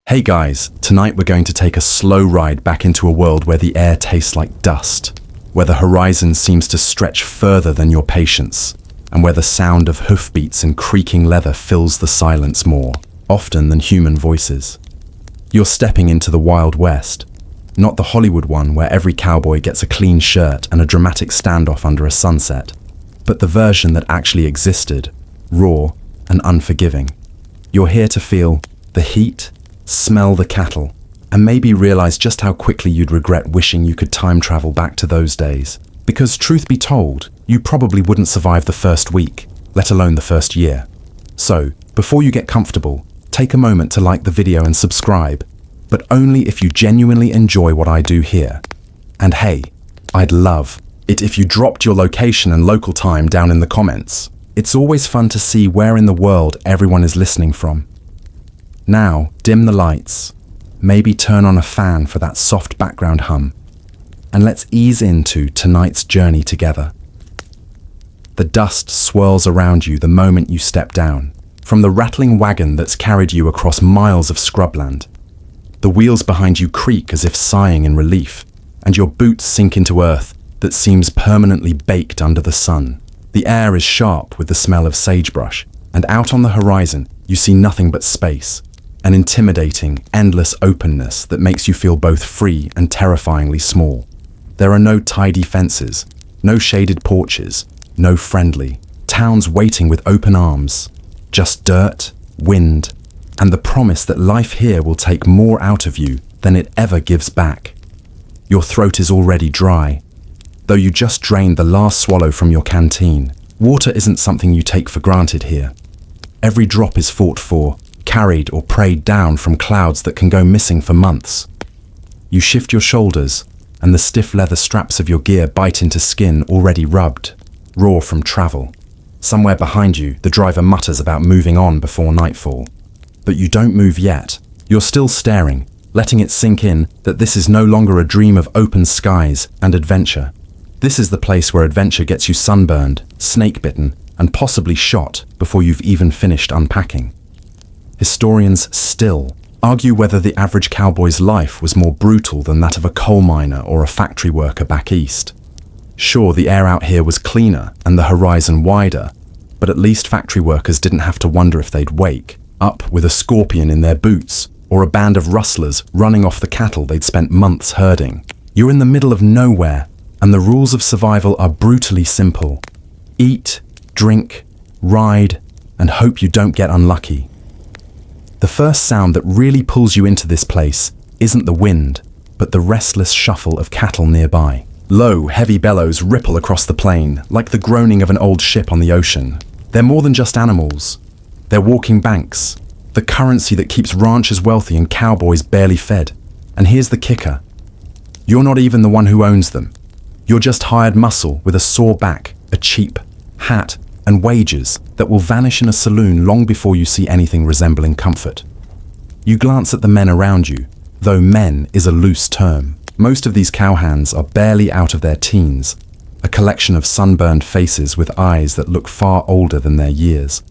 Hey guys, tonight we're going to take a slow ride back into a world where the air tastes like dust, where the horizon seems to stretch further than your patience, and where the sound of hoofbeats and creaking leather fills the silence more, often than human voices. You're stepping into the Wild West, not the Hollywood one where every cowboy gets a clean shirt and a dramatic standoff under a sunset, but the version that actually existed, raw and unforgiving. You're here to feel the heat, smell the cattle, and maybe realize just how quickly you'd regret wishing you could time travel back to those days. Because truth be told, you probably wouldn't survive the first week, let alone the first year. So, before you get comfortable, take a moment to like the video and subscribe, but only if you genuinely enjoy what I do here. And hey, I'd love it if you dropped your location and local time down in the comments. It's always fun to see where in the world everyone is listening from. Now, dim the lights, maybe turn on a fan for that soft background hum, and let's ease into tonight's journey together. The dust swirls around you the moment you step down, from the rattling wagon that's carried you across miles of scrubland. The wheels behind you creak as if sighing in relief, and your boots sink into earth that seems permanently baked under the sun. The air is sharp with the smell of sagebrush, and out on the horizon you see nothing but space. An intimidating, endless openness that makes you feel both free and terrifyingly small. There are no tidy fences, no shaded porches, no friendly towns waiting with open arms. Just dirt, wind, and the promise that life here will take more out of you than it ever gives back. Your throat is already dry, though you just drained the last swallow from your canteen. Water isn't something you take for granted here. Every drop is fought for, carried or prayed down from clouds that can go missing for months. You shift your shoulders, and the stiff leather straps of your gear bite into skin already rubbed, raw from travel. Somewhere behind you, the driver mutters about moving on before nightfall. But you don't move yet. You're still staring, letting it sink in that this is no longer a dream of open skies and adventure. This is the place where adventure gets you sunburned, snake-bitten, and possibly shot before you've even finished unpacking. Historians still argue whether the average cowboy's life was more brutal than that of a coal miner or a factory worker back east. Sure, the air out here was cleaner and the horizon wider, but at least factory workers didn't have to wonder if they'd wake up with a scorpion in their boots or a band of rustlers running off the cattle they'd spent months herding. You're in the middle of nowhere, and the rules of survival are brutally simple. Eat, drink, ride, and hope you don't get unlucky. The first sound that really pulls you into this place isn't the wind, but the restless shuffle of cattle nearby. Low, heavy bellows ripple across the plain, like the groaning of an old ship on the ocean. They're more than just animals. They're walking banks, the currency that keeps ranchers wealthy and cowboys barely fed. And here's the kicker. You're not even the one who owns them. You're just hired muscle with a sore back, a cheap hat, and wages that will vanish in a saloon long before you see anything resembling comfort. You glance at the men around you, though men is a loose term. Most of these cowhands are barely out of their teens, a collection of sunburned faces with eyes that look far older than their years.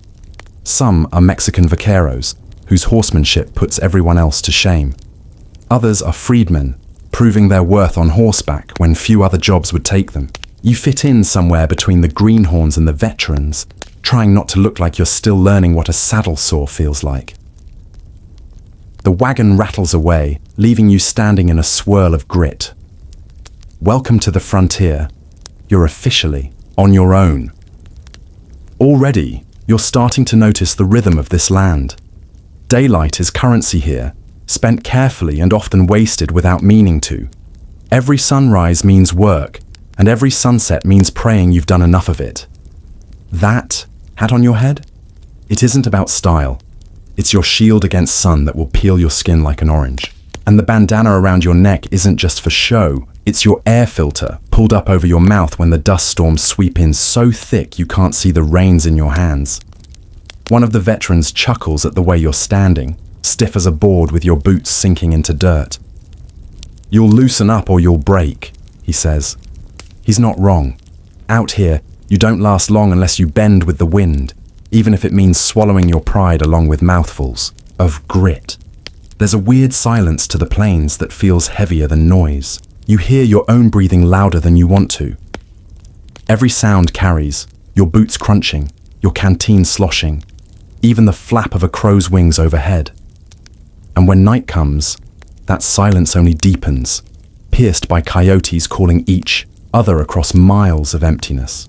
Some are Mexican vaqueros, whose horsemanship puts everyone else to shame. Others are freedmen, proving their worth on horseback when few other jobs would take them. You fit in somewhere between the greenhorns and the veterans, trying not to look like you're still learning what a saddle saw feels like. The wagon rattles away, leaving you standing in a swirl of grit. Welcome to the frontier. You're officially on your own. Already, you're starting to notice the rhythm of this land. Daylight is currency here, spent carefully and often wasted without meaning to. Every sunrise means work, and every sunset means praying you've done enough of it. That hat on your head? It isn't about style. It's your shield against sun that will peel your skin like an orange. And the bandana around your neck isn't just for show. It's your air filter pulled up over your mouth when the dust storms sweep in so thick you can't see the reins in your hands. One of the veterans chuckles at the way you're standing, stiff as a board with your boots sinking into dirt. "You'll loosen up or you'll break," he says. He's not wrong. Out here, you don't last long unless you bend with the wind, even if it means swallowing your pride along with mouthfuls of grit. There's a weird silence to the plains that feels heavier than noise. You hear your own breathing louder than you want to. Every sound carries, your boots crunching, your canteen sloshing, even the flap of a crow's wings overhead. And when night comes, that silence only deepens, pierced by coyotes calling each other across miles of emptiness.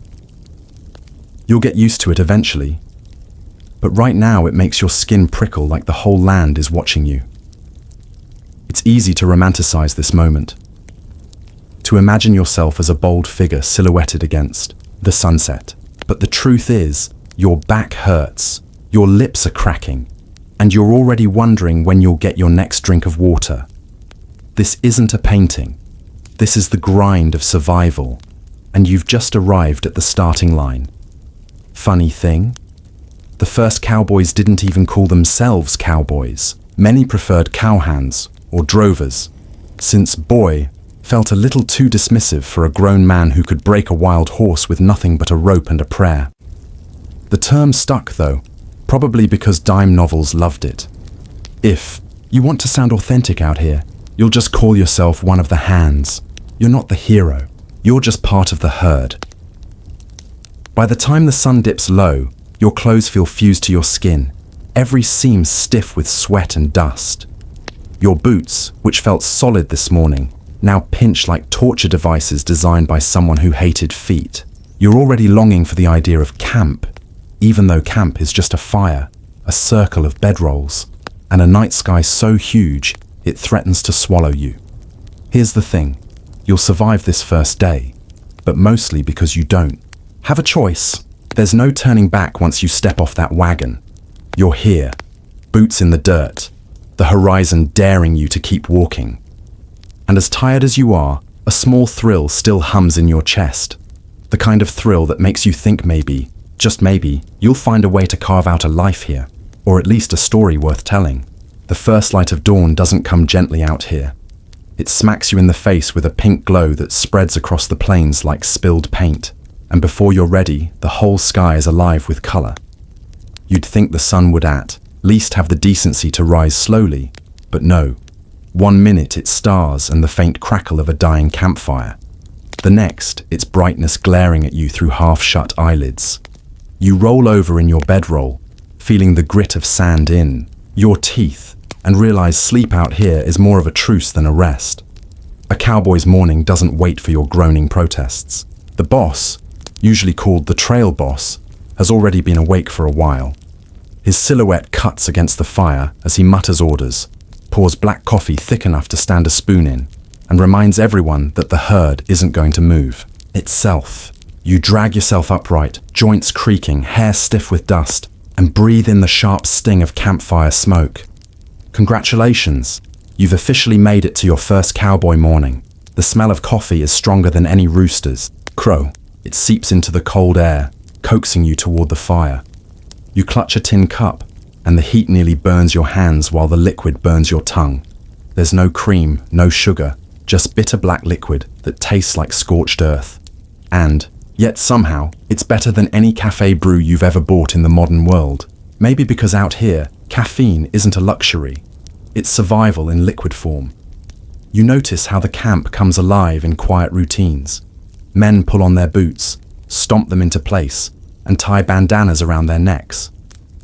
You'll get used to it eventually, but right now it makes your skin prickle like the whole land is watching you. It's easy to romanticize this moment, to imagine yourself as a bold figure silhouetted against the sunset. But the truth is, your back hurts, your lips are cracking, and you're already wondering when you'll get your next drink of water. This isn't a painting. This is the grind of survival, and you've just arrived at the starting line. Funny thing? The first cowboys didn't even call themselves cowboys. Many preferred cowhands or drovers, since boy felt a little too dismissive for a grown man who could break a wild horse with nothing but a rope and a prayer. The term stuck, though, probably because dime novels loved it. If you want to sound authentic out here, you'll just call yourself one of the hands. You're not the hero. You're just part of the herd. By the time the sun dips low, your clothes feel fused to your skin, every seam stiff with sweat and dust. Your boots, which felt solid this morning, now pinch like torture devices designed by someone who hated feet. You're already longing for the idea of camp, even though camp is just a fire, a circle of bedrolls, and a night sky so huge it threatens to swallow you. Here's the thing, you'll survive this first day, but mostly because you don't. Have a choice. There's no turning back once you step off that wagon. You're here, boots in the dirt, the horizon daring you to keep walking. And as tired as you are, a small thrill still hums in your chest. The kind of thrill that makes you think maybe, just maybe, you'll find a way to carve out a life here, or at least a story worth telling. The first light of dawn doesn't come gently out here. It smacks you in the face with a pink glow that spreads across the plains like spilled paint, and before you're ready, the whole sky is alive with color. You'd think the sun would at least have the decency to rise slowly, but no. 1 minute it's stars and the faint crackle of a dying campfire. The next, its brightness glaring at you through half-shut eyelids. You roll over in your bedroll, feeling the grit of sand in your teeth, and realize sleep out here is more of a truce than a rest. A cowboy's morning doesn't wait for your groaning protests. The boss, usually called the trail boss, has already been awake for a while. His silhouette cuts against the fire as he mutters orders, pours black coffee thick enough to stand a spoon in, and reminds everyone that the herd isn't going to move itself. You drag yourself upright, joints creaking, hair stiff with dust, and breathe in the sharp sting of campfire smoke. Congratulations, you've officially made it to your first cowboy morning. The smell of coffee is stronger than any rooster's crow. It seeps into the cold air, coaxing you toward the fire. You clutch a tin cup, and the heat nearly burns your hands while the liquid burns your tongue. There's no cream, no sugar, just bitter black liquid that tastes like scorched earth. And, yet somehow, it's better than any cafe brew you've ever bought in the modern world. Maybe because out here, caffeine isn't a luxury. It's survival in liquid form. You notice how the camp comes alive in quiet routines. Men pull on their boots, stomp them into place, and tie bandanas around their necks.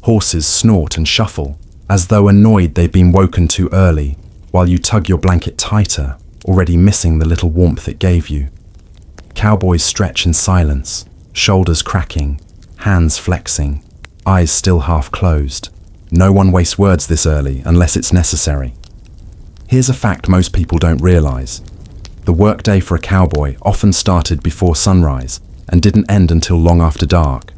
Horses snort and shuffle, as though annoyed they've been woken too early, while you tug your blanket tighter, already missing the little warmth it gave you. Cowboys stretch in silence, shoulders cracking, hands flexing, eyes still half closed. No one wastes words this early unless it's necessary. Here's a fact most people don't realize. The workday for a cowboy often started before sunrise and didn't end until long after dark.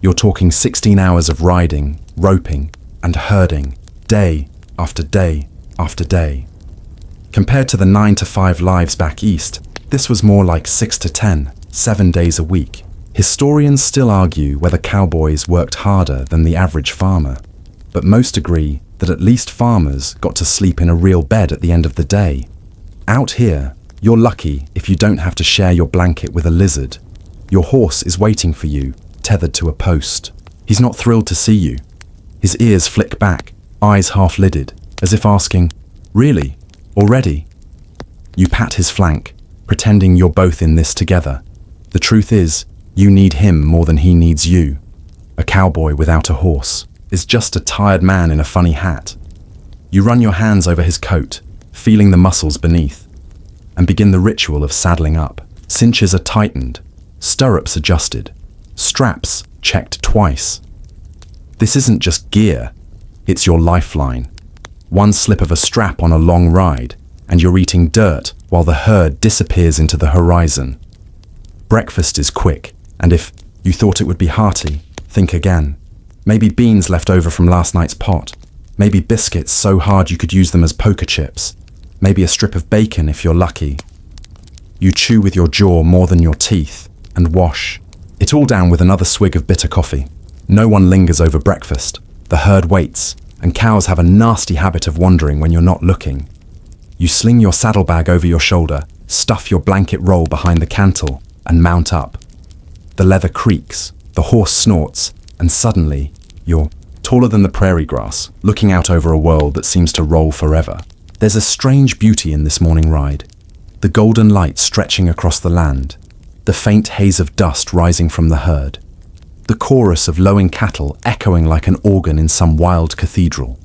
You're talking 16 hours of riding, roping, and herding, day after day after day. Compared to the 9-to-5 lives back east, this was more like 6 to 10, 7 days a week. Historians still argue whether cowboys worked harder than the average farmer, but most agree that at least farmers got to sleep in a real bed at the end of the day. Out here, you're lucky if you don't have to share your blanket with a lizard. Your horse is waiting for you, tethered to a post. He's not thrilled to see you. His ears flick back, eyes half-lidded, as if asking, "Really? Already?" You pat his flank, pretending you're both in this together. The truth is, you need him more than he needs you. A cowboy without a horse is just a tired man in a funny hat. You run your hands over his coat, feeling the muscles beneath, and begin the ritual of saddling up. Cinches are tightened, stirrups adjusted, straps checked twice. This isn't just gear, it's your lifeline. One slip of a strap on a long ride, and you're eating dirt while the herd disappears into the horizon. Breakfast is quick, and if you thought it would be hearty, think again. Maybe beans left over from last night's pot. Maybe biscuits so hard you could use them as poker chips. Maybe a strip of bacon if you're lucky. You chew with your jaw more than your teeth, and wash it all down with another swig of bitter coffee. No one lingers over breakfast. The herd waits, and cows have a nasty habit of wandering when you're not looking. You sling your saddlebag over your shoulder, stuff your blanket roll behind the cantle, and mount up. The leather creaks, the horse snorts, and suddenly, you're taller than the prairie grass, looking out over a world that seems to roll forever. There's a strange beauty in this morning ride. The golden light stretching across the land, the faint haze of dust rising from the herd, the chorus of lowing cattle echoing like an organ in some wild cathedral.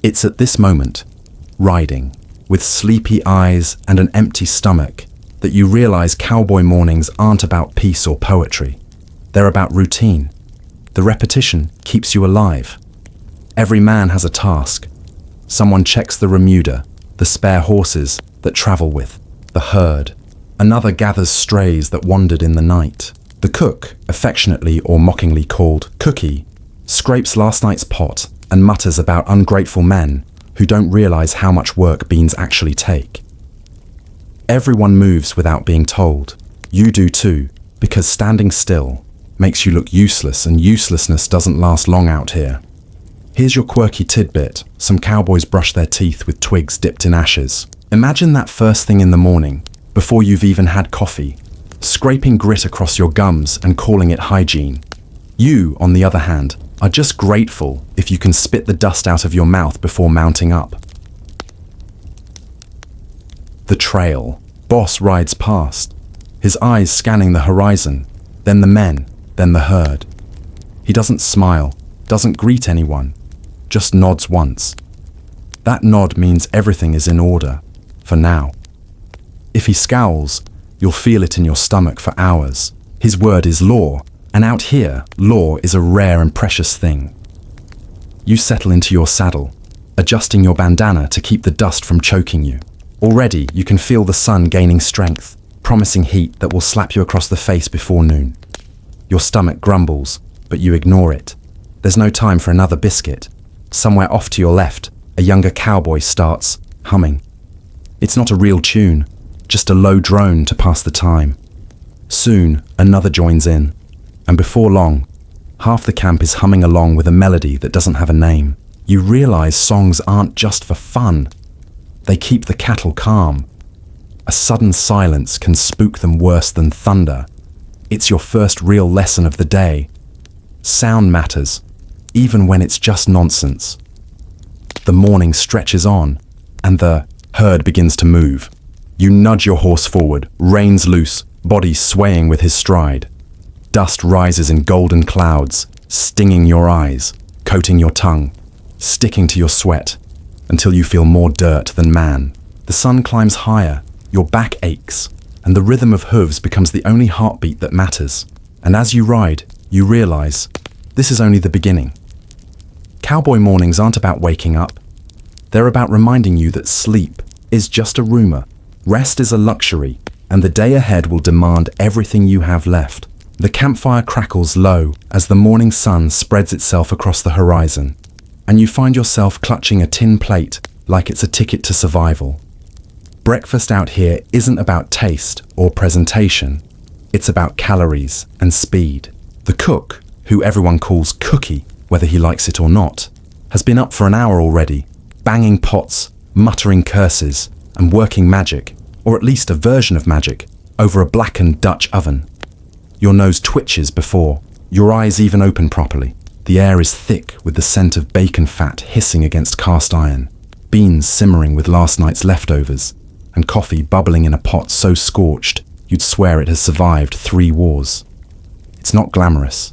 It's at this moment, riding, with sleepy eyes and an empty stomach, that you realize cowboy mornings aren't about peace or poetry. They're about routine. The repetition keeps you alive. Every man has a task. Someone checks the remuda, the spare horses that travel with, the herd. Another gathers strays that wandered in the night. The cook, affectionately or mockingly called Cookie, scrapes last night's pot and mutters about ungrateful men who don't realize how much work beans actually take. Everyone moves without being told. You do too, because standing still makes you look useless, and uselessness doesn't last long out here. Here's your quirky tidbit. Some cowboys brush their teeth with twigs dipped in ashes. Imagine that first thing in the morning, before you've even had coffee, scraping grit across your gums and calling it hygiene. You, on the other hand, are just grateful if you can spit the dust out of your mouth before mounting up. The trail. Boss rides past, his eyes scanning the horizon, then the men, then the herd. He doesn't smile, doesn't greet anyone, just nods once. That nod means everything is in order, for now. If he scowls, you'll feel it in your stomach for hours. His word is law, and out here, law is a rare and precious thing. You settle into your saddle, adjusting your bandana to keep the dust from choking you. Already, you can feel the sun gaining strength, promising heat that will slap you across the face before noon. Your stomach grumbles, but you ignore it. There's no time for another biscuit. Somewhere off to your left, a younger cowboy starts humming. It's not a real tune, just a low drone to pass the time. Soon, another joins in, and before long, half the camp is humming along with a melody that doesn't have a name. You realize songs aren't just for fun. They keep the cattle calm. A sudden silence can spook them worse than thunder. It's your first real lesson of the day. Sound matters, even when it's just nonsense. The morning stretches on, and the herd begins to move. You nudge your horse forward, reins loose, body swaying with his stride. Dust rises in golden clouds, stinging your eyes, coating your tongue, sticking to your sweat, until you feel more dirt than man. The sun climbs higher, your back aches, and the rhythm of hooves becomes the only heartbeat that matters. And as you ride, you realize this is only the beginning. Cowboy mornings aren't about waking up. They're about reminding you that sleep is just a rumor. Rest is a luxury, and the day ahead will demand everything you have left. The campfire crackles low as the morning sun spreads itself across the horizon, and you find yourself clutching a tin plate like it's a ticket to survival. Breakfast out here isn't about taste or presentation. It's about calories and speed. The cook, who everyone calls Cookie, whether he likes it or not, has been up for an hour already, banging pots, muttering curses, and working magic, or at least a version of magic, over a blackened Dutch oven. Your nose twitches before your eyes even open properly. The air is thick with the scent of bacon fat hissing against cast iron. beans simmering with last night's leftovers, and coffee bubbling in a pot so scorched you'd swear it has survived 3 wars. It's not glamorous,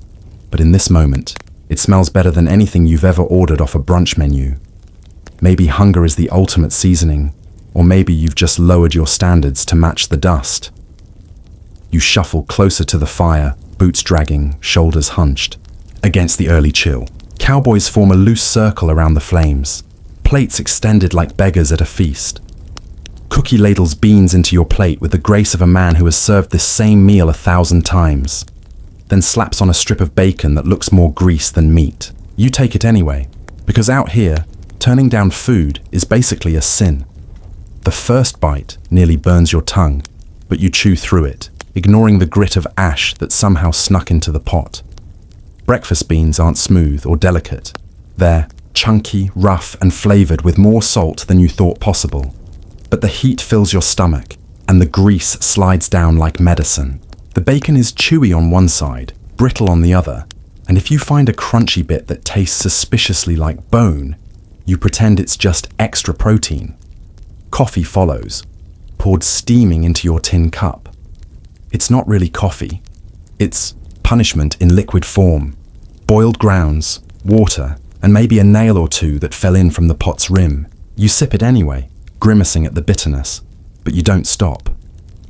but in this moment, it smells better than anything you've ever ordered off a brunch menu. Maybe hunger is the ultimate seasoning, or maybe you've just lowered your standards to match the dust. You shuffle closer to the fire, boots dragging, shoulders hunched. Against the early chill, cowboys form a loose circle around the flames, plates extended like beggars at a feast. Cookie ladles beans into your plate with the grace of a man who has served this same meal 1,000 times, then slaps on a strip of bacon that looks more grease than meat. You take it anyway, because out here, turning down food is basically a sin. The first bite nearly burns your tongue, but you chew through it, ignoring the grit of ash that somehow snuck into the pot. Breakfast beans aren't smooth or delicate. They're chunky, rough, and flavored with more salt than you thought possible. But the heat fills your stomach, and the grease slides down like medicine. The bacon is chewy on one side, brittle on the other, and if you find a crunchy bit that tastes suspiciously like bone, you pretend it's just extra protein. Coffee follows, poured steaming into your tin cup. It's not really coffee. It's punishment in liquid form. Boiled grounds, water, and maybe a nail or two that fell in from the pot's rim. You sip it anyway, grimacing at the bitterness, but you don't stop.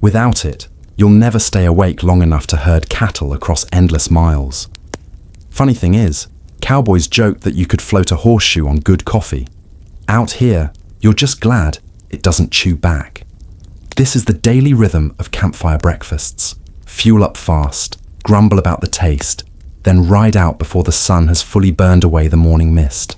Without it, you'll never stay awake long enough to herd cattle across endless miles. Funny thing is, cowboys joked that you could float a horseshoe on good coffee. Out here, you're just glad it doesn't chew back. This is the daily rhythm of campfire breakfasts. Fuel up fast, grumble about the taste, then ride out before the sun has fully burned away the morning mist.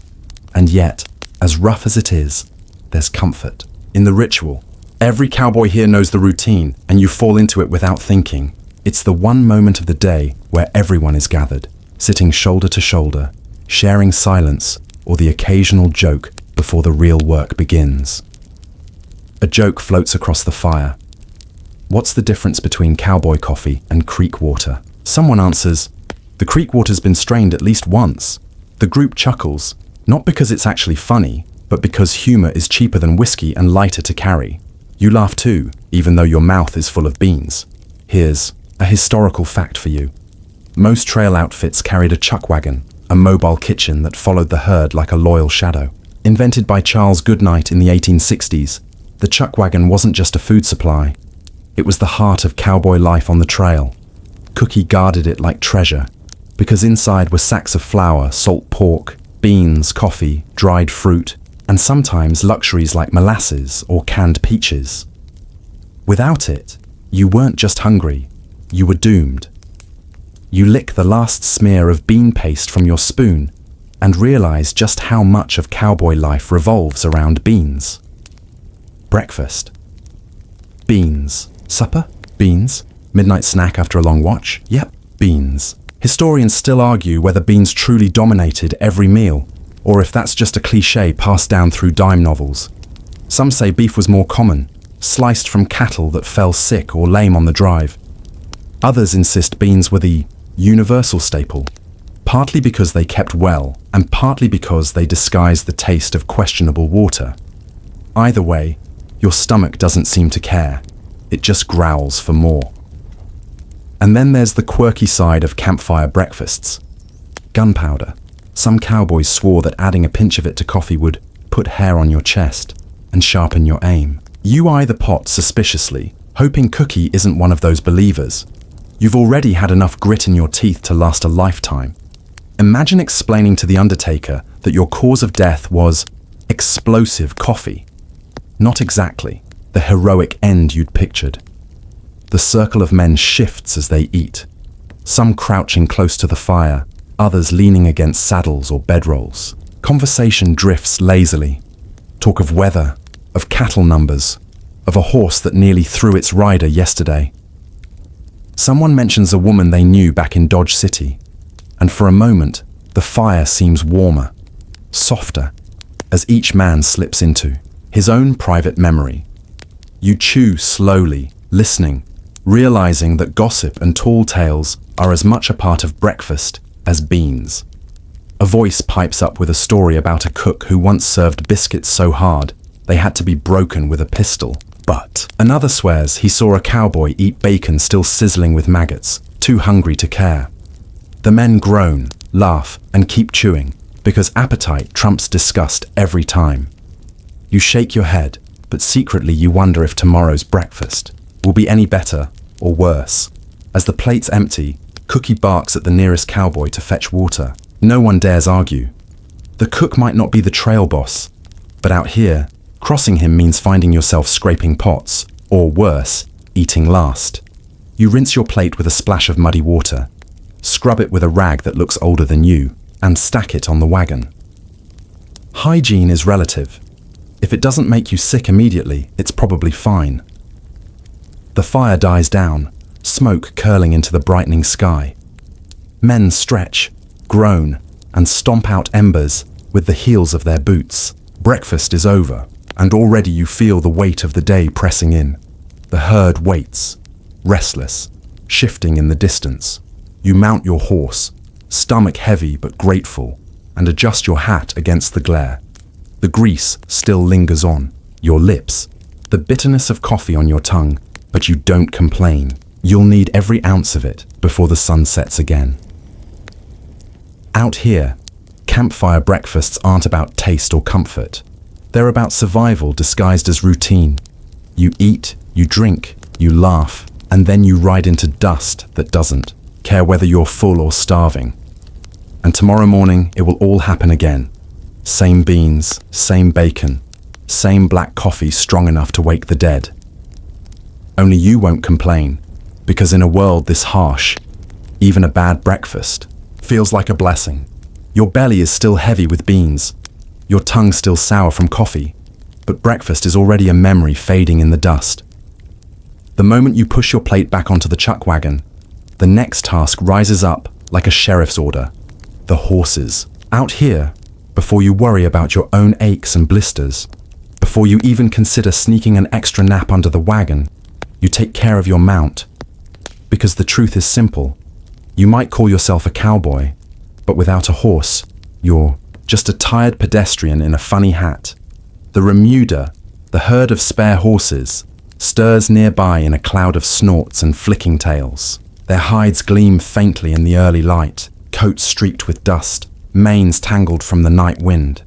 And yet, as rough as it is, there's comfort in the ritual. Every cowboy here knows the routine, and you fall into it without thinking. It's the one moment of the day where everyone is gathered, sitting shoulder to shoulder, sharing silence or the occasional joke before the real work begins. A joke floats across the fire. What's the difference between cowboy coffee and creek water? Someone answers, the creek water's been strained at least once. The group chuckles, not because it's actually funny, but because humor is cheaper than whiskey and lighter to carry. You laugh too, even though your mouth is full of beans. Here's a historical fact for you. Most trail outfits carried a chuck wagon, a mobile kitchen that followed the herd like a loyal shadow. Invented by Charles Goodnight in the 1860s, the chuck wagon wasn't just a food supply. It was the heart of cowboy life on the trail. Cookie guarded it like treasure, because inside were sacks of flour, salt pork, beans, coffee, dried fruit, and sometimes luxuries like molasses or canned peaches. Without it, you weren't just hungry, you were doomed. You lick the last smear of bean paste from your spoon and realize just how much of cowboy life revolves around beans. Breakfast. Beans. Supper? Beans. Midnight snack after a long watch? Yep, beans. Historians still argue whether beans truly dominated every meal, or if that's just a cliché passed down through dime novels. Some say beef was more common, sliced from cattle that fell sick or lame on the drive. Others insist beans were the universal staple, partly because they kept well, and partly because they disguised the taste of questionable water. Either way, your stomach doesn't seem to care. It just growls for more. And then there's the quirky side of campfire breakfasts. Gunpowder. Some cowboys swore that adding a pinch of it to coffee would put hair on your chest and sharpen your aim. You eye the pot suspiciously, hoping Cookie isn't one of those believers. You've already had enough grit in your teeth to last a lifetime. Imagine explaining to the undertaker that your cause of death was explosive coffee. Not exactly the heroic end you'd pictured. The circle of men shifts as they eat, some crouching close to the fire, others leaning against saddles or bedrolls. Conversation drifts lazily. Talk of weather, of cattle numbers, of a horse that nearly threw its rider yesterday. Someone mentions a woman they knew back in Dodge City, and for a moment, the fire seems warmer, softer, as each man slips into his own private memory. You chew slowly, listening, realizing that gossip and tall tales are as much a part of breakfast as beans. A voice pipes up with a story about a cook who once served biscuits so hard they had to be broken with a pistol. But another swears he saw a cowboy eat bacon still sizzling with maggots, too hungry to care. The men groan, laugh, and keep chewing, because appetite trumps disgust every time. You shake your head, but secretly you wonder if tomorrow's breakfast will be any better or worse. As the plates empty, Cookie barks at the nearest cowboy to fetch water. No one dares argue. The cook might not be the trail boss, but out here, crossing him means finding yourself scraping pots, or worse, eating last. You rinse your plate with a splash of muddy water, scrub it with a rag that looks older than you, and stack it on the wagon. Hygiene is relative. If it doesn't make you sick immediately, it's probably fine. The fire dies down, smoke curling into the brightening sky. Men stretch, groan, and stomp out embers with the heels of their boots. Breakfast is over, and already you feel the weight of the day pressing in. The herd waits, restless, shifting in the distance. You mount your horse, stomach heavy but grateful, and adjust your hat against the glare. The grease still lingers on your lips, the bitterness of coffee on your tongue, but you don't complain. You'll need every ounce of it before the sun sets again. Out here, campfire breakfasts aren't about taste or comfort. They're about survival disguised as routine. You eat, you drink, you laugh, and then you ride into dust that doesn't care whether you're full or starving. And tomorrow morning, it will all happen again. Same beans, same bacon, same black coffee strong enough to wake the dead. Only you won't complain, because in a world this harsh, even a bad breakfast feels like a blessing. Your belly is still heavy with beans, your tongue still sour from coffee, but breakfast is already a memory fading in the dust. The moment you push your plate back onto the chuck wagon, the next task rises up like a sheriff's order. The horses. Out here, before you worry about your own aches and blisters, before you even consider sneaking an extra nap under the wagon, you take care of your mount. Because the truth is simple. You might call yourself a cowboy, but without a horse, you're just a tired pedestrian in a funny hat. The remuda, the herd of spare horses, stirs nearby in a cloud of snorts and flicking tails. Their hides gleam faintly in the early light, coats streaked with dust, manes tangled from the night wind.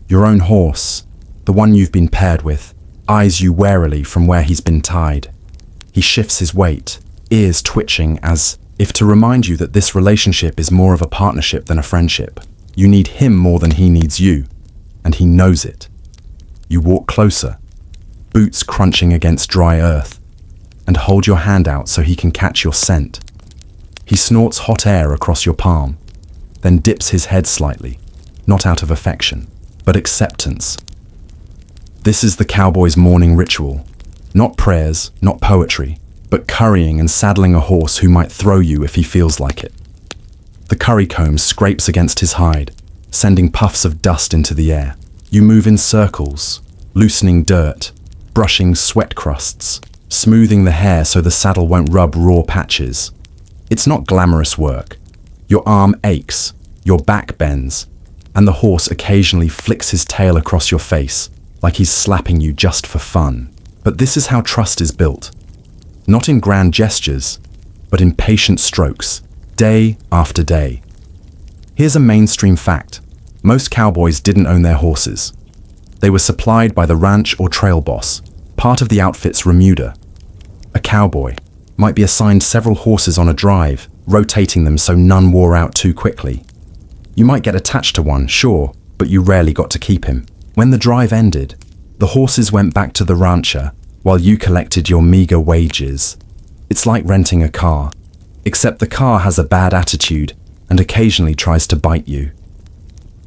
Your own horse, the one you've been paired with, eyes you warily from where he's been tied. He shifts his weight, ears twitching as if to remind you that this relationship is more of a partnership than a friendship. You need him more than he needs you, and he knows it. You walk closer, boots crunching against dry earth, and hold your hand out so he can catch your scent. He snorts hot air across your palm, then dips his head slightly, not out of affection, but acceptance. This is the cowboy's morning ritual. Not prayers, not poetry, but currying and saddling a horse who might throw you if he feels like it. The curry comb scrapes against his hide, sending puffs of dust into the air. You move in circles, loosening dirt, brushing sweat crusts, smoothing the hair so the saddle won't rub raw patches. It's not glamorous work. Your arm aches, your back bends, and the horse occasionally flicks his tail across your face, like he's slapping you just for fun. But this is how trust is built. Not in grand gestures, but in patient strokes, day after day. Here's a mainstream fact. Most cowboys didn't own their horses. They were supplied by the ranch or trail boss, part of the outfit's remuda. A cowboy might be assigned several horses on a drive, rotating them so none wore out too quickly. You might get attached to one, sure, but you rarely got to keep him. When the drive ended, the horses went back to the rancher while you collected your meager wages. It's like renting a car, except the car has a bad attitude and occasionally tries to bite you.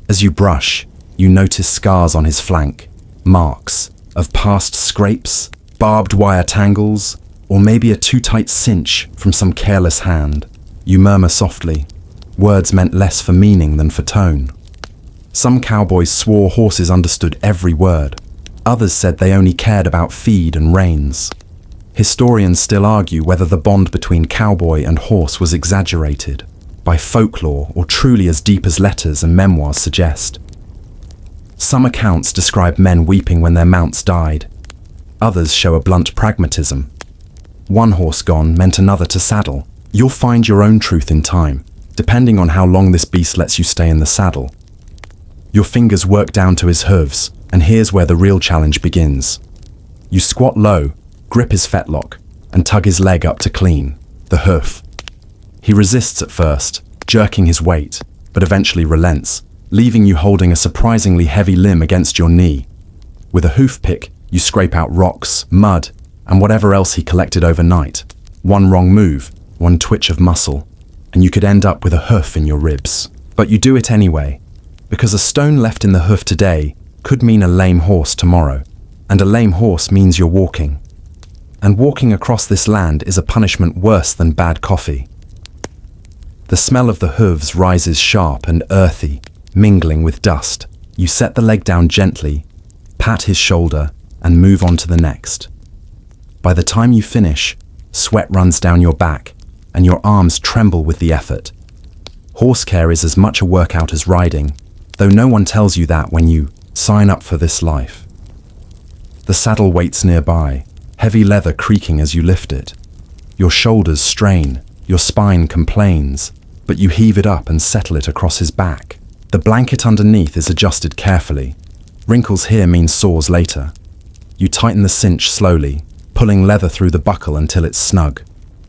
As you brush, you notice scars on his flank, marks of past scrapes, barbed wire tangles, or maybe a too tight cinch from some careless hand. You murmur softly, words meant less for meaning than for tone. Some cowboys swore horses understood every word. Others said they only cared about feed and reins. Historians still argue whether the bond between cowboy and horse was exaggerated. by folklore, or truly as deep as letters and memoirs suggest. Some accounts describe men weeping when their mounts died. Others show a blunt pragmatism. One horse gone meant another to saddle. You'll find your own truth in time, depending on how long this beast lets you stay in the saddle. Your fingers work down to his hooves, and here's where the real challenge begins. You squat low, grip his fetlock, and tug his leg up to clean, the hoof. He resists at first, jerking his weight, but eventually relents, leaving you holding a surprisingly heavy limb against your knee. With a hoof pick, you scrape out rocks, mud, and whatever else he collected overnight. One wrong move, one twitch of muscle, and you could end up with a hoof in your ribs. But you do it anyway, because a stone left in the hoof today could mean a lame horse tomorrow, and a lame horse means you're walking. And walking across this land is a punishment worse than bad coffee. The smell of the hooves rises sharp and earthy, mingling with dust. You set the leg down gently, pat his shoulder, and move on to the next. By the time you finish, sweat runs down your back, and your arms tremble with the effort. Horse care is as much a workout as riding, though no one tells you that when you sign up for this life. The saddle waits nearby, heavy leather creaking as you lift it. Your shoulders strain, your spine complains, but you heave it up and settle it across his back. The blanket underneath is adjusted carefully. Wrinkles here mean sores later. You tighten the cinch slowly, pulling leather through the buckle until it's snug.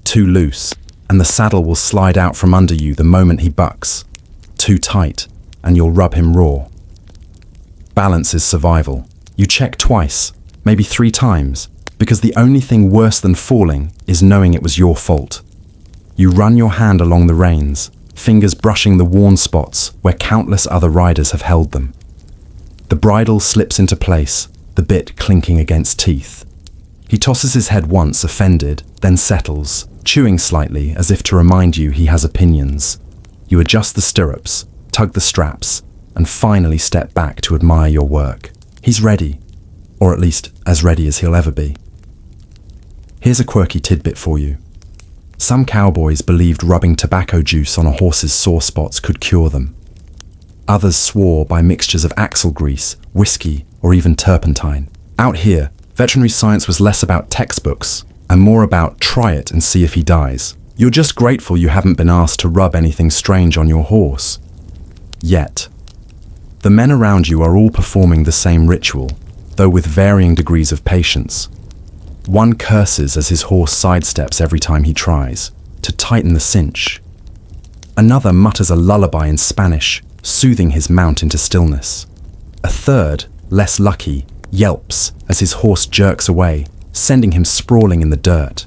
Too loose, and the saddle will slide out from under you the moment he bucks. Too tight, and you'll rub him raw. Balance is survival. You check twice, maybe 3 times, because the only thing worse than falling is knowing it was your fault. You run your hand along the reins, fingers brushing the worn spots where countless other riders have held them. The bridle slips into place, the bit clinking against teeth. He tosses his head once, offended, then settles, chewing slightly as if to remind you he has opinions. You adjust the stirrups, tug the straps, and finally step back to admire your work. He's ready, or at least as ready as he'll ever be. Here's a quirky tidbit for you. Some cowboys believed rubbing tobacco juice on a horse's sore spots could cure them. Others swore by mixtures of axle grease, whiskey, or even turpentine. Out here, veterinary science was less about textbooks and more about try it and see if he dies. You're just grateful you haven't been asked to rub anything strange on your horse. Yet. The men around you are all performing the same ritual, though with varying degrees of patience. One curses as his horse sidesteps every time he tries to tighten the cinch. Another mutters a lullaby in Spanish, soothing his mount into stillness. A third, less lucky, yelps as his horse jerks away, sending him sprawling in the dirt.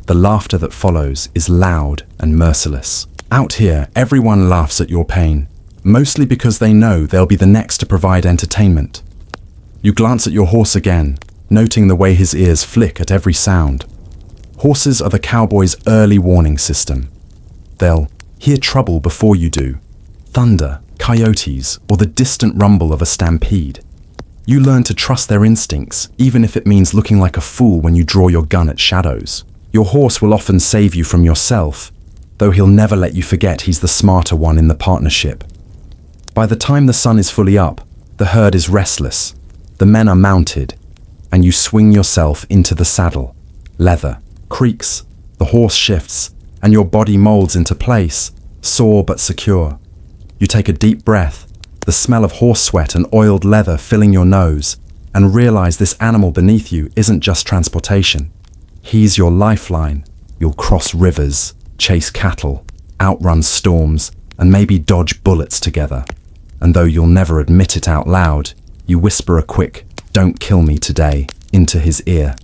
The laughter that follows is loud and merciless. Out here, everyone laughs at your pain, mostly because they know they'll be the next to provide entertainment. You glance at your horse again, noting the way his ears flick at every sound. Horses are the cowboys' early warning system. They'll hear trouble before you do. Thunder, coyotes, or the distant rumble of a stampede. You learn to trust their instincts, even if it means looking like a fool when you draw your gun at shadows. Your horse will often save you from yourself, though he'll never let you forget he's the smarter one in the partnership. By the time the sun is fully up, the herd is restless, the men are mounted, and you swing yourself into the saddle. Leather creaks, the horse shifts, and your body molds into place, sore but secure. You take a deep breath, the smell of horse sweat and oiled leather filling your nose, and realize this animal beneath you isn't just transportation. He's your lifeline. You'll cross rivers, chase cattle, outrun storms, and maybe dodge bullets together. And though you'll never admit it out loud, you whisper a quick, "Don't kill me today," into his ear.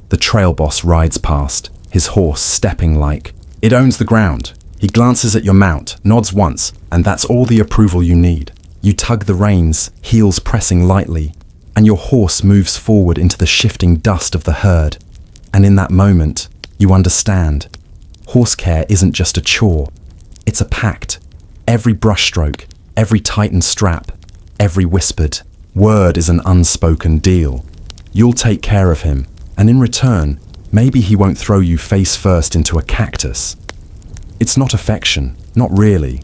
The trail boss rides past, his horse stepping like it owns the ground. He glances at your mount, nods once, and that's all the approval you need. You tug the reins, heels pressing lightly, and your horse moves forward into the shifting dust of the herd. And in that moment, you understand. Horse care isn't just a chore. It's a pact. Every brushstroke, every tightened strap, every whispered word is an unspoken deal. You'll take care of him, and in return, maybe he won't throw you face first into a cactus. It's not affection, Not really.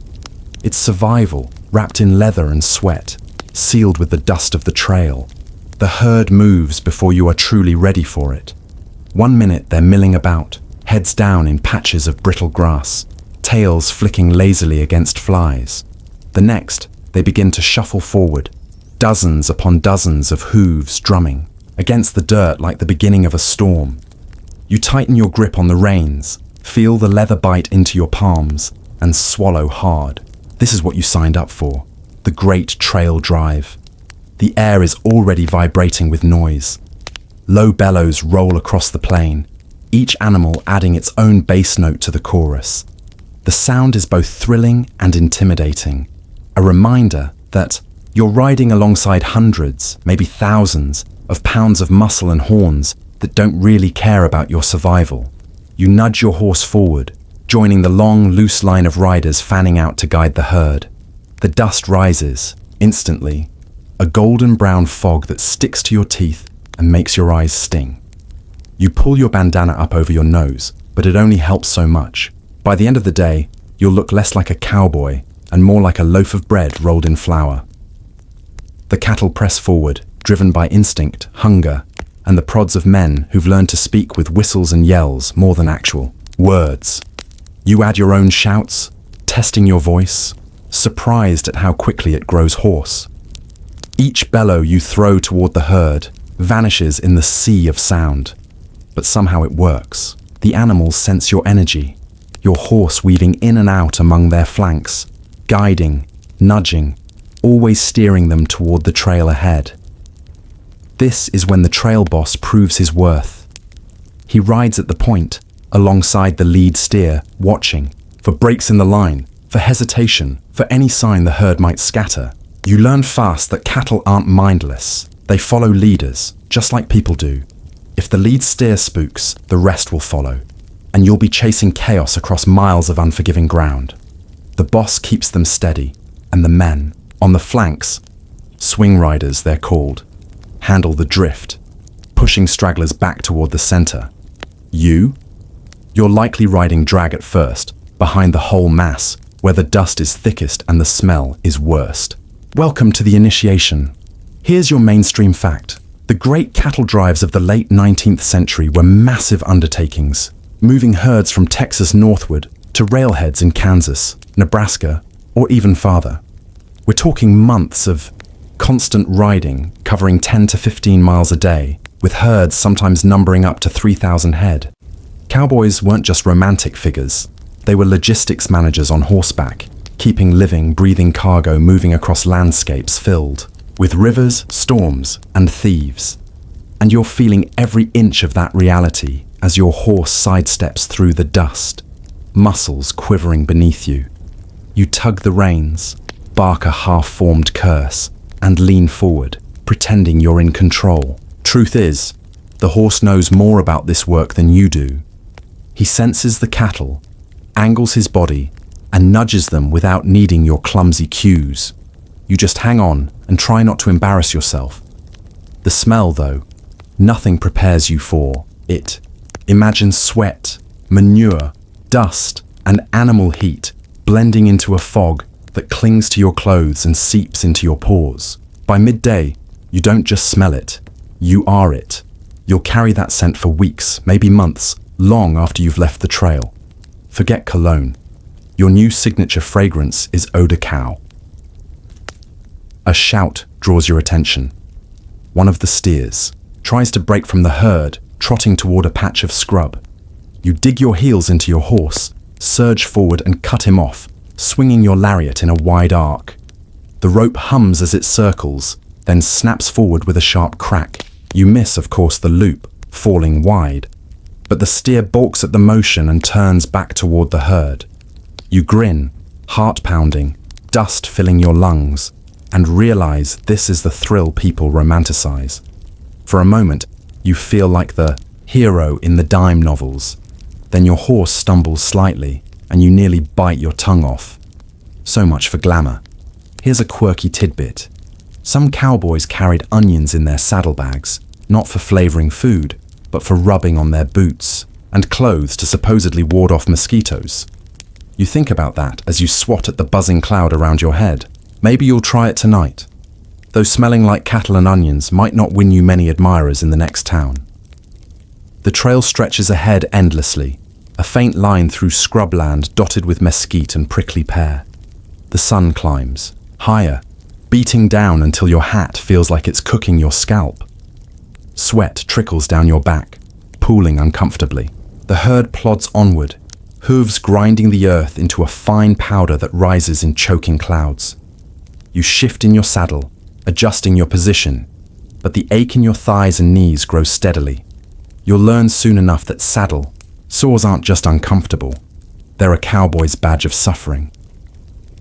It's survival, wrapped in leather and sweat, sealed with the dust of the trail. The herd moves before you are truly ready for it. 1 minute they're milling about, heads down in patches of brittle grass, tails flicking lazily against flies. The next, they begin to shuffle forward, dozens upon dozens of hooves drumming, against the dirt like the beginning of a storm. You tighten your grip on the reins, feel the leather bite into your palms, and swallow hard. This is what you signed up for, the great trail drive. The air is already vibrating with noise. Low bellows roll across the plain, each animal adding its own bass note to the chorus. The sound is both thrilling and intimidating, a reminder that you're riding alongside hundreds, maybe thousands, of pounds of muscle and horns that don't really care about your survival. You nudge your horse forward, joining the long, loose line of riders fanning out to guide the herd. The dust rises, instantly, a golden brown fog that sticks to your teeth and makes your eyes sting. You pull your bandana up over your nose, but it only helps so much. By the end of the day, you'll look less like a cowboy and more like a loaf of bread rolled in flour. The cattle press forward, driven by instinct, hunger, and the prods of men who've learned to speak with whistles and yells more than actual words. You add your own shouts, testing your voice, surprised at how quickly it grows hoarse. Each bellow you throw toward the herd vanishes in the sea of sound. But somehow it works. The animals sense your energy, your horse weaving in and out among their flanks, guiding, nudging, always steering them toward the trail ahead. This is when the trail boss proves his worth. He rides at the point, alongside the lead steer, watching, for breaks in the line, for hesitation, for any sign the herd might scatter. You learn fast that cattle aren't mindless. They follow leaders, just like people do. If the lead steer spooks, the rest will follow, and you'll be chasing chaos across miles of unforgiving ground. The boss keeps them steady, and the men, on the flanks, swing riders they're called, handle the drift, pushing stragglers back toward the center. You're likely riding drag at first, behind the whole mass, where the dust is thickest and the smell is worst. Welcome to the initiation. Here's your mainstream fact. The great cattle drives of the late 19th century were massive undertakings, moving herds from Texas northward to railheads in Kansas, Nebraska, or even farther. We're talking months of constant riding, covering 10 to 15 miles a day, with herds sometimes numbering up to 3,000 head. Cowboys weren't just romantic figures. They were logistics managers on horseback, keeping living, breathing cargo moving across landscapes filled with rivers, storms, and thieves. And you're feeling every inch of that reality as your horse sidesteps through the dust, muscles quivering beneath you. You tug the reins, bark a half-formed curse, and lean forward, pretending you're in control. Truth is, the horse knows more about this work than you do. He senses the cattle, angles his body, and nudges them without needing your clumsy cues. You just hang on and try not to embarrass yourself. The smell, though, nothing prepares you for it. Imagine sweat, manure, dust, and animal heat blending into a fog that clings to your clothes and seeps into your pores. By midday, you don't just smell it, you are it. You'll carry that scent for weeks, maybe months, long after you've left the trail. Forget cologne. Your new signature fragrance is Eau de Cow. A shout draws your attention. One of the steers tries to break from the herd, trotting toward a patch of scrub. You dig your heels into your horse, surge forward and cut him off, swinging your lariat in a wide arc. The rope hums as it circles, then snaps forward with a sharp crack. You miss, of course, the loop, falling wide. But the steer balks at the motion and turns back toward the herd. You grin, heart pounding, dust filling your lungs, and realize this is the thrill people romanticize. For a moment, you feel like the hero in the dime novels. Then your horse stumbles slightly, and you nearly bite your tongue off. So much for glamour. Here's a quirky tidbit. Some cowboys carried onions in their saddlebags, not for flavoring food, but for rubbing on their boots, and clothes to supposedly ward off mosquitoes. You think about that as you swat at the buzzing cloud around your head. Maybe you'll try it tonight. Though smelling like cattle and onions might not win you many admirers in the next town. The trail stretches ahead endlessly, a faint line through scrubland dotted with mesquite and prickly pear. The sun climbs, higher, beating down until your hat feels like it's cooking your scalp. Sweat trickles down your back, pooling uncomfortably. The herd plods onward, hooves grinding the earth into a fine powder that rises in choking clouds. You shift in your saddle, adjusting your position, but the ache in your thighs and knees grows steadily. You'll learn soon enough that saddle sores aren't just uncomfortable, they're a cowboy's badge of suffering.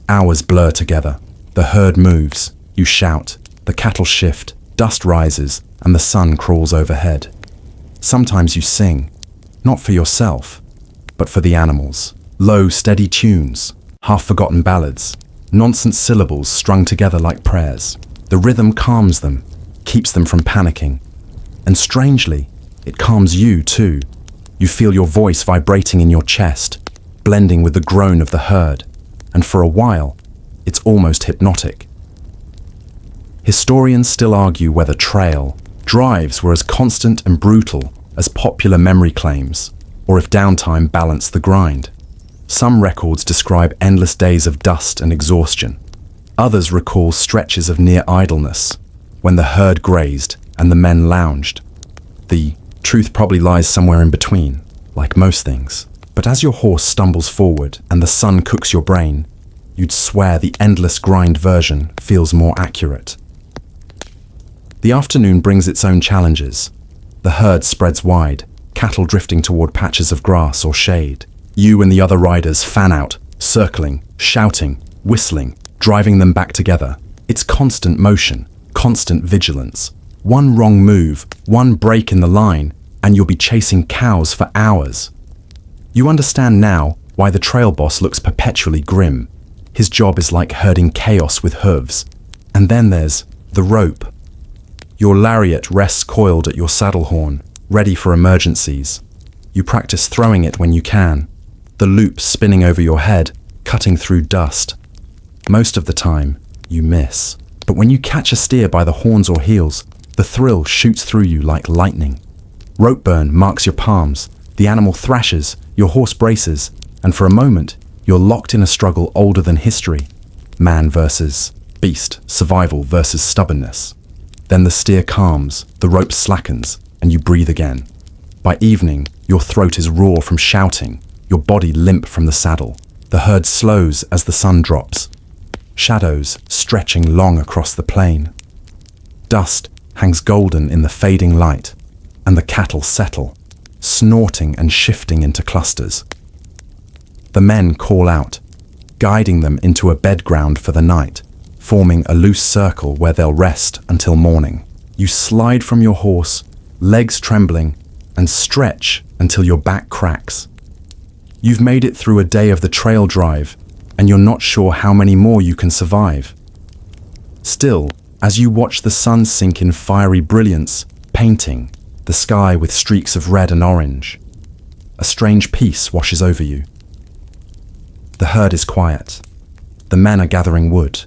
Hours blur together, the herd moves, you shout, the cattle shift, dust rises, and the sun crawls overhead. Sometimes you sing, not for yourself, but for the animals. Low, steady tunes, half-forgotten ballads, nonsense syllables strung together like prayers. The rhythm calms them, keeps them from panicking. And strangely, it calms you too. You feel your voice vibrating in your chest, blending with the groan of the herd. And for a while, it's almost hypnotic. Historians still argue whether trail drives were as constant and brutal as popular memory claims, or if downtime balanced the grind. Some records describe endless days of dust and exhaustion. Others recall stretches of near idleness, when the herd grazed and the men lounged. The truth probably lies somewhere in between, like most things. But as your horse stumbles forward and the sun cooks your brain, you'd swear the endless grind version feels more accurate. The afternoon brings its own challenges. The herd spreads wide, cattle drifting toward patches of grass or shade. You and the other riders fan out, circling, shouting, whistling, driving them back together. It's constant motion, constant vigilance. One wrong move, one break in the line, and you'll be chasing cows for hours. You understand now why the trail boss looks perpetually grim. His job is like herding chaos with hooves. And then there's the rope. Your lariat rests coiled at your saddle horn, ready for emergencies. You practice throwing it when you can, the loop spinning over your head, cutting through dust. Most of the time, you miss. But when you catch a steer by the horns or heels, the thrill shoots through you like lightning. Rope burn marks your palms, the animal thrashes, your horse braces, and for a moment, you're locked in a struggle older than history. Man versus beast, survival versus stubbornness. Then the steer calms, the rope slackens, and you breathe again. By evening, your throat is raw from shouting, your body limp from the saddle. The herd slows as the sun drops, shadows stretching long across the plain. Dust hangs golden in the fading light, and the cattle settle, snorting and shifting into clusters. The men call out, guiding them into a bed ground for the night, forming a loose circle where they'll rest until morning. You slide from your horse, legs trembling, and stretch until your back cracks. You've made it through a day of the trail drive, and you're not sure how many more you can survive. Still, as you watch the sun sink in fiery brilliance, painting the sky with streaks of red and orange, a strange peace washes over you. The herd is quiet. The men are gathering wood,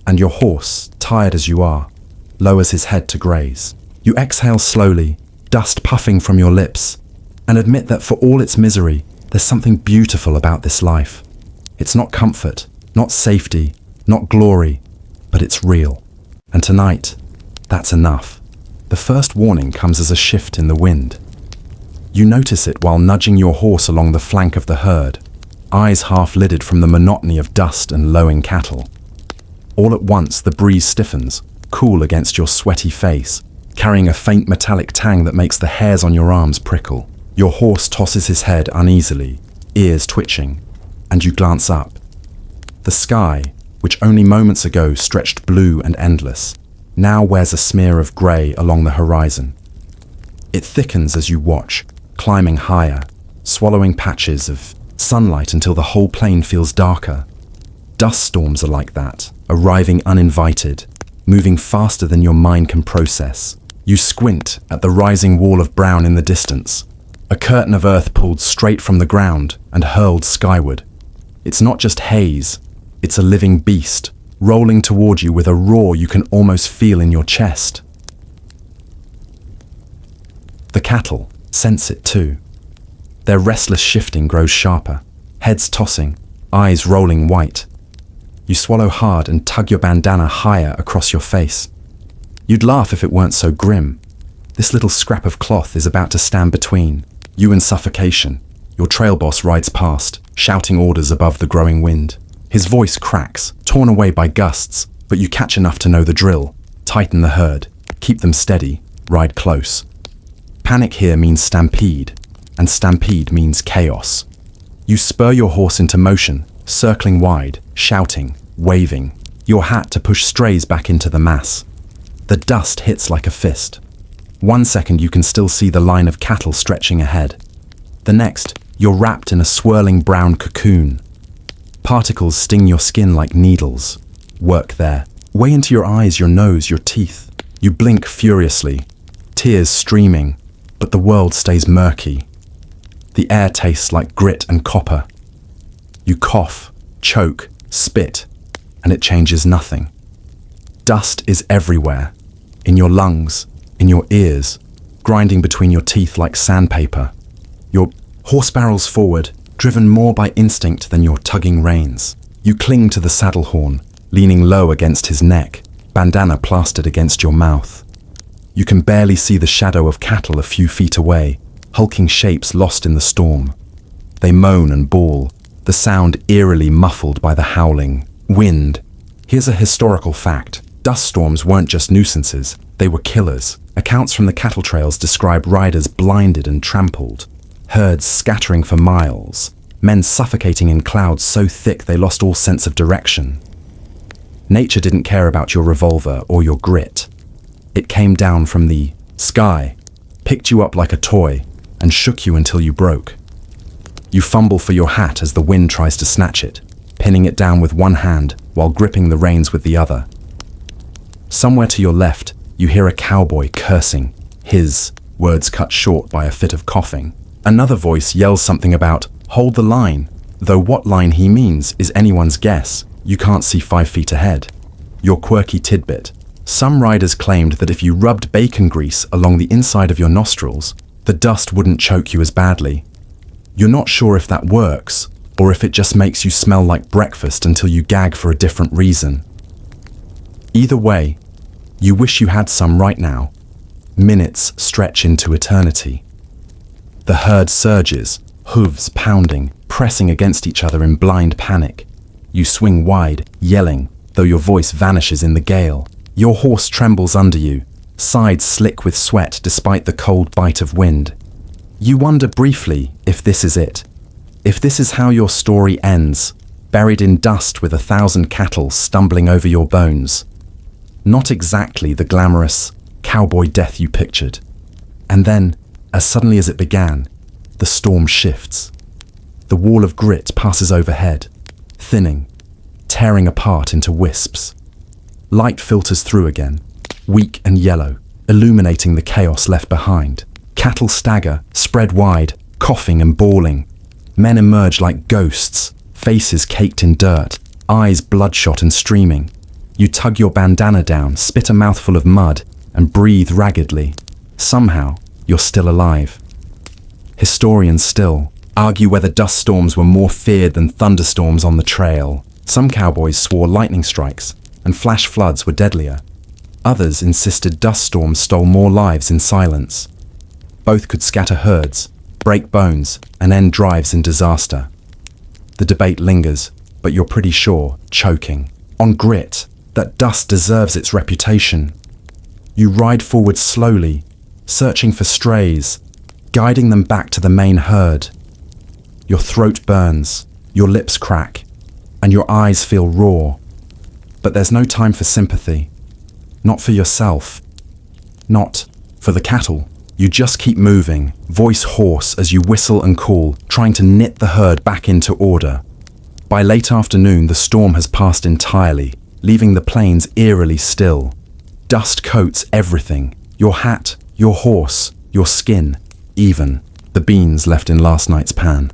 and your horse, tired as you are, lowers his head to graze. You exhale slowly, dust puffing from your lips, and admit that for all its misery, there's something beautiful about this life. It's not comfort, not safety, not glory, but it's real. And tonight, that's enough. The first warning comes as a shift in the wind. You notice it while nudging your horse along the flank of the herd, eyes half-lidded from the monotony of dust and lowing cattle. All at once, the breeze stiffens, cool against your sweaty face, carrying a faint metallic tang that makes the hairs on your arms prickle. Your horse tosses his head uneasily, ears twitching, and you glance up. The sky, which only moments ago stretched blue and endless, now wears a smear of grey along the horizon. It thickens as you watch, climbing higher, swallowing patches of sunlight until the whole plain feels darker. Dust storms are like that, arriving uninvited, moving faster than your mind can process. You squint at the rising wall of brown in the distance, a curtain of earth pulled straight from the ground and hurled skyward. It's not just haze, it's a living beast, rolling toward you with a roar you can almost feel in your chest. The cattle sense it too. Their restless shifting grows sharper, heads tossing, eyes rolling white. You swallow hard and tug your bandana higher across your face. You'd laugh if it weren't so grim. This little scrap of cloth is about to stand between you and suffocation. Your trail boss rides past, shouting orders above the growing wind. His voice cracks, torn away by gusts, but you catch enough to know the drill. Tighten the herd, keep them steady, ride close. Panic here means stampede, and stampede means chaos. You spur your horse into motion, circling wide, shouting, waving, your hat to push strays back into the mass. The dust hits like a fist. 1 second you can still see the line of cattle stretching ahead. The next, you're wrapped in a swirling brown cocoon. Particles sting your skin like needles. Work there. Way into your eyes, your nose, your teeth. You blink furiously, tears streaming, but the world stays murky. The air tastes like grit and copper. You cough, choke, spit, and it changes nothing. Dust is everywhere, in your lungs, in your ears, grinding between your teeth like sandpaper. Your horse barrels forward, driven more by instinct than your tugging reins. You cling to the saddle horn, leaning low against his neck, bandana plastered against your mouth. You can barely see the shadow of cattle a few feet away, hulking shapes lost in the storm. They moan and bawl, the sound eerily muffled by the howling wind. Here's a historical fact. Dust storms weren't just nuisances, they were killers. Accounts from the cattle trails describe riders blinded and trampled, herds scattering for miles, men suffocating in clouds so thick they lost all sense of direction. Nature didn't care about your revolver or your grit. It came down from the sky, picked you up like a toy, and shook you until you broke. You fumble for your hat as the wind tries to snatch it, pinning it down with one hand while gripping the reins with the other. Somewhere to your left, you hear a cowboy cursing, his words cut short by a fit of coughing. Another voice yells something about, "Hold the line," though what line he means is anyone's guess. You can't see 5 feet ahead. Your quirky tidbit. Some riders claimed that if you rubbed bacon grease along the inside of your nostrils, the dust wouldn't choke you as badly. You're not sure if that works, or if it just makes you smell like breakfast until you gag for a different reason. Either way, you wish you had some right now. Minutes stretch into eternity. The herd surges, hooves pounding, pressing against each other in blind panic. You swing wide, yelling, though your voice vanishes in the gale. Your horse trembles under you, sides slick with sweat despite the cold bite of wind. You wonder briefly if this is it. If this is how your story ends, buried in dust with 1,000 cattle stumbling over your bones. Not exactly the glamorous cowboy death you pictured. And then, as suddenly as it began, the storm shifts. The wall of grit passes overhead, thinning, tearing apart into wisps. Light filters through again, weak and yellow, illuminating the chaos left behind. Cattle stagger, spread wide, coughing and bawling. Men emerge like ghosts, faces caked in dirt, eyes bloodshot and streaming. You tug your bandana down, spit a mouthful of mud, and breathe raggedly. Somehow, you're still alive. Historians still argue whether dust storms were more feared than thunderstorms on the trail. Some cowboys swore lightning strikes and flash floods were deadlier. Others insisted dust storms stole more lives in silence. Both could scatter herds, break bones, and end drives in disaster. The debate lingers, but you're pretty sure, choking, on grit, that dust deserves its reputation. You ride forward slowly, searching for strays, guiding them back to the main herd. Your throat burns, your lips crack, and your eyes feel raw. But there's no time for sympathy. Not for yourself. Not for the cattle. You just keep moving, voice hoarse as you whistle and call, trying to knit the herd back into order. By late afternoon, the storm has passed entirely, leaving the plains eerily still. Dust coats everything. Your hat, your horse, your skin, even the beans left in last night's pan.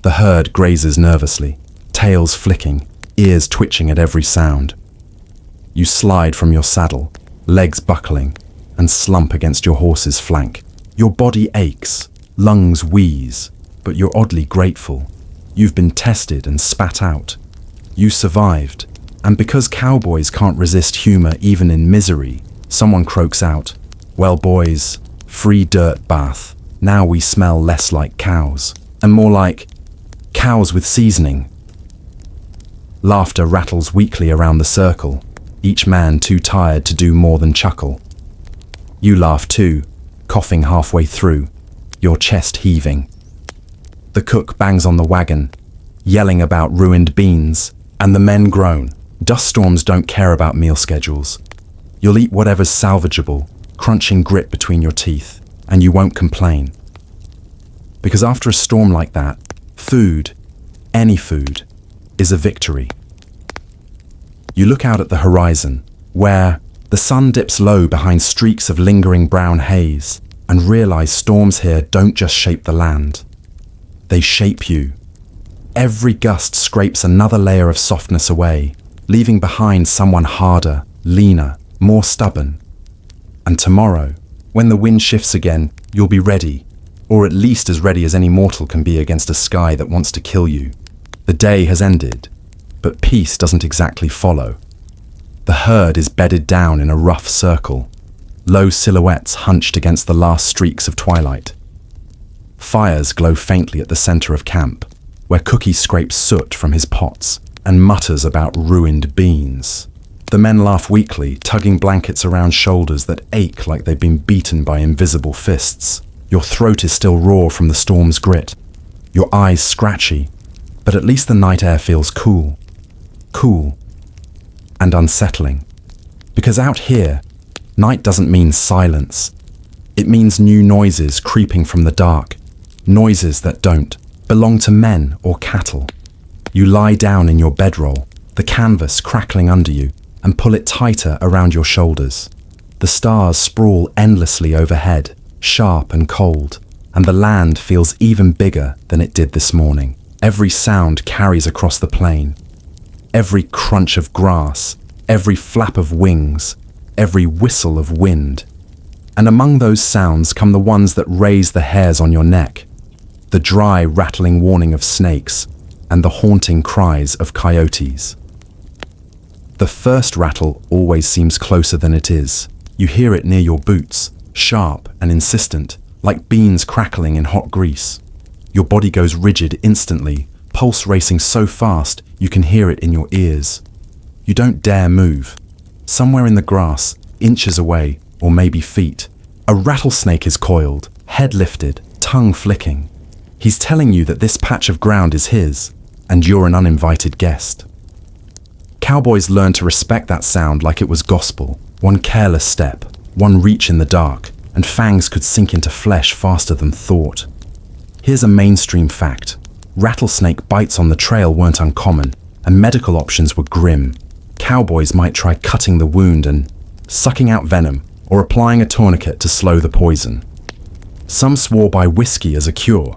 The herd grazes nervously, tails flicking, ears twitching at every sound. You slide from your saddle, legs buckling, and slump against your horse's flank. Your body aches, lungs wheeze, but you're oddly grateful. You've been tested and spat out. You survived, and because cowboys can't resist humor even in misery, someone croaks out, "Well, boys, free dirt bath. Now we smell less like cows, and more like cows with seasoning." Laughter rattles weakly around the circle, each man too tired to do more than chuckle. You laugh too, coughing halfway through, your chest heaving. The cook bangs on the wagon, yelling about ruined beans, and the men groan. Dust storms don't care about meal schedules. You'll eat whatever's salvageable, crunching grit between your teeth, and you won't complain. Because after a storm like that, food, any food, is a victory. You look out at the horizon, where the sun dips low behind streaks of lingering brown haze, and realize storms here don't just shape the land. They shape you. Every gust scrapes another layer of softness away, leaving behind someone harder, leaner, more stubborn. And tomorrow, when the wind shifts again, you'll be ready, or at least as ready as any mortal can be against a sky that wants to kill you. The day has ended, but peace doesn't exactly follow. The herd is bedded down in a rough circle, low silhouettes hunched against the last streaks of twilight. Fires glow faintly at the center of camp, where Cookie scrapes soot from his pots and mutters about ruined beans. The men laugh weakly, tugging blankets around shoulders that ache like they've been beaten by invisible fists. Your throat is still raw from the storm's grit, your eyes scratchy, but at least the night air feels cool. Cool and unsettling. Because out here, night doesn't mean silence. It means new noises creeping from the dark, noises that don't belong to men or cattle. You lie down in your bedroll, the canvas crackling under you, and pull it tighter around your shoulders. The stars sprawl endlessly overhead, sharp and cold, and the land feels even bigger than it did this morning. Every sound carries across the plain. Every crunch of grass, every flap of wings, every whistle of wind. And among those sounds come the ones that raise the hairs on your neck. The dry, rattling warning of snakes, and the haunting cries of coyotes. The first rattle always seems closer than it is. You hear it near your boots, sharp and insistent, like beans crackling in hot grease. Your body goes rigid instantly, pulse racing so fast you can hear it in your ears. You don't dare move. Somewhere in the grass, inches away, or maybe feet, a rattlesnake is coiled, head lifted, tongue flicking. He's telling you that this patch of ground is his, and you're an uninvited guest. Cowboys learn to respect that sound like it was gospel. One careless step, one reach in the dark, and fangs could sink into flesh faster than thought. Here's a mainstream fact. Rattlesnake bites on the trail weren't uncommon, and medical options were grim. Cowboys might try cutting the wound and sucking out venom, or applying a tourniquet to slow the poison. Some swore by whiskey as a cure,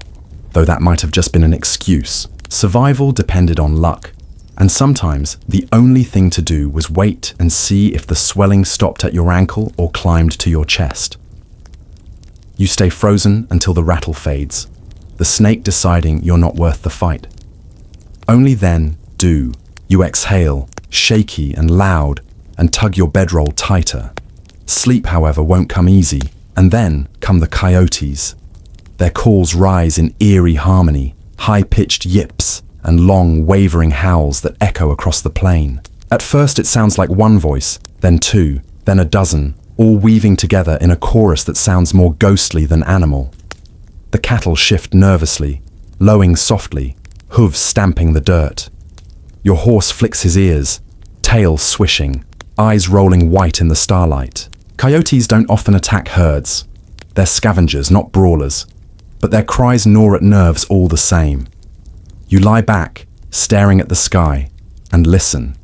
though that might have just been an excuse. Survival depended on luck, and sometimes the only thing to do was wait and see if the swelling stopped at your ankle or climbed to your chest. You stay frozen until the rattle fades, the snake deciding you're not worth the fight. Only then do you exhale, shaky and loud, and tug your bedroll tighter. Sleep, however, won't come easy, and then come the coyotes. Their calls rise in eerie harmony, high-pitched yips and long, wavering howls that echo across the plain. At first it sounds like one voice, then two, then a dozen, all weaving together in a chorus that sounds more ghostly than animal. The cattle shift nervously, lowing softly, hooves stamping the dirt. Your horse flicks his ears, tail swishing, eyes rolling white in the starlight. Coyotes don't often attack herds. They're scavengers, not brawlers, but their cries gnaw at nerves all the same. You lie back, staring at the sky, and listen.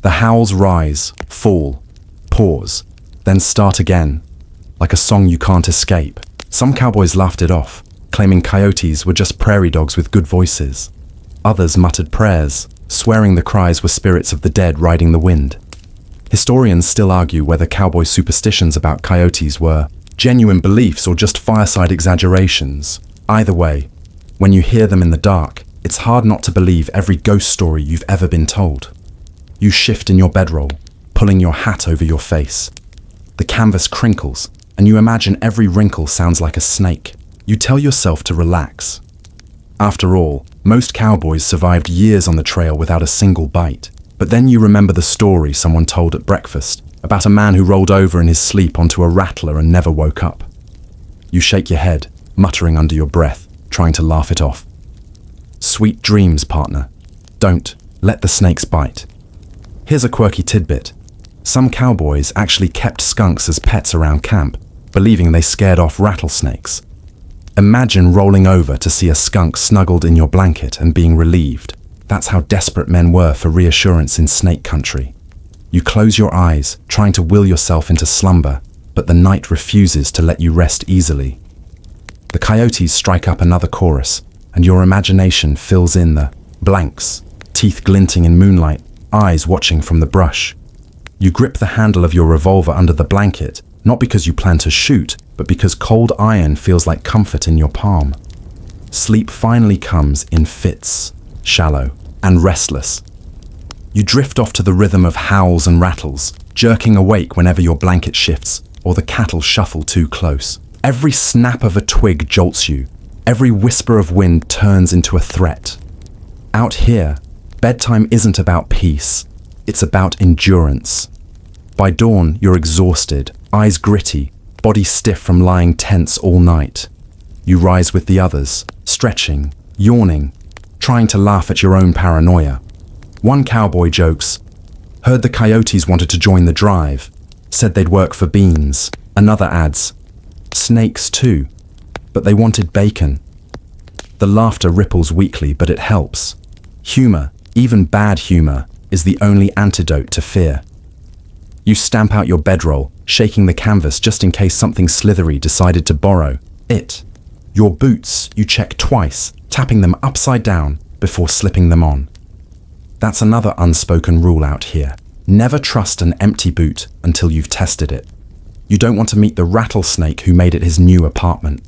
The howls rise, fall, pause, then start again, like a song you can't escape. Some cowboys laughed it off. claiming coyotes were just prairie dogs with good voices. Others muttered prayers, swearing the cries were spirits of the dead riding the wind. Historians still argue whether cowboy superstitions about coyotes were genuine beliefs or just fireside exaggerations. Either way, when you hear them in the dark, it's hard not to believe every ghost story you've ever been told. You shift in your bedroll, pulling your hat over your face. The canvas crinkles, and you imagine every wrinkle sounds like a snake. You tell yourself to relax. After all, most cowboys survived years on the trail without a single bite. But then you remember the story someone told at breakfast about a man who rolled over in his sleep onto a rattler and never woke up. You shake your head, muttering under your breath, trying to laugh it off. Sweet dreams, partner. Don't let the snakes bite. Here's a quirky tidbit. Some cowboys actually kept skunks as pets around camp, believing they scared off rattlesnakes. Imagine rolling over to see a skunk snuggled in your blanket and being relieved. That's how desperate men were for reassurance in snake country. You close your eyes, trying to will yourself into slumber, but the night refuses to let you rest easily. The coyotes strike up another chorus, and your imagination fills in the blanks, teeth glinting in moonlight, eyes watching from the brush. You grip the handle of your revolver under the blanket, not because you plan to shoot, but because cold iron feels like comfort in your palm. Sleep finally comes in fits, shallow and restless. You drift off to the rhythm of howls and rattles, jerking awake whenever your blanket shifts or the cattle shuffle too close. Every snap of a twig jolts you. Every whisper of wind turns into a threat. Out here, bedtime isn't about peace. It's about endurance. By dawn, you're exhausted, eyes gritty, body stiff from lying tense all night. You rise with the others, stretching, yawning, trying to laugh at your own paranoia. One cowboy jokes, "Heard the coyotes wanted to join the drive, said they'd work for beans." Another adds, "Snakes too, but they wanted bacon." The laughter ripples weakly, but it helps. Humor, even bad humor, is the only antidote to fear. You stamp out your bedroll, shaking the canvas just in case something slithery decided to borrow it. Your boots, you check twice, tapping them upside down before slipping them on. That's another unspoken rule out here. Never trust an empty boot until you've tested it. You don't want to meet the rattlesnake who made it his new apartment.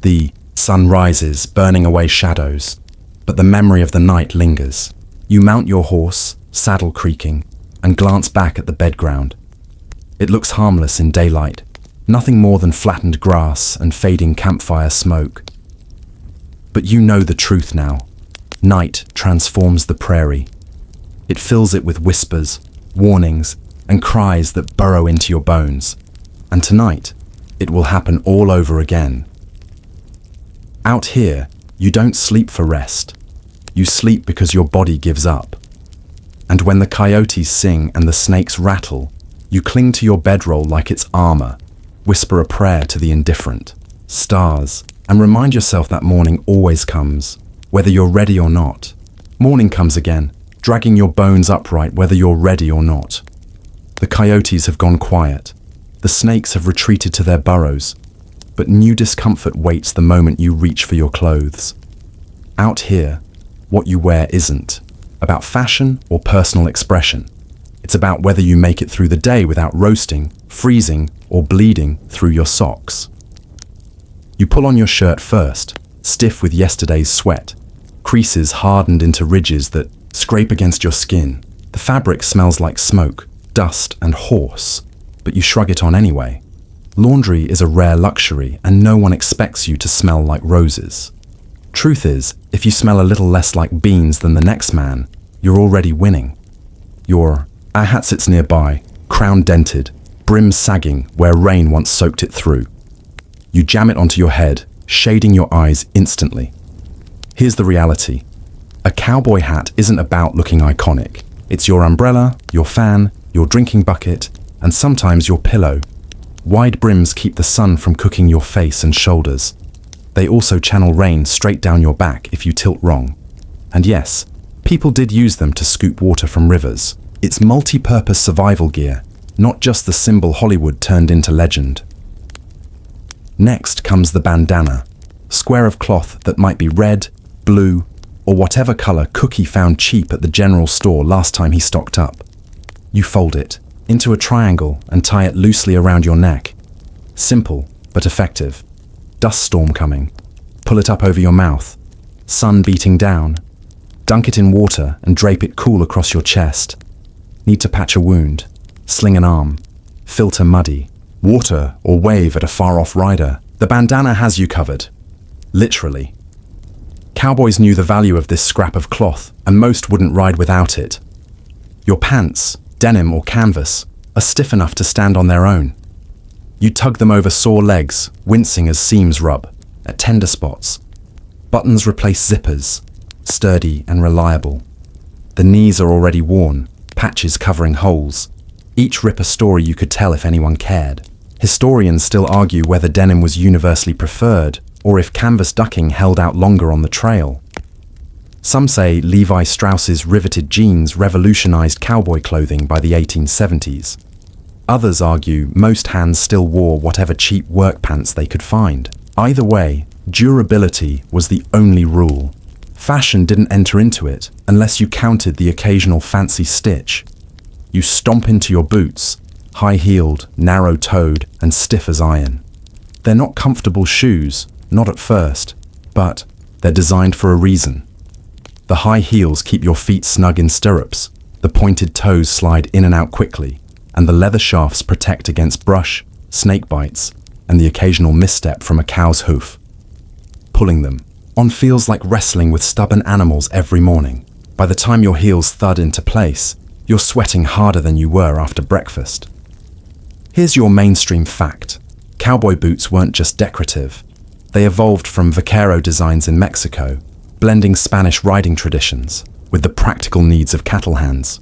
The sun rises, burning away shadows, but the memory of the night lingers. You mount your horse, saddle creaking, and glance back at the bedground. It looks harmless in daylight, nothing more than flattened grass and fading campfire smoke. But you know the truth now. Night transforms the prairie. It fills it with whispers, warnings, and cries that burrow into your bones. And tonight, it will happen all over again. Out here, you don't sleep for rest. You sleep because your body gives up. And when the coyotes sing and the snakes rattle, you cling to your bedroll like it's armor, whisper a prayer to the indifferent, stars, and remind yourself that morning always comes, whether you're ready or not. Morning comes again, dragging your bones upright whether you're ready or not. The coyotes have gone quiet. The snakes have retreated to their burrows, but new discomfort waits the moment you reach for your clothes. Out here, what you wear isn't about fashion or personal expression. It's about whether you make it through the day without roasting, freezing, or bleeding through your socks. You pull on your shirt first, stiff with yesterday's sweat, creases hardened into ridges that scrape against your skin. The fabric smells like smoke, dust, and horse, but you shrug it on anyway. Laundry is a rare luxury, and no one expects you to smell like roses. Truth is, if you smell a little less like beans than the next man, you're already winning. Your hat sits nearby, crown dented, brim sagging where rain once soaked it through. You jam it onto your head, shading your eyes instantly. Here's the reality. A cowboy hat isn't about looking iconic. It's your umbrella, your fan, your drinking bucket, and sometimes your pillow. Wide brims keep the sun from cooking your face and shoulders. They also channel rain straight down your back if you tilt wrong. And yes, people did use them to scoop water from rivers. It's multi-purpose survival gear, not just the symbol Hollywood turned into legend. Next comes the bandana. square of cloth that might be red, blue, or whatever color Cookie found cheap at the general store last time he stocked up. You fold it into a triangle and tie it loosely around your neck. Simple, but effective. Dust storm coming. Pull it up over your mouth. Sun beating down. Dunk it in water and drape it cool across your chest. Need to patch a wound. Sling an arm. Filter muddy. Water or wave at a far-off rider. The bandana has you covered. Literally. Cowboys knew the value of this scrap of cloth, and most wouldn't ride without it. Your pants, denim or canvas, are stiff enough to stand on their own. You tug them over sore legs, wincing as seams rub, at tender spots. Buttons replace zippers, sturdy and reliable. The knees are already worn, patches covering holes. Each rip a story you could tell if anyone cared. Historians still argue whether denim was universally preferred, or if canvas ducking held out longer on the trail. Some say Levi Strauss's riveted jeans revolutionized cowboy clothing by the 1870s. Others argue most hands still wore whatever cheap work pants they could find. Either way, durability was the only rule. Fashion didn't enter into it unless you counted the occasional fancy stitch. You stomp into your boots, high-heeled, narrow-toed, and stiff as iron. They're not comfortable shoes, not at first, but they're designed for a reason. The high heels keep your feet snug in stirrups, the pointed toes slide in and out quickly, and the leather shafts protect against brush, snake bites, and the occasional misstep from a cow's hoof. Pulling them on feels like wrestling with stubborn animals every morning. By the time your heels thud into place, you're sweating harder than you were after breakfast. Here's your mainstream fact. Cowboy boots weren't just decorative. They evolved from vaquero designs in Mexico, blending Spanish riding traditions with the practical needs of cattle hands.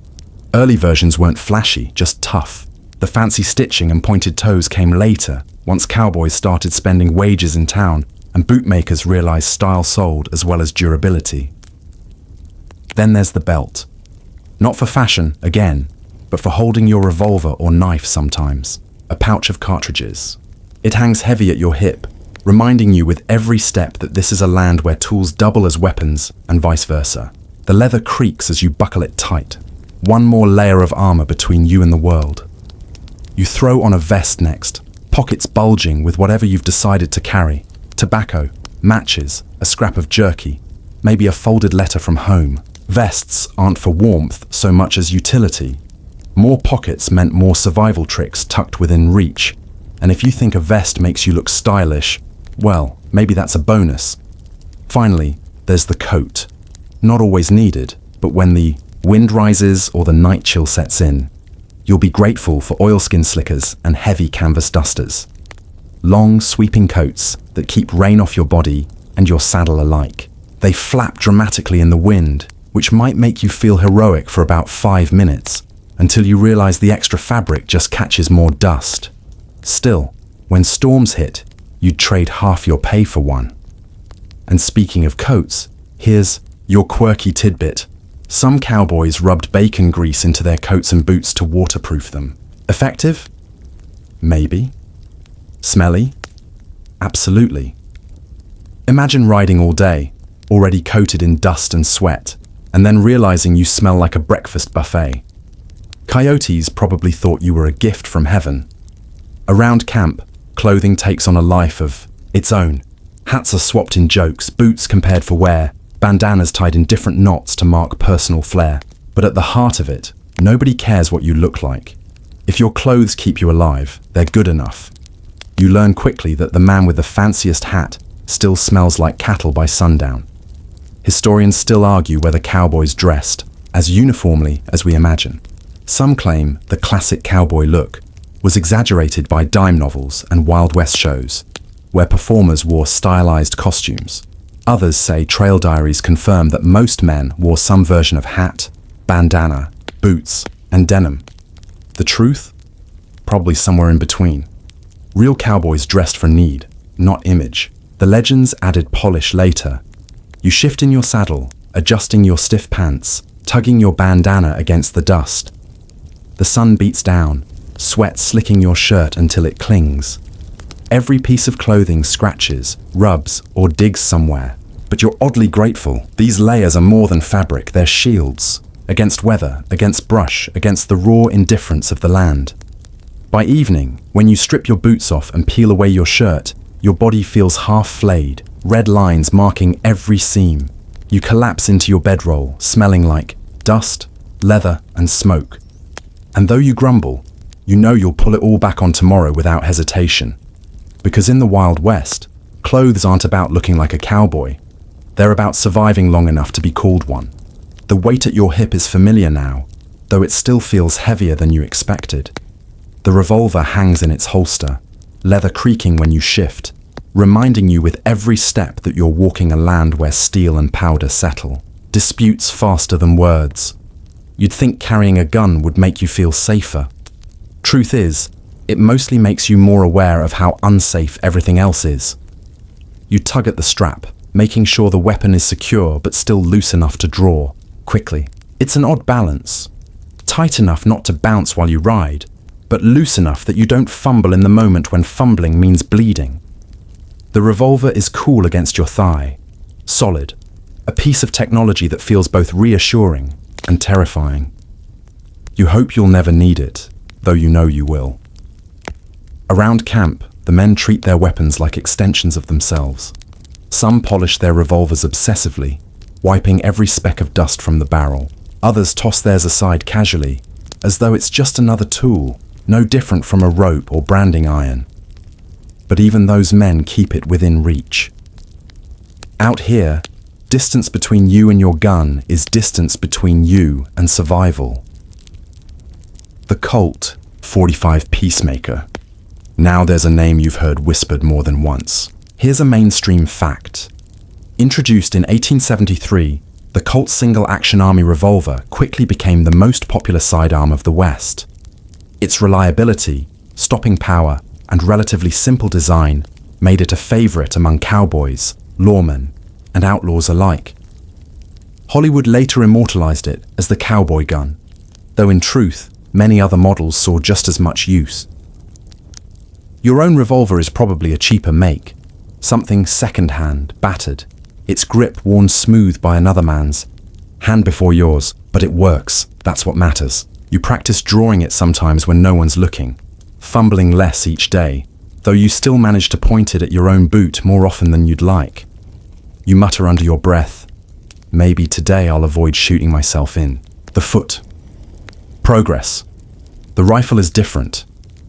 Early versions weren't flashy, just tough. The fancy stitching and pointed toes came later, once cowboys started spending wages in town and bootmakers realized style sold as well as durability. Then there's the belt. Not for fashion, again, but for holding your revolver or knife sometimes. A pouch of cartridges. It hangs heavy at your hip, reminding you with every step that this is a land where tools double as weapons and vice versa. The leather creaks as you buckle it tight. One more layer of armor between you and the world. You throw on a vest next, pockets bulging with whatever you've decided to carry. Tobacco, matches, a scrap of jerky, maybe a folded letter from home. Vests aren't for warmth so much as utility. More pockets meant more survival tricks tucked within reach. And if you think a vest makes you look stylish, well, maybe that's a bonus. Finally, there's the coat. Not always needed, but when the wind rises or the night chill sets in, you'll be grateful for oilskin slickers and heavy canvas dusters. Long, sweeping coats that keep rain off your body and your saddle alike. They flap dramatically in the wind, which might make you feel heroic for about 5 minutes, until you realize the extra fabric just catches more dust. Still, when storms hit, you'd trade half your pay for one. And speaking of coats, here's your quirky tidbit. Some cowboys rubbed bacon grease into their coats and boots to waterproof them. Effective? Maybe. Smelly? Absolutely. Imagine riding all day, already coated in dust and sweat, and then realizing you smell like a breakfast buffet. Coyotes probably thought you were a gift from heaven. Around camp, clothing takes on a life of its own. Hats are swapped in jokes, boots compared for wear, bandanas tied in different knots to mark personal flair. But at the heart of it, nobody cares what you look like. If your clothes keep you alive, they're good enough. You learn quickly that the man with the fanciest hat still smells like cattle by sundown. Historians still argue whether cowboys dressed as uniformly as we imagine. Some claim the classic cowboy look was exaggerated by dime novels and Wild West shows, where performers wore stylized costumes. Others say trail diaries confirm that most men wore some version of hat, bandana, boots, and denim. The truth? Probably somewhere in between. Real cowboys dressed for need, not image. The legends added polish later. You shift in your saddle, adjusting your stiff pants, tugging your bandana against the dust. The sun beats down, sweat slicking your shirt until it clings. Every piece of clothing scratches, rubs, or digs somewhere. But you're oddly grateful. These layers are more than fabric, they're shields. Against weather, against brush, against the raw indifference of the land. By evening, when you strip your boots off and peel away your shirt, your body feels half flayed, red lines marking every seam. You collapse into your bedroll, smelling like dust, leather, and smoke. And though you grumble, you know you'll pull it all back on tomorrow without hesitation. Because in the Wild West, clothes aren't about looking like a cowboy. They're about surviving long enough to be called one. The weight at your hip is familiar now, though it still feels heavier than you expected. The revolver hangs in its holster, leather creaking when you shift, reminding you with every step that you're walking a land where steel and powder settle. Disputes faster than words. You'd think carrying a gun would make you feel safer. Truth is, it mostly makes you more aware of how unsafe everything else is. You tug at the strap, making sure the weapon is secure but still loose enough to draw, quickly. It's an odd balance. Tight enough not to bounce while you ride, but loose enough that you don't fumble in the moment when fumbling means bleeding. The revolver is cool against your thigh, solid, a piece of technology that feels both reassuring and terrifying. You hope you'll never need it, though you know you will. Around camp, the men treat their weapons like extensions of themselves. Some polish their revolvers obsessively, wiping every speck of dust from the barrel. Others toss theirs aside casually, as though it's just another tool, no different from a rope or branding iron. But even those men keep it within reach. Out here, distance between you and your gun is distance between you and survival. The Colt .45 Peacemaker. Now there's a name you've heard whispered more than once. Here's a mainstream fact. Introduced in 1873, the Colt single-action army revolver quickly became the most popular sidearm of the West. Its reliability, stopping power, and relatively simple design made it a favorite among cowboys, lawmen, and outlaws alike. Hollywood later immortalized it as the cowboy gun, though in truth, many other models saw just as much use. Your own revolver is probably a cheaper make, something second-hand, battered, its grip worn smooth by another man's, hand before yours, but it works, that's what matters. You practice drawing it sometimes when no one's looking, fumbling less each day, though you still manage to point it at your own boot more often than you'd like. You mutter under your breath, maybe today I'll avoid shooting myself in. The foot. Progress. The rifle is different.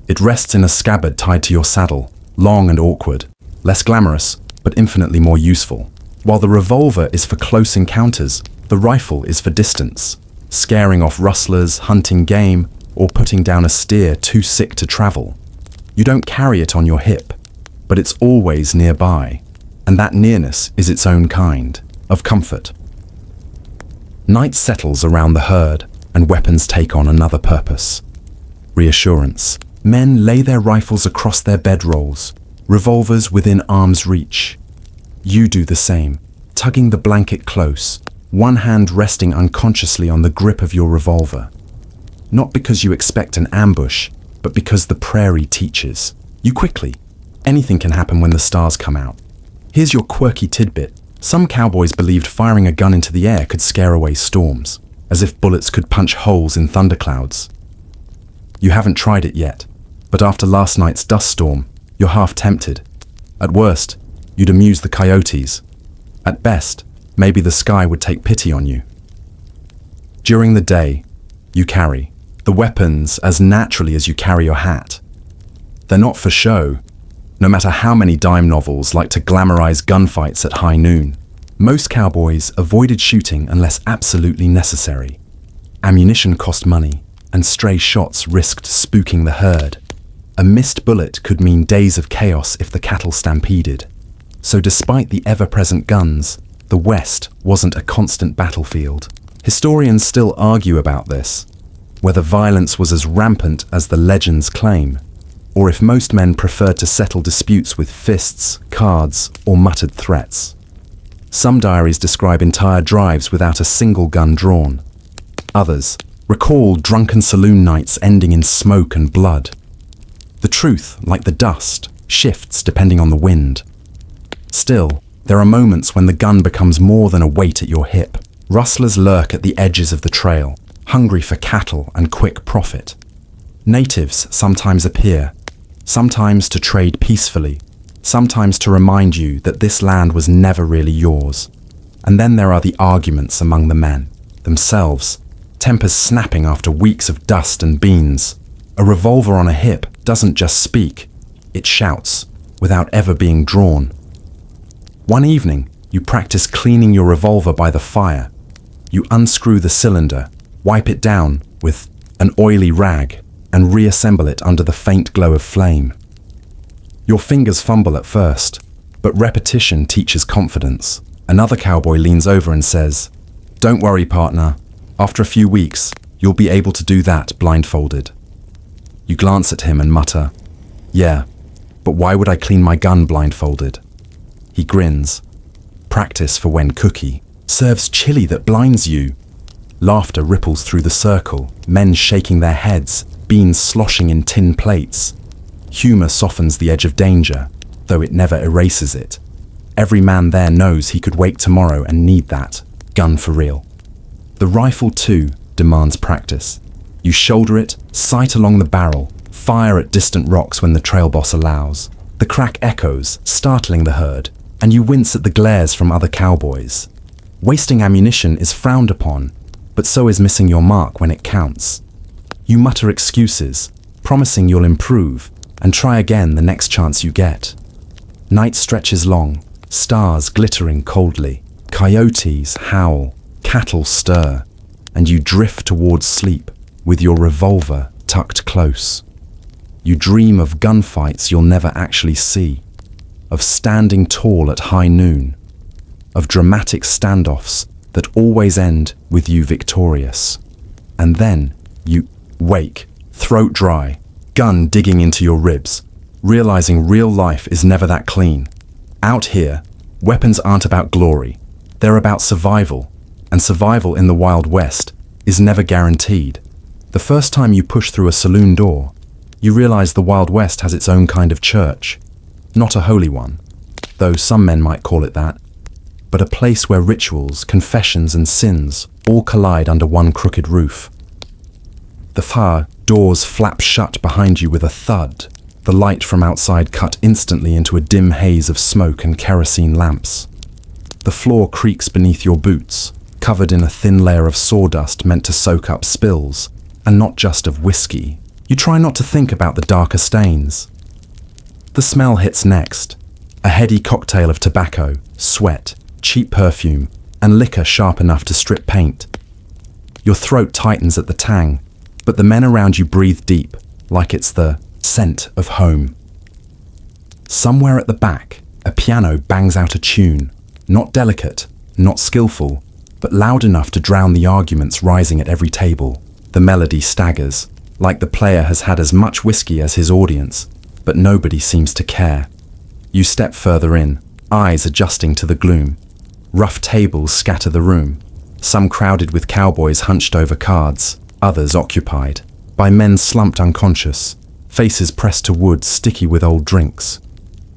It rests in a scabbard tied to your saddle, long and awkward, less glamorous, but infinitely more useful. While the revolver is for close encounters, the rifle is for distance, scaring off rustlers, hunting game, or putting down a steer too sick to travel. You don't carry it on your hip, but it's always nearby, and that nearness is its own kind of comfort. Night settles around the herd, and weapons take on another purpose. Reassurance. Men lay their rifles across their bedrolls, revolvers within arm's reach. You do the same, tugging the blanket close, one hand resting unconsciously on the grip of your revolver. Not because you expect an ambush, but because the prairie teaches. You quickly. Anything can happen when the stars come out. Here's your quirky tidbit. Some cowboys believed firing a gun into the air could scare away storms, as if bullets could punch holes in thunderclouds. You haven't tried it yet, but after last night's dust storm, you're half tempted. At worst, you'd amuse the coyotes. At best, maybe the sky would take pity on you. During the day, you carry the weapons as naturally as you carry your hat. They're not for show, no matter how many dime novels like to glamorize gunfights at high noon. Most cowboys avoided shooting unless absolutely necessary. Ammunition cost money, and stray shots risked spooking the herd. A missed bullet could mean days of chaos if the cattle stampeded. So despite the ever-present guns, the West wasn't a constant battlefield. Historians still argue about this, whether violence was as rampant as the legends claim, or if most men preferred to settle disputes with fists, cards, or muttered threats. Some diaries describe entire drives without a single gun drawn. Others recall drunken saloon nights ending in smoke and blood. The truth, like the dust, shifts depending on the wind. Still, there are moments when the gun becomes more than a weight at your hip. Rustlers lurk at the edges of the trail, hungry for cattle and quick profit. Natives sometimes appear, sometimes to trade peacefully, sometimes to remind you that this land was never really yours. And then there are the arguments among the men themselves, tempers snapping after weeks of dust and beans. A revolver on a hip doesn't just speak, it shouts without ever being drawn. One evening, you practice cleaning your revolver by the fire. You unscrew the cylinder, wipe it down with an oily rag, and reassemble it under the faint glow of flame. Your fingers fumble at first, but repetition teaches confidence. Another cowboy leans over and says, "Don't worry, partner. After a few weeks, you'll be able to do that blindfolded." You glance at him and mutter, "Yeah, but why would I clean my gun blindfolded?" He grins. "Practice for when Cookie serves chili that blinds you." Laughter ripples through the circle, men shaking their heads, beans sloshing in tin plates. Humor softens the edge of danger, though it never erases it. Every man there knows he could wake tomorrow and need that gun for real. The rifle, too, demands practice. You shoulder it, sight along the barrel, fire at distant rocks when the trail boss allows. The crack echoes, startling the herd, and you wince at the glares from other cowboys. Wasting ammunition is frowned upon, but so is missing your mark when it counts. You mutter excuses, promising you'll improve, and try again the next chance you get. Night stretches long, stars glittering coldly, coyotes howl, cattle stir, and you drift towards sleep with your revolver tucked close. You dream of gunfights you'll never actually see, of standing tall at high noon, of dramatic standoffs that always end with you victorious. And then you wake, throat dry, gun digging into your ribs, realizing real life is never that clean. Out here, weapons aren't about glory, they're about survival, and survival in the Wild West is never guaranteed. The first time you push through a saloon door, you realize the Wild West has its own kind of church. Not a holy one, though some men might call it that, but a place where rituals, confessions, and sins all collide under one crooked roof. The far doors flap shut behind you with a thud, the light from outside cut instantly into a dim haze of smoke and kerosene lamps. The floor creaks beneath your boots, covered in a thin layer of sawdust meant to soak up spills, and not just of whiskey. You try not to think about the darker stains. The smell hits next, a heady cocktail of tobacco, sweat, cheap perfume, and liquor sharp enough to strip paint. Your throat tightens at the tang, but the men around you breathe deep, like it's the scent of home. Somewhere at the back, a piano bangs out a tune, not delicate, not skillful, but loud enough to drown the arguments rising at every table. The melody staggers, like the player has had as much whiskey as his audience, but nobody seems to care. You step further in, eyes adjusting to the gloom. Rough tables scatter the room, some crowded with cowboys hunched over cards, others occupied by men slumped unconscious, faces pressed to wood sticky with old drinks.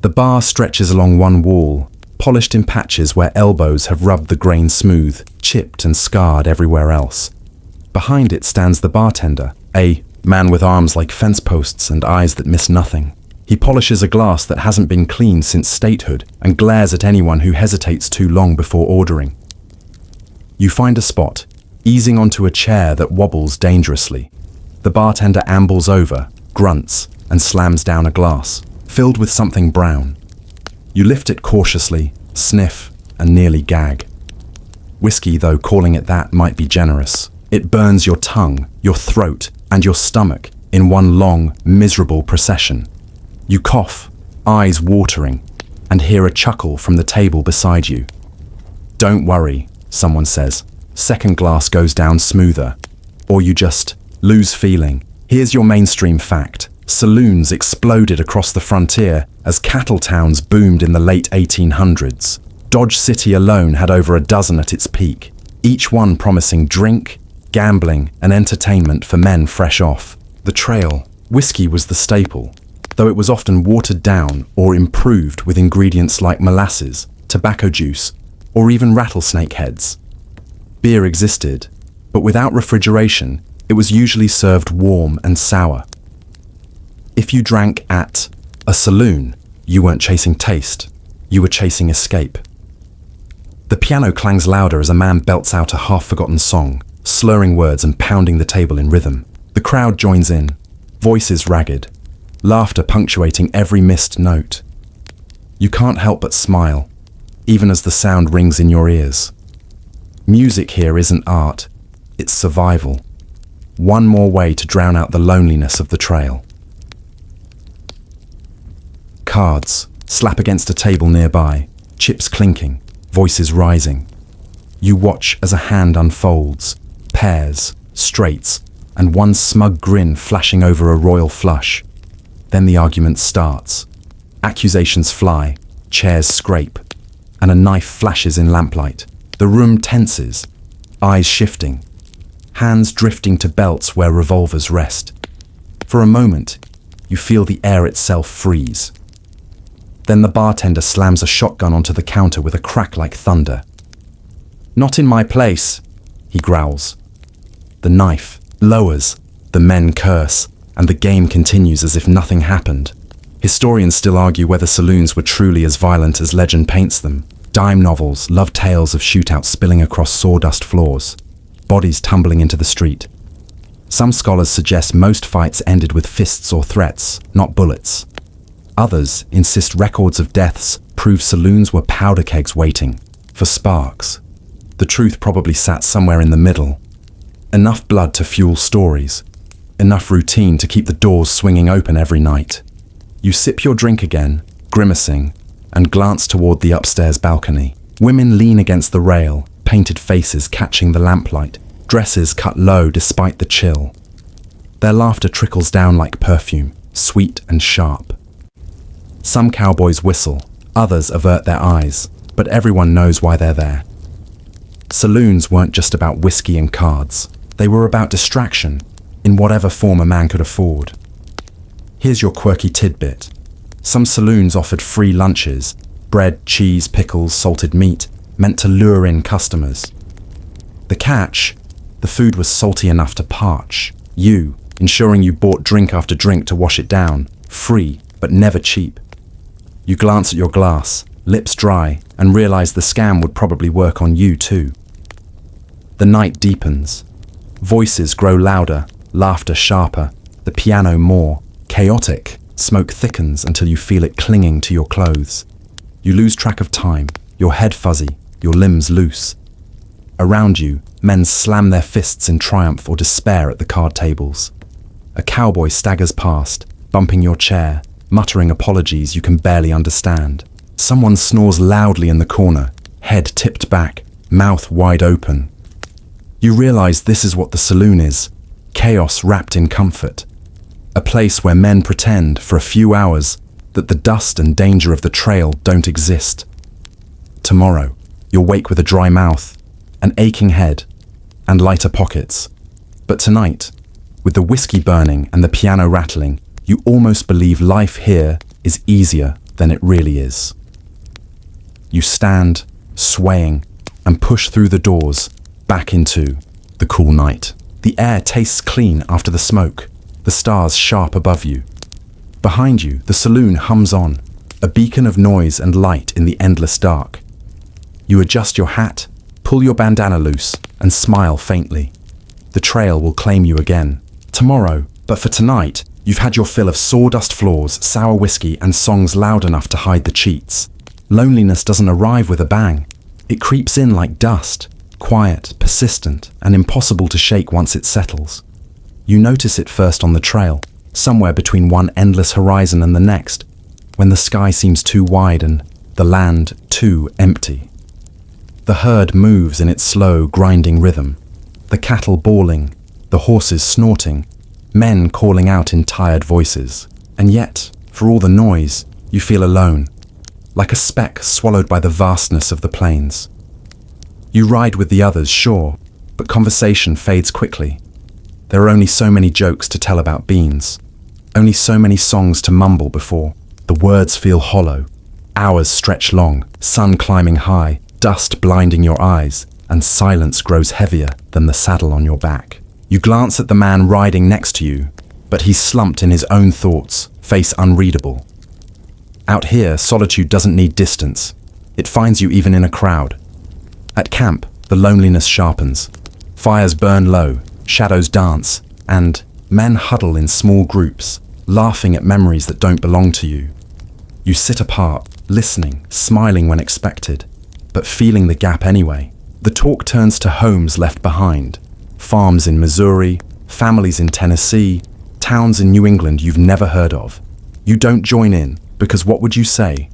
The bar stretches along one wall, polished in patches where elbows have rubbed the grain smooth, chipped and scarred everywhere else. Behind it stands the bartender, a man with arms like fence posts and eyes that miss nothing. He polishes a glass that hasn't been cleaned since statehood and glares at anyone who hesitates too long before ordering. You find a spot, easing onto a chair that wobbles dangerously. The bartender ambles over, grunts, and slams down a glass, filled with something brown. You lift it cautiously, sniff, and nearly gag. Whiskey, though calling it that might be generous. It burns your tongue, your throat, and your stomach in one long, miserable procession. You cough, eyes watering, and hear a chuckle from the table beside you. "Don't worry," someone says. Second glass goes down smoother. Or you just lose feeling. Here's your mainstream fact. Saloons exploded across the frontier as cattle towns boomed in the late 1800s. Dodge City alone had over a dozen at its peak, each one promising drink, gambling, and entertainment for men fresh off the trail. Whiskey was the staple, though it was often watered down or improved with ingredients like molasses, tobacco juice, or even rattlesnake heads. Beer existed, but without refrigeration, it was usually served warm and sour. If you drank at a saloon, you weren't chasing taste, you were chasing escape. The piano clangs louder as a man belts out a half-forgotten song, slurring words and pounding the table in rhythm. The crowd joins in, voices ragged, laughter punctuating every missed note. You can't help but smile, even as the sound rings in your ears. Music here isn't art, it's survival. One more way to drown out the loneliness of the trail. Cards slap against a table nearby, chips clinking, voices rising. You watch as a hand unfolds, pairs, straights, and one smug grin flashing over a royal flush. Then the argument starts. Accusations fly, chairs scrape, and a knife flashes in lamplight. The room tenses, eyes shifting, hands drifting to belts where revolvers rest. For a moment, you feel the air itself freeze. Then the bartender slams a shotgun onto the counter with a crack like thunder. "Not in my place," he growls. The knife lowers, the men curse, and the game continues as if nothing happened. Historians still argue whether saloons were truly as violent as legend paints them. Dime novels love tales of shootouts spilling across sawdust floors, bodies tumbling into the street. Some scholars suggest most fights ended with fists or threats, not bullets. Others insist records of deaths prove saloons were powder kegs waiting for sparks. The truth probably sat somewhere in the middle. Enough blood to fuel stories, enough routine to keep the doors swinging open every night. You sip your drink again, grimacing, and glance toward the upstairs balcony. Women lean against the rail, painted faces catching the lamplight, dresses cut low despite the chill. Their laughter trickles down like perfume, sweet and sharp. Some cowboys whistle, others avert their eyes, but everyone knows why they're there. Saloons weren't just about whiskey and cards. They were about distraction, in whatever form a man could afford. Here's your quirky tidbit. Some saloons offered free lunches, bread, cheese, pickles, salted meat, meant to lure in customers. The catch? The food was salty enough to parch. You, ensuring you bought drink after drink to wash it down, free, but never cheap. You glance at your glass, lips dry, and realize the scam would probably work on you too. The night deepens. Voices grow louder, laughter sharper, the piano more chaotic. Smoke thickens until you feel it clinging to your clothes. You lose track of time, your head fuzzy, your limbs loose. Around you, men slam their fists in triumph or despair at the card tables. A cowboy staggers past, bumping your chair, muttering apologies you can barely understand. Someone snores loudly in the corner, head tipped back, mouth wide open. You realize this is what the saloon is, chaos wrapped in comfort. A place where men pretend, for a few hours, that the dust and danger of the trail don't exist. Tomorrow, you'll wake with a dry mouth, an aching head, and lighter pockets. But tonight, with the whiskey burning and the piano rattling, you almost believe life here is easier than it really is. You stand, swaying, and push through the doors, back into the cool night. The air tastes clean after the smoke, the stars sharp above you. Behind you, the saloon hums on, a beacon of noise and light in the endless dark. You adjust your hat, pull your bandana loose, and smile faintly. The trail will claim you again. Tomorrow, but for tonight, you've had your fill of sawdust floors, sour whiskey, and songs loud enough to hide the cheats. Loneliness doesn't arrive with a bang. It creeps in like dust, quiet, persistent, and impossible to shake once it settles. You notice it first on the trail, somewhere between one endless horizon and the next, when the sky seems too wide and the land too empty. The herd moves in its slow, grinding rhythm, the cattle bawling, the horses snorting, men calling out in tired voices. And yet, for all the noise, you feel alone, like a speck swallowed by the vastness of the plains. You ride with the others, sure, but conversation fades quickly. There are only so many jokes to tell about beans. Only so many songs to mumble before the words feel hollow. Hours stretch long, sun climbing high, dust blinding your eyes, and silence grows heavier than the saddle on your back. You glance at the man riding next to you, but he's slumped in his own thoughts, face unreadable. Out here, solitude doesn't need distance. It finds you even in a crowd. At camp, the loneliness sharpens. Fires burn low, shadows dance, and men huddle in small groups, laughing at memories that don't belong to you. You sit apart, listening, smiling when expected, but feeling the gap anyway. The talk turns to homes left behind, farms in Missouri, families in Tennessee, towns in New England you've never heard of. You don't join in, because what would you say?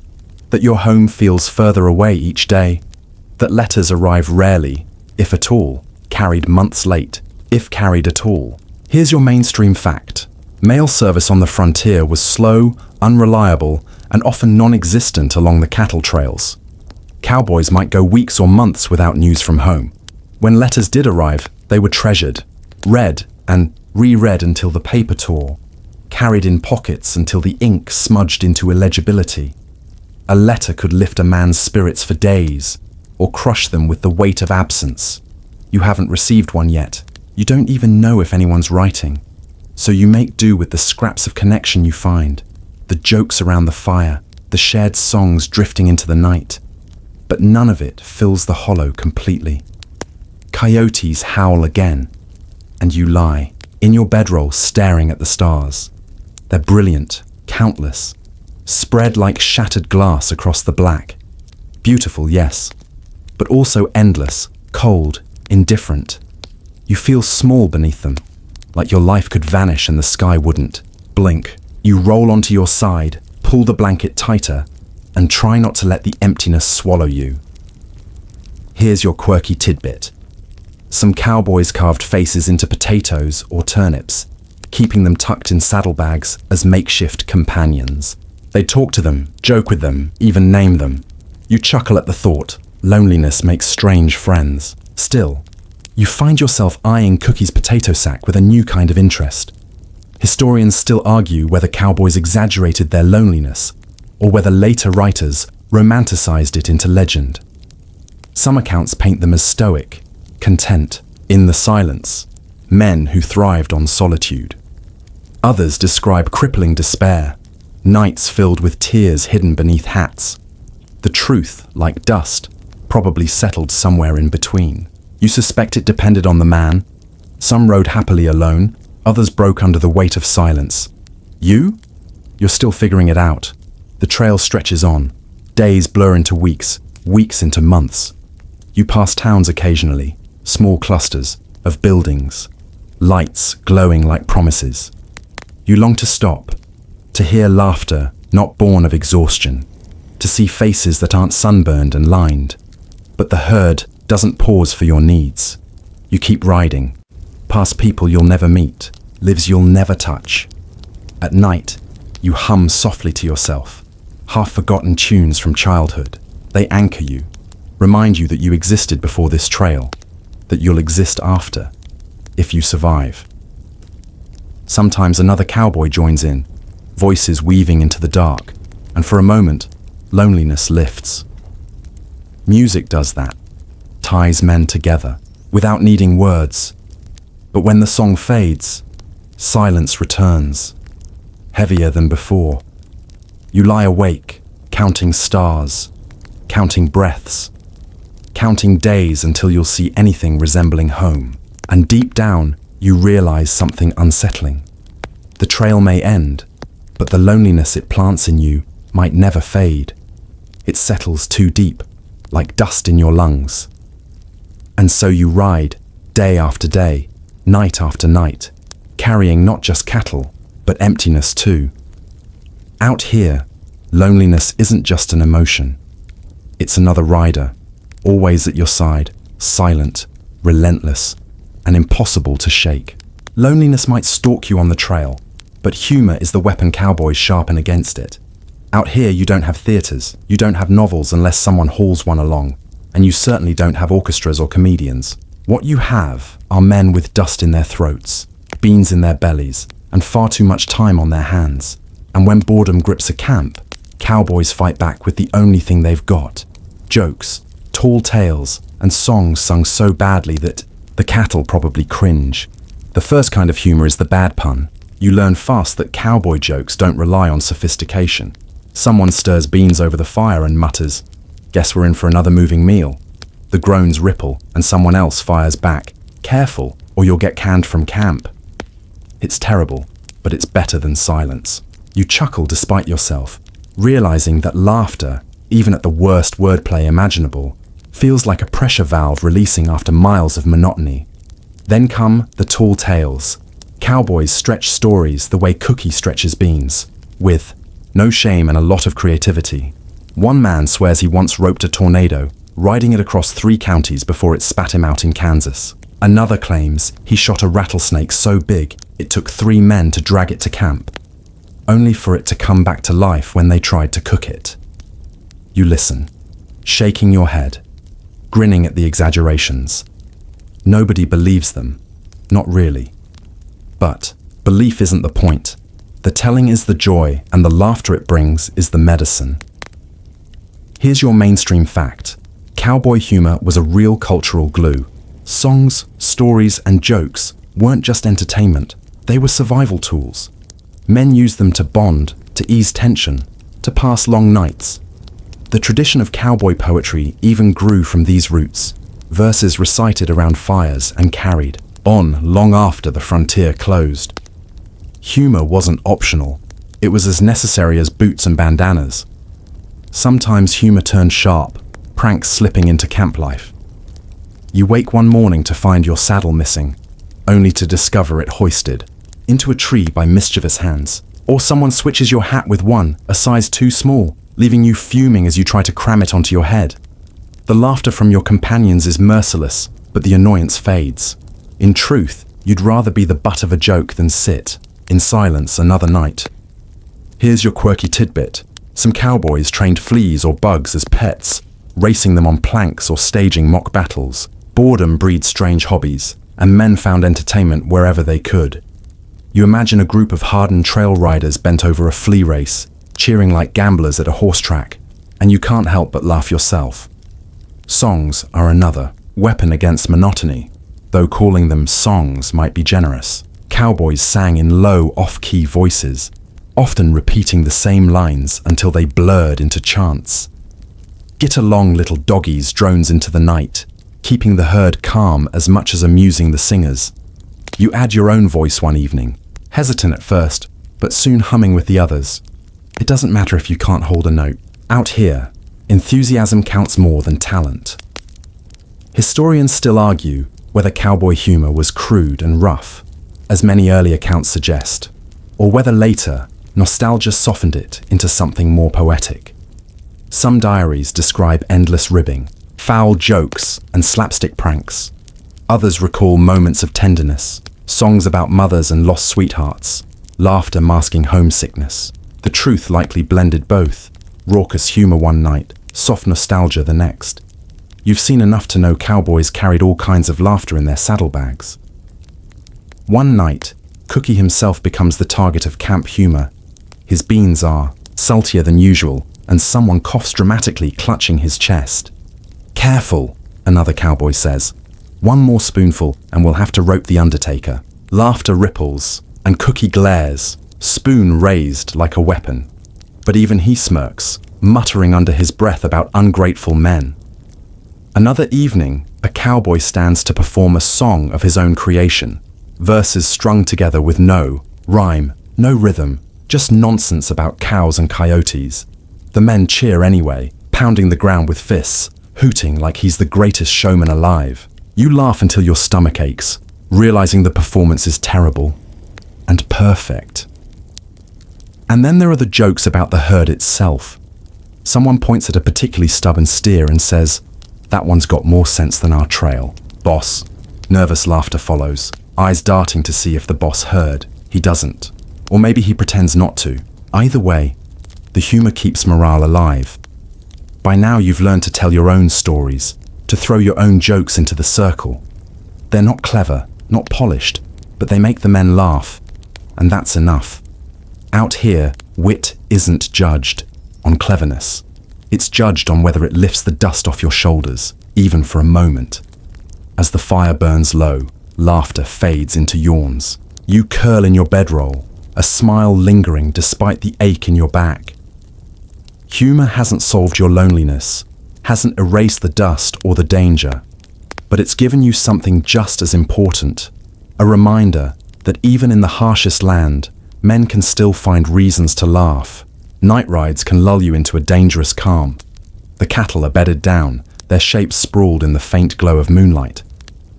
That your home feels further away each day? That letters arrive rarely, if at all, carried months late, if carried at all? Here's your mainstream fact. Mail service on the frontier was slow, unreliable, and often non-existent along the cattle trails. Cowboys might go weeks or months without news from home. When letters did arrive, they were treasured, read and reread until the paper tore, carried in pockets until the ink smudged into illegibility. A letter could lift a man's spirits for days, or crush them with the weight of absence. You haven't received one yet. You don't even know if anyone's writing. So you make do with the scraps of connection you find, the jokes around the fire, the shared songs drifting into the night. But none of it fills the hollow completely. Coyotes howl again, and you lie, in your bedroll staring at the stars. They're brilliant, countless, spread like shattered glass across the black. Beautiful, yes, but also endless, cold, indifferent. You feel small beneath them, like your life could vanish and the sky wouldn't. Blink. You roll onto your side, pull the blanket tighter, and try not to let the emptiness swallow you. Here's your quirky tidbit. Some cowboys carved faces into potatoes or turnips, keeping them tucked in saddlebags as makeshift companions. They talk to them, joke with them, even name them. You chuckle at the thought. Loneliness makes strange friends. Still, you find yourself eyeing Cookie's potato sack with a new kind of interest. Historians still argue whether cowboys exaggerated their loneliness, or whether later writers romanticized it into legend. Some accounts paint them as stoic, content, in the silence, men who thrived on solitude. Others describe crippling despair, nights filled with tears hidden beneath hats. The truth, like dust, probably settled somewhere in between. You suspect it depended on the man. Some rode happily alone, others broke under the weight of silence. You? You're still figuring it out. The trail stretches on. Days blur into weeks, weeks into months. You pass towns occasionally, small clusters of buildings, lights glowing like promises. You long to stop, to hear laughter not born of exhaustion, to see faces that aren't sunburned and lined. But the herd doesn't pause for your needs. You keep riding, past people you'll never meet, lives you'll never touch. At night, you hum softly to yourself, half-forgotten tunes from childhood. They anchor you, remind you that you existed before this trail, that you'll exist after, if you survive. Sometimes another cowboy joins in, voices weaving into the dark, and for a moment, loneliness lifts. Music does that, ties men together, without needing words. But when the song fades, silence returns, heavier than before. You lie awake, counting stars, counting breaths, counting days until you'll see anything resembling home. And deep down, you realize something unsettling. The trail may end, but the loneliness it plants in you might never fade. It settles too deep, like dust in your lungs. And so you ride, day after day, night after night, carrying not just cattle, but emptiness too. Out here, loneliness isn't just an emotion. It's another rider, always at your side, silent, relentless, and impossible to shake. Loneliness might stalk you on the trail, but humor is the weapon cowboys sharpen against it. Out here, you don't have theaters, you don't have novels unless someone hauls one along, and you certainly don't have orchestras or comedians. What you have are men with dust in their throats, beans in their bellies, and far too much time on their hands. And when boredom grips a camp, cowboys fight back with the only thing they've got: jokes, tall tales, and songs sung so badly that the cattle probably cringe. The first kind of humor is the bad pun. You learn fast that cowboy jokes don't rely on sophistication. Someone stirs beans over the fire and mutters, "Guess we're in for another moving meal." The groans ripple, and someone else fires back, "Careful, or you'll get canned from camp." It's terrible, but it's better than silence. You chuckle despite yourself, realizing that laughter, even at the worst wordplay imaginable, feels like a pressure valve releasing after miles of monotony. Then come the tall tales. Cowboys stretch stories the way Cookie stretches beans, with no shame and a lot of creativity. One man swears he once roped a tornado, riding it across 3 counties before it spat him out in Kansas. Another claims he shot a rattlesnake so big it took 3 men to drag it to camp, only for it to come back to life when they tried to cook it. You listen, shaking your head, grinning at the exaggerations. Nobody believes them, not really. But belief isn't the point. The telling is the joy, and the laughter it brings is the medicine. Here's your mainstream fact. Cowboy humor was a real cultural glue. Songs, stories, and jokes weren't just entertainment. They were survival tools. Men used them to bond, to ease tension, to pass long nights. The tradition of cowboy poetry even grew from these roots, verses recited around fires and carried on long after the frontier closed. Humor wasn't optional. It was as necessary as boots and bandanas. Sometimes humor turned sharp, pranks slipping into camp life. You wake one morning to find your saddle missing, only to discover it hoisted into a tree by mischievous hands. Or someone switches your hat with one, a size too small, leaving you fuming as you try to cram it onto your head. The laughter from your companions is merciless, but the annoyance fades. In truth, you'd rather be the butt of a joke than sit in silence another night. Here's your quirky tidbit. Some cowboys trained fleas or bugs as pets, racing them on planks or staging mock battles. Boredom breeds strange hobbies, and men found entertainment wherever they could. You imagine a group of hardened trail riders bent over a flea race, cheering like gamblers at a horse track, and you can't help but laugh yourself. Songs are another weapon against monotony, though calling them songs might be generous. Cowboys sang in low, off-key voices, often repeating the same lines until they blurred into chants. "Get along, little doggies" drones into the night, keeping the herd calm as much as amusing the singers. You add your own voice one evening, hesitant at first, but soon humming with the others. It doesn't matter if you can't hold a note. Out here, enthusiasm counts more than talent. Historians still argue whether cowboy humor was crude and rough, as many early accounts suggest, or whether later nostalgia softened it into something more poetic. Some diaries describe endless ribbing, foul jokes, and slapstick pranks. Others recall moments of tenderness, songs about mothers and lost sweethearts, laughter masking homesickness. The truth likely blended both, raucous humor one night, soft nostalgia the next. You've seen enough to know cowboys carried all kinds of laughter in their saddlebags. One night, Cookie himself becomes the target of camp humor. His beans are saltier than usual, and someone coughs dramatically, clutching his chest. "Careful," another cowboy says. "One more spoonful and we'll have to rope the undertaker." Laughter ripples, and Cookie glares, spoon raised like a weapon. But even he smirks, muttering under his breath about ungrateful men. Another evening, a cowboy stands to perform a song of his own creation, verses strung together with no rhyme, no rhythm, just nonsense about cows and coyotes. The men cheer anyway, pounding the ground with fists, hooting like he's the greatest showman alive. You laugh until your stomach aches, realizing the performance is terrible and perfect. And then there are the jokes about the herd itself. Someone points at a particularly stubborn steer and says, "That one's got more sense than our trail, boss." Nervous laughter follows, eyes darting to see if the boss heard. He doesn't. Or maybe he pretends not to. Either way, the humor keeps morale alive. By now you've learned to tell your own stories, to throw your own jokes into the circle. They're not clever, not polished, but they make the men laugh. and that's enough. Out here, wit isn't judged on cleverness. It's judged on whether it lifts the dust off your shoulders, even for a moment. As the fire burns low, laughter fades into yawns. You curl in your bedroll, a smile lingering despite the ache in your back. Humor hasn't solved your loneliness, hasn't erased the dust or the danger, but it's given you something just as important, a reminder that even in the harshest land, men can still find reasons to laugh. Night rides can lull you into a dangerous calm. The cattle are bedded down, their shapes sprawled in the faint glow of moonlight,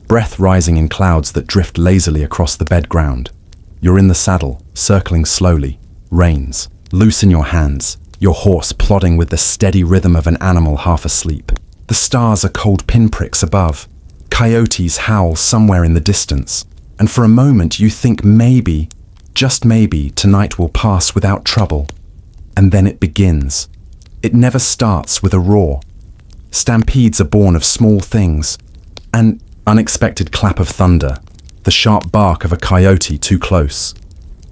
breath rising in clouds that drift lazily across the bed ground. You're in the saddle, circling slowly, reins loose in your hands, your horse plodding with the steady rhythm of an animal half asleep. The stars are cold pinpricks above. Coyotes howl somewhere in the distance, and for a moment you think maybe, just maybe, tonight will pass without trouble. And then it begins. It never starts with a roar. Stampedes are born of small things. An unexpected clap of thunder, the sharp bark of a coyote too close,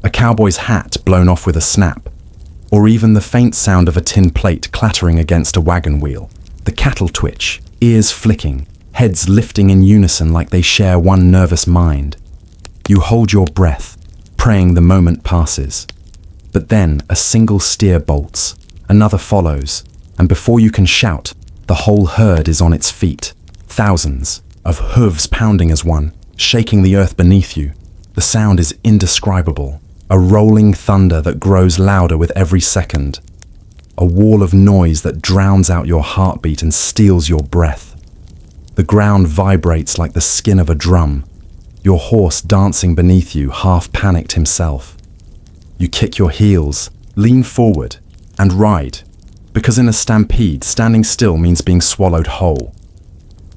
a cowboy's hat blown off with a snap, or even the faint sound of a tin plate clattering against a wagon wheel. The cattle twitch, ears flicking, heads lifting in unison like they share one nervous mind. You hold your breath, praying the moment passes. But then a single steer bolts, another follows, and before you can shout, the whole herd is on its feet, thousands of hooves pounding as one, shaking the earth beneath you. The sound is indescribable, a rolling thunder that grows louder with every second, a wall of noise that drowns out your heartbeat and steals your breath. The ground vibrates like the skin of a drum, your horse dancing beneath you, half panicked himself. You kick your heels, lean forward, and ride, because in a stampede, standing still means being swallowed whole.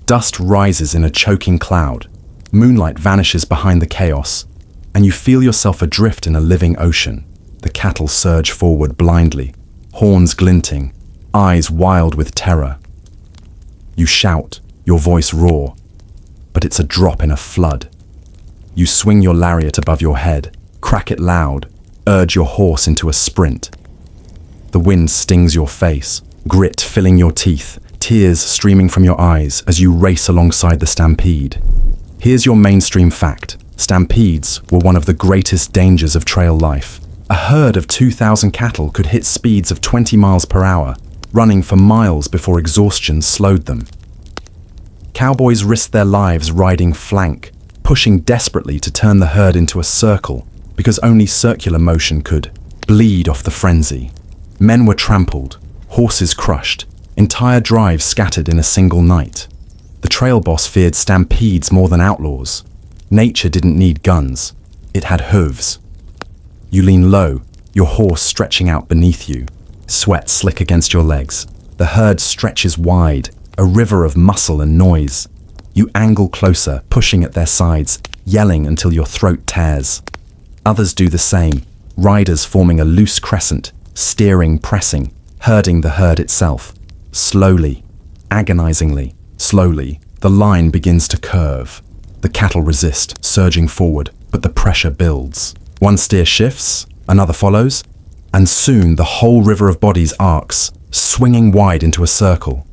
Dust rises in a choking cloud, moonlight vanishes behind the chaos, and you feel yourself adrift in a living ocean. The cattle surge forward blindly, horns glinting, eyes wild with terror. You shout, your voice raw, but it's a drop in a flood. You swing your lariat above your head, crack it loud, urge your horse into a sprint. The wind stings your face, grit filling your teeth, tears streaming from your eyes as you race alongside the stampede. Here's your mainstream fact. Stampedes were one of the greatest dangers of trail life. A herd of 2,000 cattle could hit speeds of 20 miles per hour, running for miles before exhaustion slowed them. Cowboys risked their lives riding flank, pushing desperately to turn the herd into a circle, because only circular motion could bleed off the frenzy. Men were trampled, horses crushed, entire drives scattered in a single night. The trail boss feared stampedes more than outlaws. Nature didn't need guns, it had hooves. You lean low, your horse stretching out beneath you, sweat slick against your legs. The herd stretches wide, a river of muscle and noise. You angle closer, pushing at their sides, yelling until your throat tears. Others do the same, riders forming a loose crescent, steering, pressing, herding the herd itself. Slowly, agonizingly, slowly, the line begins to curve. The cattle resist, surging forward, but the pressure builds. One steer shifts, another follows, and soon the whole river of bodies arcs, swinging wide into a circle.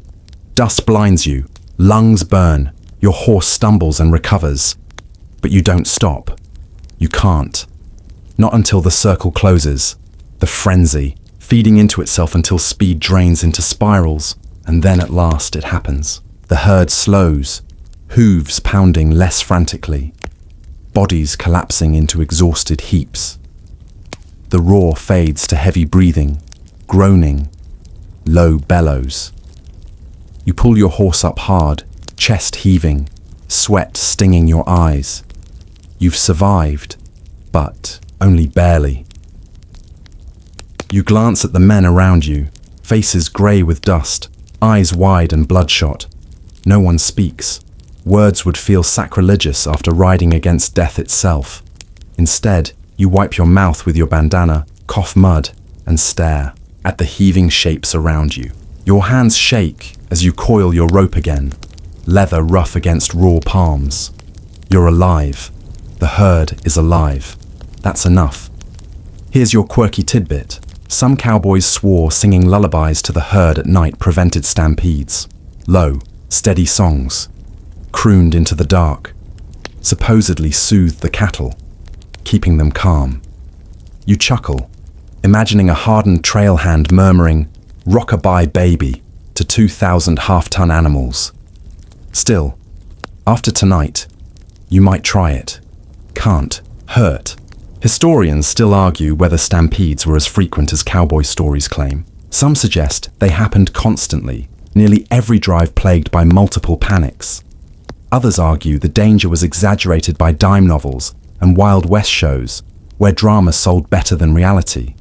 Dust blinds you, lungs burn, your horse stumbles and recovers. But you don't stop. You can't. Not until the circle closes. The frenzy, feeding into itself until speed drains into spirals, and then at last it happens. The herd slows, hooves pounding less frantically, bodies collapsing into exhausted heaps. The roar fades to heavy breathing, groaning, low bellows. You pull your horse up hard, chest heaving, sweat stinging your eyes. You've survived, but only barely. You glance at the men around you, faces grey with dust, eyes wide and bloodshot. No one speaks. Words would feel sacrilegious after riding against death itself. Instead, you wipe your mouth with your bandana, cough mud, and stare at the heaving shapes around you. Your hands shake as you coil your rope again, leather rough against raw palms. You're alive. The herd is alive. That's enough. Here's your quirky tidbit. Some cowboys swore singing lullabies to the herd at night prevented stampedes. Low, steady songs, crooned into the dark, supposedly soothed the cattle, keeping them calm. You chuckle, imagining a hardened trail hand murmuring, "Rock-a-bye baby," to 2,000 half-ton animals. Still, after tonight, you might try it. Can't hurt. Historians still argue whether stampedes were as frequent as cowboy stories claim. Some suggest they happened constantly, nearly every drive plagued by multiple panics. Others argue the danger was exaggerated by dime novels and Wild West shows, where drama sold better than reality.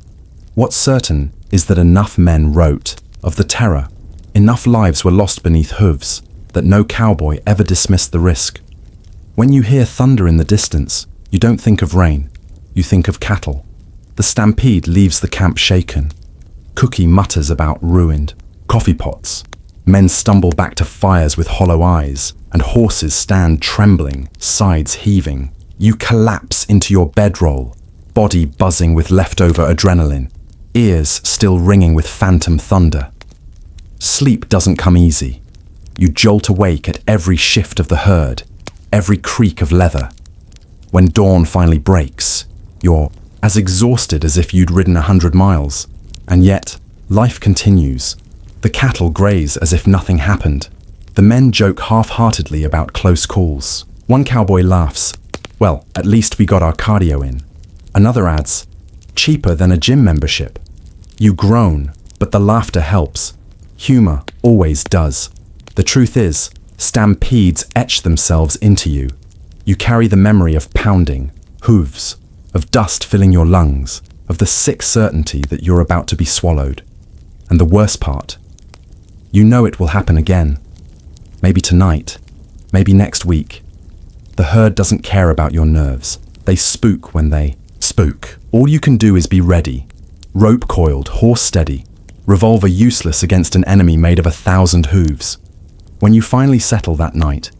What's certain is that enough men wrote of the terror, enough lives were lost beneath hooves, that no cowboy ever dismissed the risk. When you hear thunder in the distance, you don't think of rain, you think of cattle. The stampede leaves the camp shaken. Cookie mutters about ruined coffee pots. Men stumble back to fires with hollow eyes, and horses stand trembling, sides heaving. You collapse into your bedroll, body buzzing with leftover adrenaline, ears still ringing with phantom thunder. Sleep doesn't come easy. You jolt awake at every shift of the herd, every creak of leather. When dawn finally breaks, you're as exhausted as if you'd ridden 100 miles. And yet, life continues. The cattle graze as if nothing happened. The men joke half-heartedly about close calls. One cowboy laughs, "Well, at least we got our cardio in." Another adds, "Cheaper than a gym membership." You groan, but the laughter helps. Humor always does. The truth is, stampedes etch themselves into you. You carry the memory of pounding, hooves, of dust filling your lungs, of the sick certainty that you're about to be swallowed. And the worst part, you know it will happen again. Maybe tonight, maybe next week. The herd doesn't care about your nerves. They spook when they spook. All you can do is be ready. Rope coiled, horse steady, revolver useless against an enemy made of 1,000 hooves. When you finally settle that night,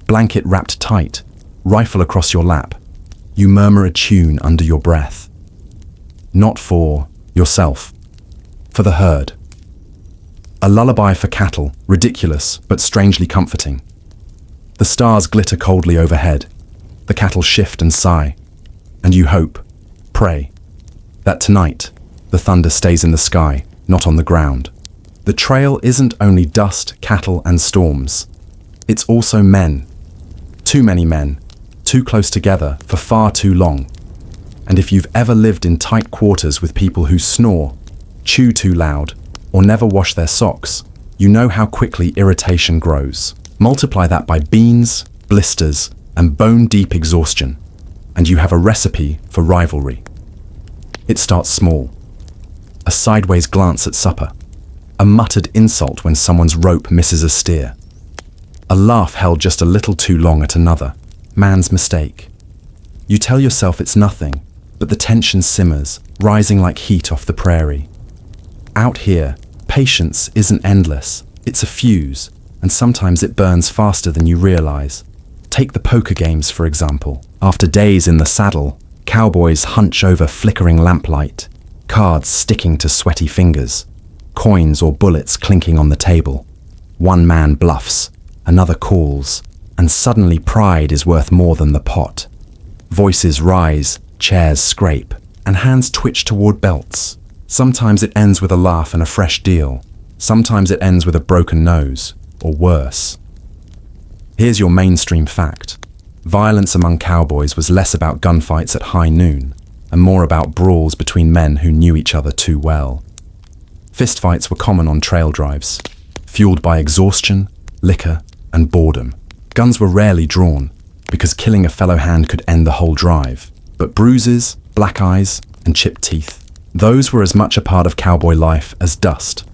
blanket wrapped tight, rifle across your lap, you murmur a tune under your breath. Not for yourself, for the herd. A lullaby for cattle, ridiculous but strangely comforting. The stars glitter coldly overhead. The cattle shift and sigh. And you hope, pray, that tonight the thunder stays in the sky, not on the ground. The trail isn't only dust, cattle, and storms. It's also men. Too many men, too close together for far too long. And if you've ever lived in tight quarters with people who snore, chew too loud, or never wash their socks, you know how quickly irritation grows. Multiply that by beans, blisters, and bone-deep exhaustion, and you have a recipe for rivalry. It starts small. A sideways glance at supper. A muttered insult when someone's rope misses a steer. A laugh held just a little too long at another. Man's mistake. You tell yourself it's nothing, but the tension simmers, rising like heat off the prairie. Out here, patience isn't endless. It's a fuse, and sometimes it burns faster than you realize. Take the poker games, for example. After days in the saddle, cowboys hunch over flickering lamplight, cards sticking to sweaty fingers, coins or bullets clinking on the table. One man bluffs, another calls, and suddenly pride is worth more than the pot. Voices rise, chairs scrape, and hands twitch toward belts. Sometimes it ends with a laugh and a fresh deal. Sometimes it ends with a broken nose, or worse. Here's your mainstream fact. Violence among cowboys was less about gunfights at high noon, and more about brawls between men who knew each other too well. Fistfights were common on trail drives, fueled by exhaustion, liquor, and boredom. Guns were rarely drawn, because killing a fellow hand could end the whole drive. But bruises, black eyes, and chipped teeth, those were as much a part of cowboy life as dust.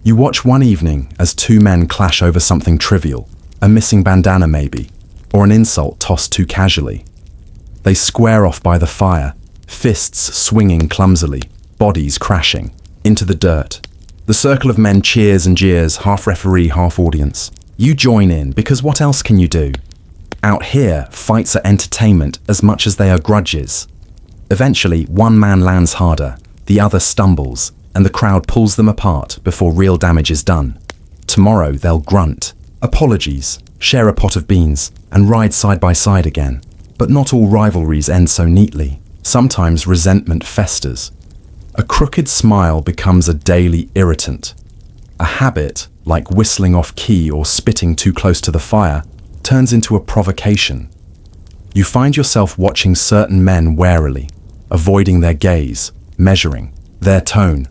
You watch one evening as two men clash over something trivial, a missing bandana maybe, or an insult tossed too casually. They square off by the fire, fists swinging clumsily, bodies crashing, into the dirt. The circle of men cheers and jeers, half referee, half audience. You join in, because what else can you do? Out here, fights are entertainment as much as they are grudges. Eventually, one man lands harder, the other stumbles, and the crowd pulls them apart before real damage is done. Tomorrow they'll grunt, apologies, share a pot of beans, and ride side by side again. But not all rivalries end so neatly. Sometimes resentment festers. A crooked smile becomes a daily irritant. A habit, like whistling off key or spitting too close to the fire, turns into a provocation. You find yourself watching certain men warily, avoiding their gaze, measuring their tone.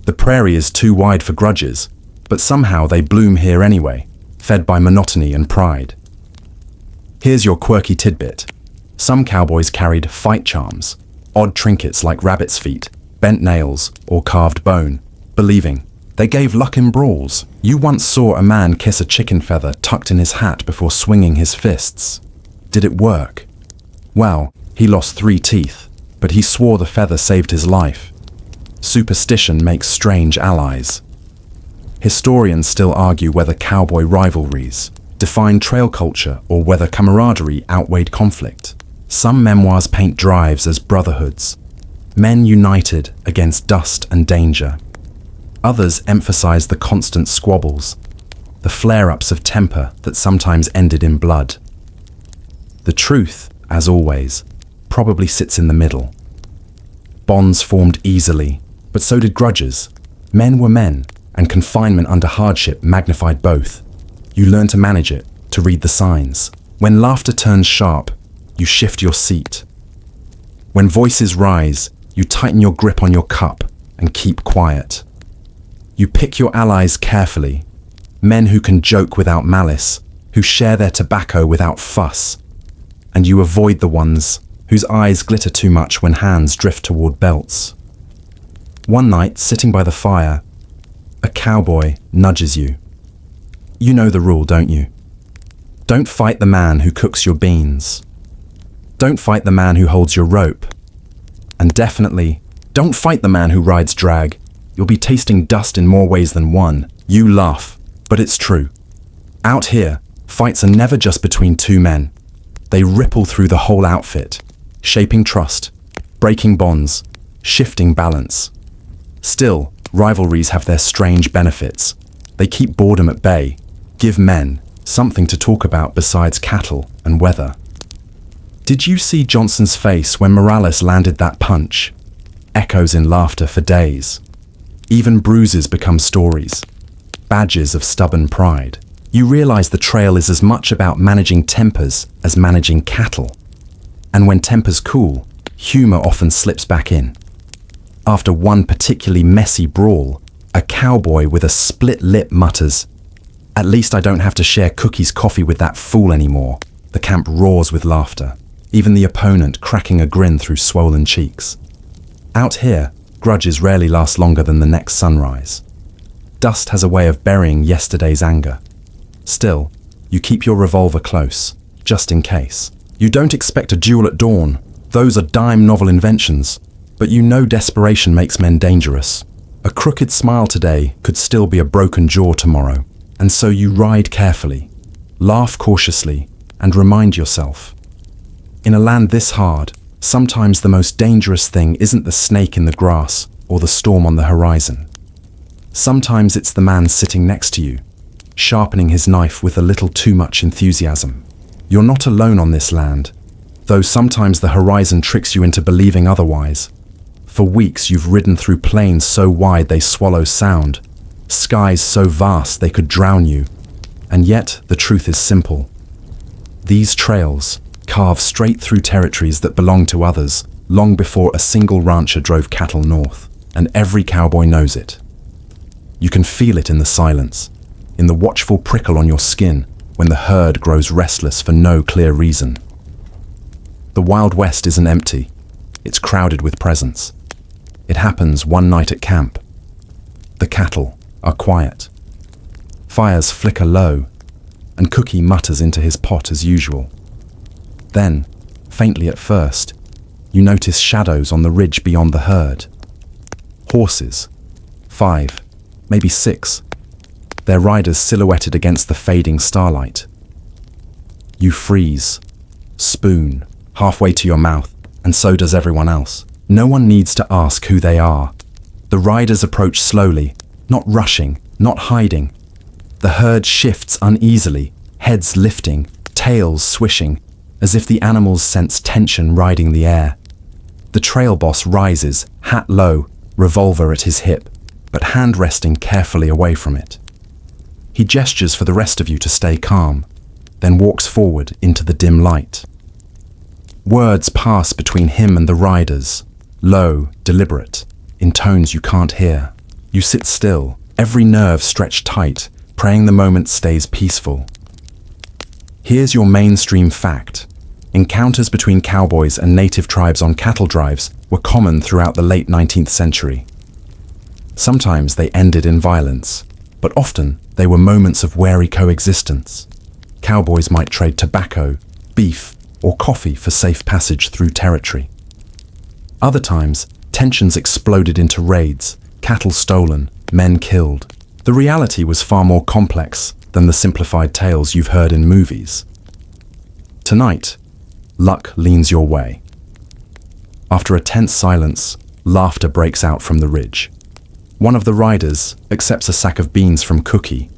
The prairie is too wide for grudges, but somehow they bloom here anyway, fed by monotony and pride. Here's your quirky tidbit. Some cowboys carried fight charms, odd trinkets like rabbit's feet, bent nails, or carved bone, believing they gave luck in brawls. You once saw a man kiss a chicken feather tucked in his hat before swinging his fists. Did it work? Well, he lost 3 teeth, but he swore the feather saved his life. Superstition makes strange allies. Historians still argue whether cowboy rivalries defined trail culture or whether camaraderie outweighed conflict. Some memoirs paint drives as brotherhoods, men united against dust and danger. Others emphasize the constant squabbles, the flare-ups of temper that sometimes ended in blood. The truth, as always, probably sits in the middle. Bonds formed easily, but so did grudges. Men were men, and confinement under hardship magnified both. You learn to manage it, to read the signs. When laughter turns sharp, you shift your seat. When voices rise, you tighten your grip on your cup and keep quiet. You pick your allies carefully, men who can joke without malice, who share their tobacco without fuss, and you avoid the ones whose eyes glitter too much when hands drift toward belts. One night, sitting by the fire, a cowboy nudges you. You know the rule, don't you? Don't fight the man who cooks your beans. Don't fight the man who holds your rope. And definitely, don't fight the man who rides drag. You'll be tasting dust in more ways than one. You laugh, but it's true. Out here, fights are never just between 2 men. They ripple through the whole outfit, shaping trust, breaking bonds, shifting balance. Still, rivalries have their strange benefits. They keep boredom at bay, give men something to talk about besides cattle and weather. Did you see Johnson's face when Morales landed that punch? Echoes in laughter for days. Even bruises become stories, badges of stubborn pride. You realize the trail is as much about managing tempers as managing cattle. And when tempers cool, humor often slips back in. After one particularly messy brawl, a cowboy with a split lip mutters, "At least I don't have to share Cookie's coffee with that fool anymore." The camp roars with laughter, even the opponent cracking a grin through swollen cheeks. Out here, grudges rarely last longer than the next sunrise. Dust has a way of burying yesterday's anger. Still, you keep your revolver close, just in case. You don't expect a duel at dawn. Those are dime novel inventions. But you know desperation makes men dangerous. A crooked smile today could still be a broken jaw tomorrow. And so you ride carefully, laugh cautiously, and remind yourself. In a land this hard, sometimes the most dangerous thing isn't the snake in the grass or the storm on the horizon. Sometimes it's the man sitting next to you, sharpening his knife with a little too much enthusiasm. You're not alone on this land, though sometimes the horizon tricks you into believing otherwise. For weeks you've ridden through plains so wide they swallow sound, skies so vast they could drown you, and yet the truth is simple. These trails carve straight through territories that belong to others long before a single rancher drove cattle north, and every cowboy knows it. You can feel it in the silence, in the watchful prickle on your skin when the herd grows restless for no clear reason. The Wild West isn't empty, it's crowded with presence. It happens one night at camp. The cattle are quiet. Fires flicker low, and Cookie mutters into his pot as usual. Then, faintly at first, you notice shadows on the ridge beyond the herd. Horses, 5, maybe 6, their riders silhouetted against the fading starlight. You freeze, spoon, halfway to your mouth, and so does everyone else. No one needs to ask who they are. The riders approach slowly, not rushing, not hiding. The herd shifts uneasily, heads lifting, tails swishing, as if the animals sense tension riding the air. The trail boss rises, hat low, revolver at his hip, but hand resting carefully away from it. He gestures for the rest of you to stay calm, then walks forward into the dim light. Words pass between him and the riders, low, deliberate, in tones you can't hear. You sit still, every nerve stretched tight, praying the moment stays peaceful. Here's your mainstream fact. Encounters between cowboys and native tribes on cattle drives were common throughout the late 19th century. Sometimes they ended in violence, but often they were moments of wary coexistence. Cowboys might trade tobacco, beef, or coffee for safe passage through territory. Other times, tensions exploded into raids, cattle stolen, men killed. The reality was far more complex than the simplified tales you've heard in movies. Tonight, luck leans your way. After a tense silence, laughter breaks out from the ridge. One of the riders accepts a sack of beans from Cookie,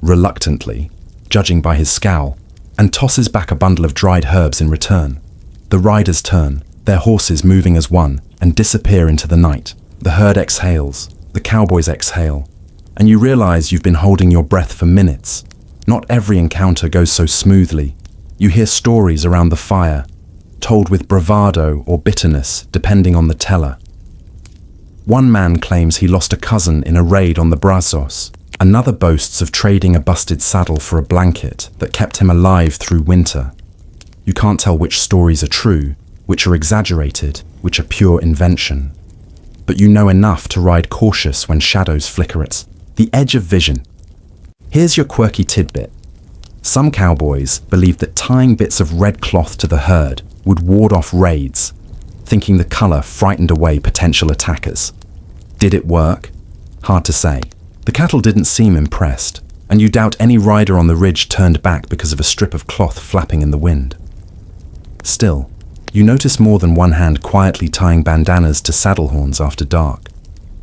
reluctantly, judging by his scowl, and tosses back a bundle of dried herbs in return. The riders turn, their horses moving as one, and disappear into the night. The herd exhales, the cowboys exhale, and you realize you've been holding your breath for minutes. Not every encounter goes so smoothly. You hear stories around the fire, told with bravado or bitterness, depending on the teller. One man claims he lost a cousin in a raid on the Brazos. Another boasts of trading a busted saddle for a blanket that kept him alive through winter. You can't tell which stories are true, which are exaggerated, which are pure invention. But you know enough to ride cautious when shadows flicker at the edge of vision. Here's your quirky tidbit. Some cowboys believed that tying bits of red cloth to the herd would ward off raids, thinking the color frightened away potential attackers. Did it work? Hard to say. The cattle didn't seem impressed, and you doubt any rider on the ridge turned back because of a strip of cloth flapping in the wind. Still, you notice more than one hand quietly tying bandanas to saddle horns after dark.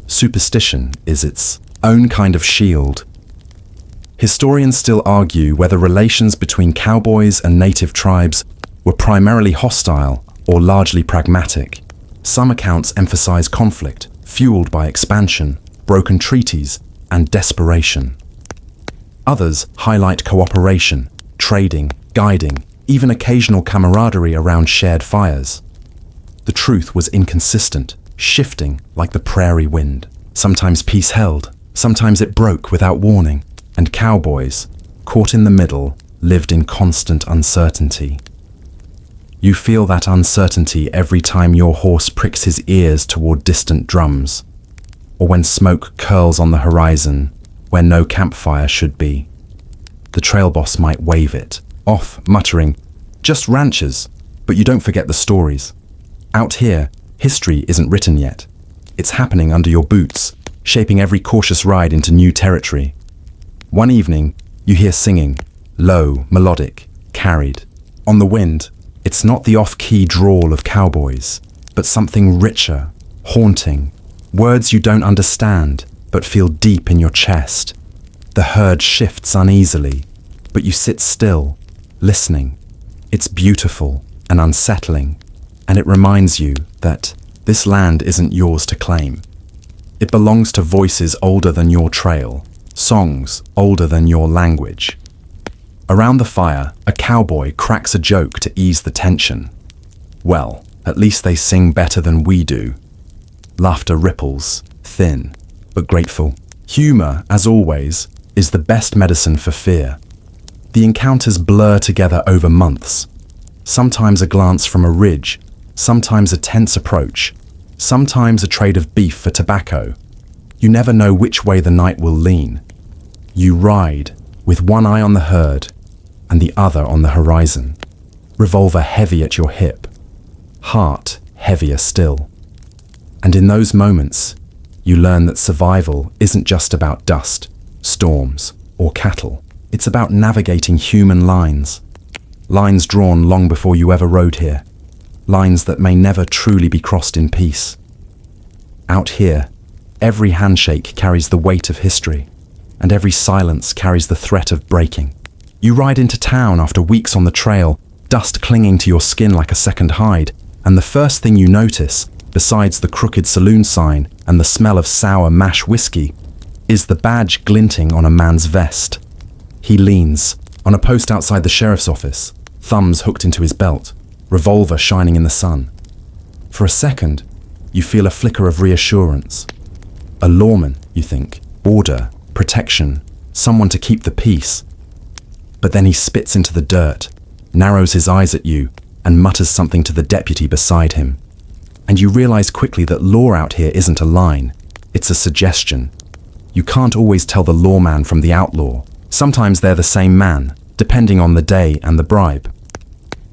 Superstition is its own kind of shield. Historians still argue whether relations between cowboys and native tribes were primarily hostile or largely pragmatic. Some accounts emphasize conflict, fueled by expansion, broken treaties, and desperation. Others highlight cooperation, trading, guiding, even occasional camaraderie around shared fires. The truth was inconsistent, shifting like the prairie wind. Sometimes peace held, sometimes it broke without warning, and cowboys, caught in the middle, lived in constant uncertainty. You feel that uncertainty every time your horse pricks his ears toward distant drums, or when smoke curls on the horizon where no campfire should be. The trail boss might wave it off, muttering, "Just ranchers," but you don't forget the stories. Out here, history isn't written yet. It's happening under your boots, shaping every cautious ride into new territory. One evening, you hear singing, low, melodic, carried. On the wind, it's not the off-key drawl of cowboys, but something richer, haunting, words you don't understand, but feel deep in your chest. The herd shifts uneasily, but you sit still, listening. It's beautiful and unsettling, and it reminds you that this land isn't yours to claim. It belongs to voices older than your trail, songs older than your language. Around the fire, a cowboy cracks a joke to ease the tension. Well, at least they sing better than we do. Laughter ripples, thin, but grateful. Humor, as always, is the best medicine for fear. The encounters blur together over months. Sometimes a glance from a ridge, sometimes a tense approach, sometimes a trade of beef for tobacco. You never know which way the night will lean. You ride, with one eye on the herd and the other on the horizon. Revolver heavy at your hip, heart heavier still. And in those moments, you learn that survival isn't just about dust, storms, or cattle. It's about navigating human lines. Lines drawn long before you ever rode here. lines that may never truly be crossed in peace. Out here, every handshake carries the weight of history, and every silence carries the threat of breaking. You ride into town after weeks on the trail, dust clinging to your skin like a second hide, and the first thing you notice, besides the crooked saloon sign and the smell of sour mash whiskey, is the badge glinting on a man's vest. He leans, on a post outside the sheriff's office, thumbs hooked into his belt, revolver shining in the sun. For a second, you feel a flicker of reassurance. A lawman, you think, order, protection, someone to keep the peace. But then he spits into the dirt, narrows his eyes at you, and mutters something to the deputy beside him. And you realize quickly that law out here isn't a line, it's a suggestion. You can't always tell the lawman from the outlaw. Sometimes they're the same man, depending on the day and the bribe.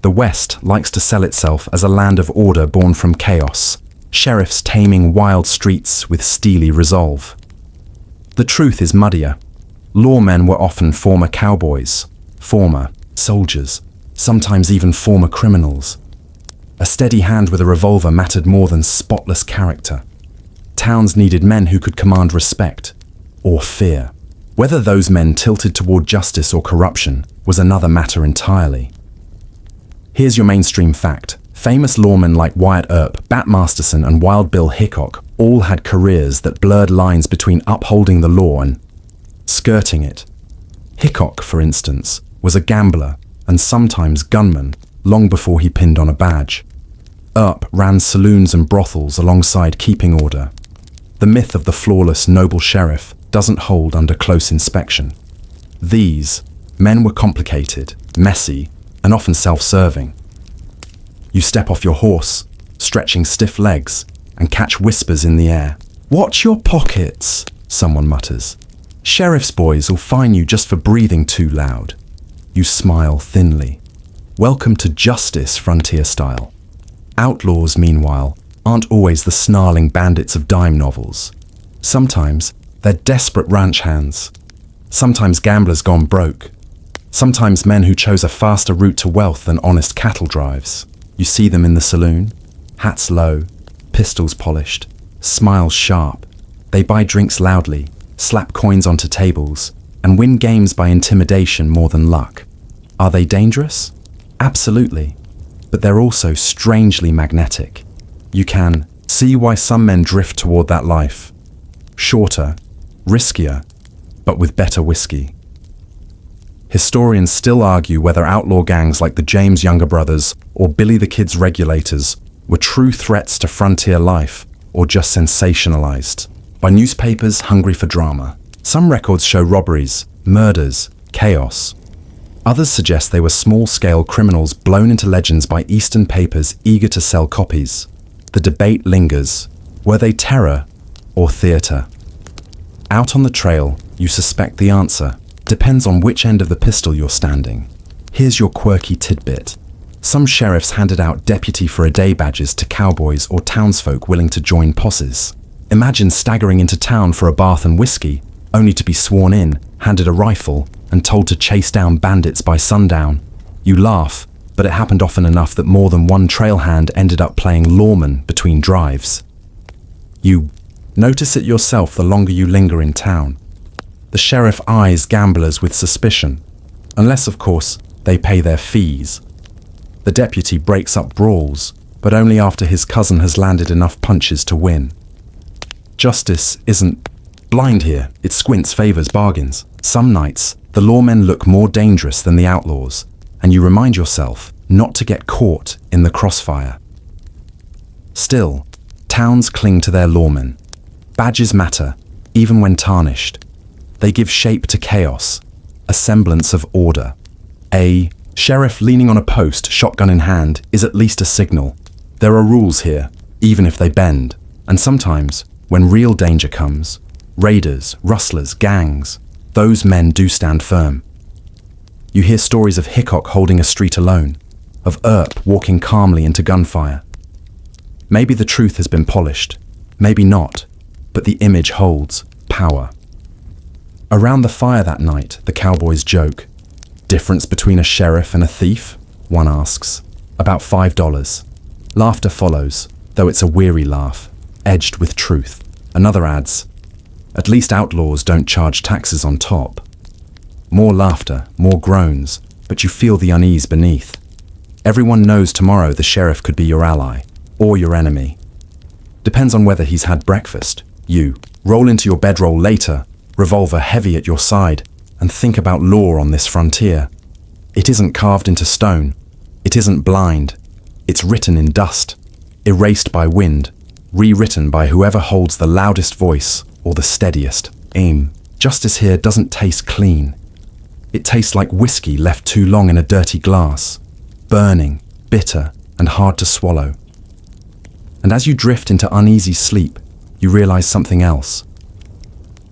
The West likes to sell itself as a land of order born from chaos, sheriffs taming wild streets with steely resolve. The truth is muddier. Lawmen were often former cowboys, former soldiers, sometimes even former criminals. A steady hand with a revolver mattered more than spotless character. Towns needed men who could command respect, or fear. Whether those men tilted toward justice or corruption was another matter entirely. Here's your mainstream fact. Famous lawmen like Wyatt Earp, Bat Masterson, and Wild Bill Hickok all had careers that blurred lines between upholding the law and skirting it. Hickok, for instance, was a gambler and sometimes gunman long before he pinned on a badge. Earp ran saloons and brothels alongside keeping order. The myth of the flawless noble sheriff doesn't hold under close inspection. These men were complicated, messy, and often self-serving. You step off your horse, stretching stiff legs, and catch whispers in the air. "Watch your pockets," someone mutters. "Sheriff's boys will fine you just for breathing too loud." You smile thinly. Welcome to justice, frontier style. Outlaws, meanwhile, aren't always the snarling bandits of dime novels. Sometimes they're desperate ranch hands. Sometimes gamblers gone broke. Sometimes men who chose a faster route to wealth than honest cattle drives. You see them in the saloon, hats low, pistols polished, smiles sharp. They buy drinks loudly, slap coins onto tables, and win games by intimidation more than luck. Are they dangerous? Absolutely. But they're also strangely magnetic. You can see why some men drift toward that life. Shorter, riskier, but with better whiskey. Historians still argue whether outlaw gangs like the James Younger Brothers or Billy the Kid's Regulators were true threats to frontier life or just sensationalized by newspapers hungry for drama. Some records show robberies, murders, chaos. Others suggest they were small-scale criminals blown into legends by Eastern papers eager to sell copies. The debate lingers. Were they terror or theater? Out on the trail, you suspect the answer. Depends on which end of the pistol you're standing. Here's your quirky tidbit. Some sheriffs handed out deputy for a day badges to cowboys or townsfolk willing to join posses. Imagine staggering into town for a bath and whiskey, only to be sworn in, handed a rifle, and told to chase down bandits by sundown. You laugh, but it happened often enough that more than one trail hand ended up playing lawman between drives. You notice it yourself the longer you linger in town. The sheriff eyes gamblers with suspicion, unless, of course, they pay their fees. The deputy breaks up brawls, but only after his cousin has landed enough punches to win. Justice isn't blind here, it squints, favors bargains. Some nights, the lawmen look more dangerous than the outlaws, and you remind yourself not to get caught in the crossfire. Still, towns cling to their lawmen. Badges matter, even when tarnished. They give shape to chaos, a semblance of order. A sheriff leaning on a post, shotgun in hand, is at least a signal. There are rules here, even if they bend. And sometimes, when real danger comes, raiders, rustlers, gangs, those men do stand firm. You hear stories of Hickok holding a street alone, of Earp walking calmly into gunfire. Maybe the truth has been polished, maybe not, but the image holds power. Around the fire that night, the cowboys joke. Difference between a sheriff and a thief? One asks. About $5. Laughter follows, though it's a weary laugh, edged with truth. Another adds, "At least outlaws don't charge taxes on top." More laughter, more groans, but you feel the unease beneath. Everyone knows tomorrow the sheriff could be your ally, or your enemy. Depends on whether he's had breakfast. You roll into your bedroll later, revolver heavy at your side, and think about law on this frontier. It isn't carved into stone. It isn't blind. It's written in dust, erased by wind, rewritten by whoever holds the loudest voice or the steadiest aim. Justice here doesn't taste clean. It tastes like whiskey left too long in a dirty glass, burning, bitter, and hard to swallow. And as you drift into uneasy sleep, you realize something else.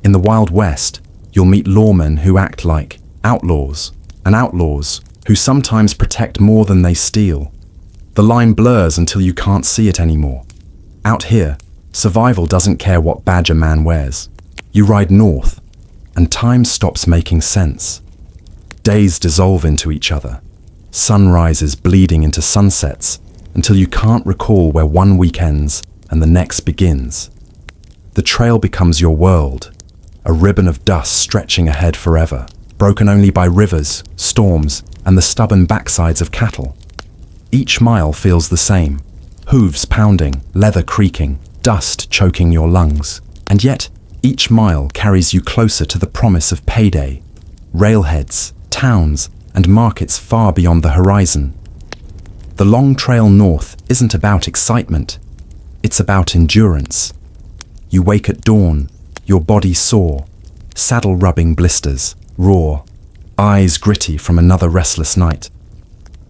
In the Wild West, you'll meet lawmen who act like outlaws, and outlaws who sometimes protect more than they steal. The line blurs until you can't see it anymore. Out here, survival doesn't care what badge a man wears. You ride north, and time stops making sense. Days dissolve into each other, sunrises bleeding into sunsets, until you can't recall where one week ends and the next begins. The trail becomes your world, a ribbon of dust stretching ahead forever, broken only by rivers, storms, and the stubborn backsides of cattle. Each mile feels the same, hooves pounding, leather creaking, dust choking your lungs. And yet, each mile carries you closer to the promise of payday, railheads, towns, and markets far beyond the horizon. The long trail north isn't about excitement, it's about endurance. You wake at dawn, your body sore, saddle rubbing blisters, raw, eyes gritty from another restless night.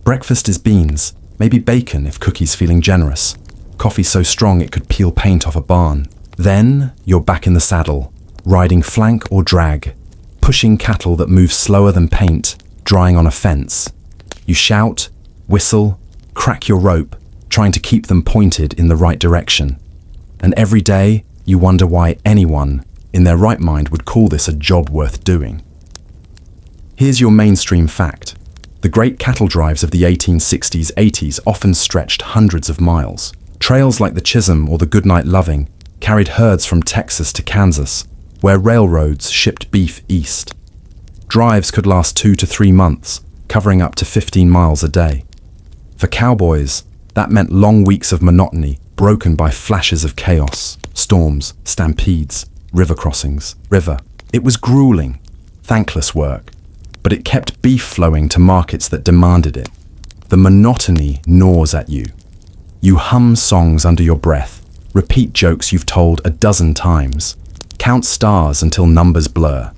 Breakfast is beans, maybe bacon if cookie's feeling generous, coffee so strong it could peel paint off a barn. Then you're back in the saddle, riding flank or drag, pushing cattle that move slower than paint, drying on a fence. You shout, whistle, crack your rope, trying to keep them pointed in the right direction. And every day, you wonder why anyone in their right mind would call this a job worth doing. Here's your mainstream fact. The great cattle drives of the 1860s, 80s often stretched hundreds of miles. Trails like the Chisholm or the Goodnight Loving carried herds from Texas to Kansas, where railroads shipped beef east. Drives could last 2 to 3 months, covering up to 15 miles a day. For cowboys, that meant long weeks of monotony, broken by flashes of chaos, storms, stampedes, river crossings. It was grueling, thankless work, but it kept beef flowing to markets that demanded it. The monotony gnaws at you. You hum songs under your breath, repeat jokes you've told a dozen times, count stars until numbers blur.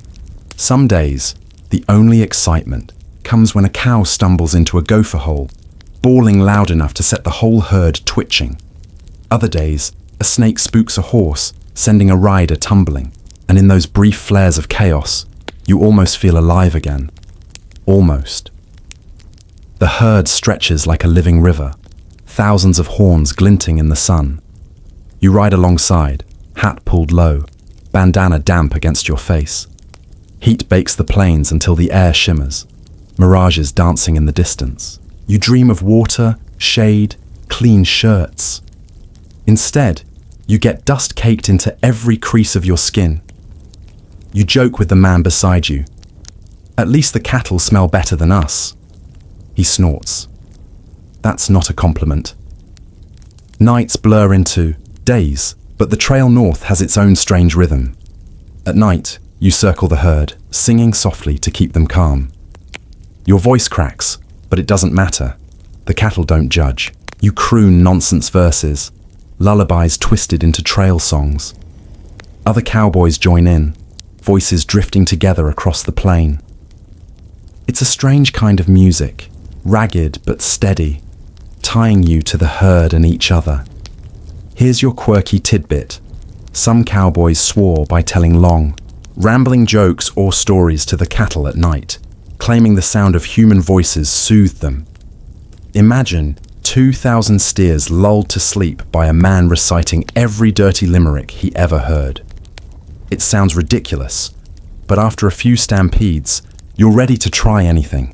Some days, the only excitement comes when a cow stumbles into a gopher hole, bawling loud enough to set the whole herd twitching. Other days, a snake spooks a horse, sending a rider tumbling, and in those brief flares of chaos, you almost feel alive again. Almost. The herd stretches like a living river, thousands of horns glinting in the sun. You ride alongside, hat pulled low, bandana damp against your face. Heat bakes the plains until the air shimmers, mirages dancing in the distance. You dream of water, shade, clean shirts. Instead, you get dust caked into every crease of your skin. You joke with the man beside you. "At least the cattle smell better than us." He snorts. That's not a compliment. Nights blur into days, but the trail north has its own strange rhythm. At night, you circle the herd, singing softly to keep them calm. Your voice cracks, but it doesn't matter. The cattle don't judge. You croon nonsense verses, lullabies twisted into trail songs. Other cowboys join in, voices drifting together across the plain. It's a strange kind of music, ragged but steady, tying you to the herd and each other. Here's your quirky tidbit. Some cowboys swore by telling long, rambling jokes or stories to the cattle at night, claiming the sound of human voices soothed them. Imagine 2,000 steers lulled to sleep by a man reciting every dirty limerick he ever heard. It sounds ridiculous, but after a few stampedes, you're ready to try anything.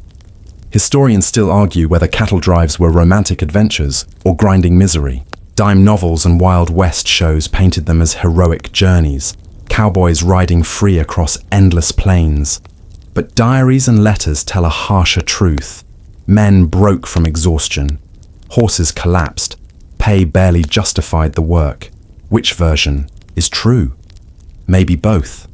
Historians still argue whether cattle drives were romantic adventures or grinding misery. Dime novels and Wild West shows painted them as heroic journeys, cowboys riding free across endless plains. But diaries and letters tell a harsher truth. Men broke from exhaustion. Horses collapsed. Pay barely justified the work. Which version is true? Maybe both.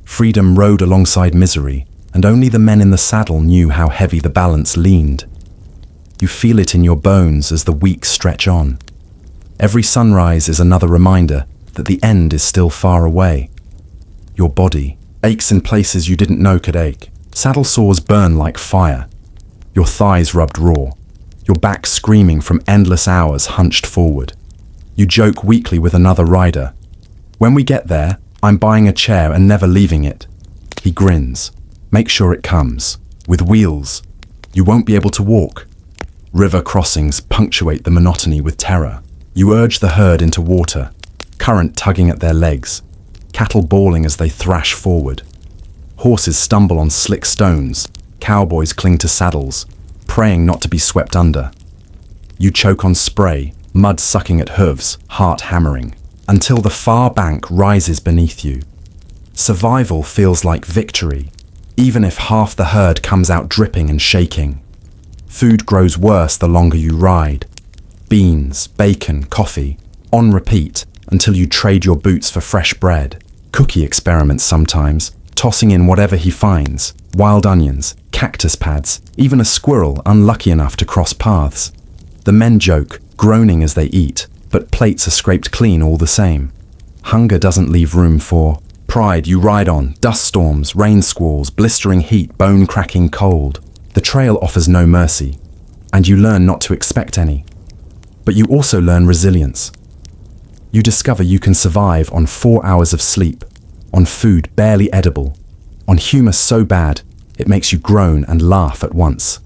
Freedom rode alongside misery, and only the men in the saddle knew how heavy the balance leaned. You feel it in your bones as the weeks stretch on. Every sunrise is another reminder that the end is still far away. Your body aches in places you didn't know could ache. Saddle sores burn like fire. Your thighs rubbed raw. Your back screaming from endless hours hunched forward. You joke weakly with another rider. When we get there, I'm buying a chair and never leaving it. He grins. Make sure it comes. With wheels. You won't be able to walk. River crossings punctuate the monotony with terror. You urge the herd into water, current tugging at their legs, cattle bawling as they thrash forward. Horses stumble on slick stones, cowboys cling to saddles, praying not to be swept under. You choke on spray, mud sucking at hooves, heart hammering, until the far bank rises beneath you. Survival feels like victory, even if half the herd comes out dripping and shaking. Food grows worse the longer you ride. Beans, bacon, coffee, on repeat until you trade your boots for fresh bread. Cookie experiments sometimes, tossing in whatever he finds, wild onions, cactus pads, even a squirrel unlucky enough to cross paths. The men joke, groaning as they eat, but plates are scraped clean all the same. Hunger doesn't leave room for pride. You ride on, dust storms, rain squalls, blistering heat, bone-cracking cold. The trail offers no mercy, and you learn not to expect any. But you also learn resilience. You discover you can survive on 4 hours of sleep, on food barely edible, on humor so bad it makes you groan and laugh at once.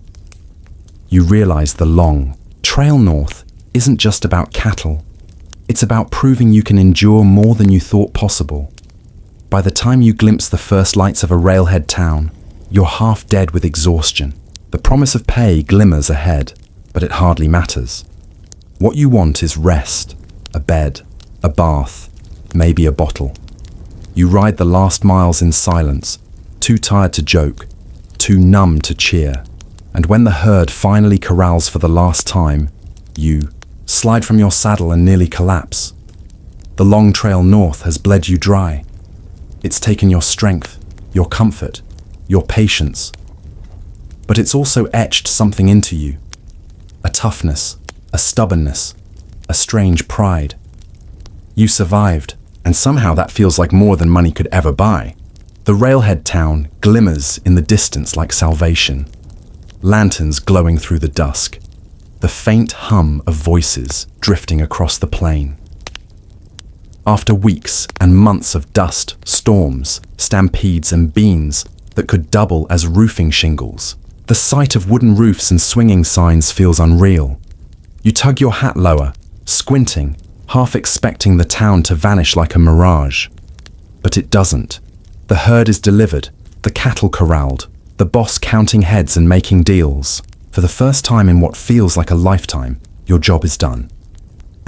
You realize the long trail north isn't just about cattle. It's about proving you can endure more than you thought possible. By the time you glimpse the first lights of a railhead town, you're half dead with exhaustion. The promise of pay glimmers ahead, but it hardly matters. What you want is rest, a bed, a bath, maybe a bottle. You ride the last miles in silence, too tired to joke, too numb to cheer. And when the herd finally corrals for the last time, you slide from your saddle and nearly collapse. The long trail north has bled you dry. It's taken your strength, your comfort, your patience. But it's also etched something into you. A toughness, a stubbornness, a strange pride. You survived, and somehow that feels like more than money could ever buy. The railhead town glimmers in the distance like salvation. Lanterns glowing through the dusk. The faint hum of voices drifting across the plain. After weeks and months of dust, storms, stampedes and beans that could double as roofing shingles, the sight of wooden roofs and swinging signs feels unreal. You tug your hat lower, squinting, half expecting the town to vanish like a mirage. But it doesn't. The herd is delivered, the cattle corralled, the boss counting heads and making deals. For the first time in what feels like a lifetime, your job is done.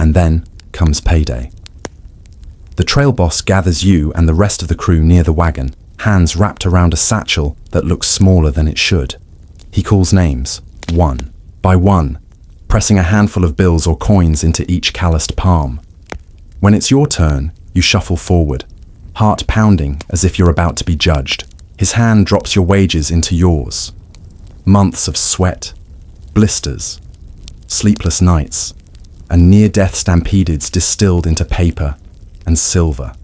And then comes payday. The trail boss gathers you and the rest of the crew near the wagon, hands wrapped around a satchel that looks smaller than it should. He calls names, one by one, pressing a handful of bills or coins into each calloused palm. When it's your turn, you shuffle forward, heart pounding as if you're about to be judged. His hand drops your wages into yours. Months of sweat, blisters, sleepless nights, and near-death stampedes distilled into paper and silver.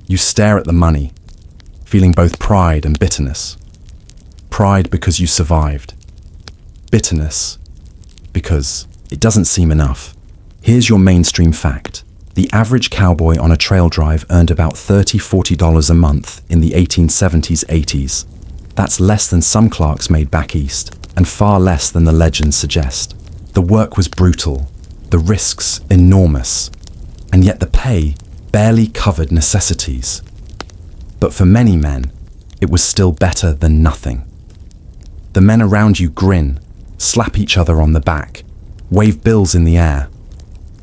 You stare at the money, feeling both pride and bitterness. Pride because you survived. Bitterness because it doesn't seem enough. Here's your mainstream fact. The average cowboy on a trail drive earned about $30–40 a month in the 1870s, 80s. That's less than some clerks made back east, and far less than the legends suggest. The work was brutal, the risks enormous, and yet the pay barely covered necessities. But for many men, it was still better than nothing. The men around you grin, slap each other on the back, wave bills in the air.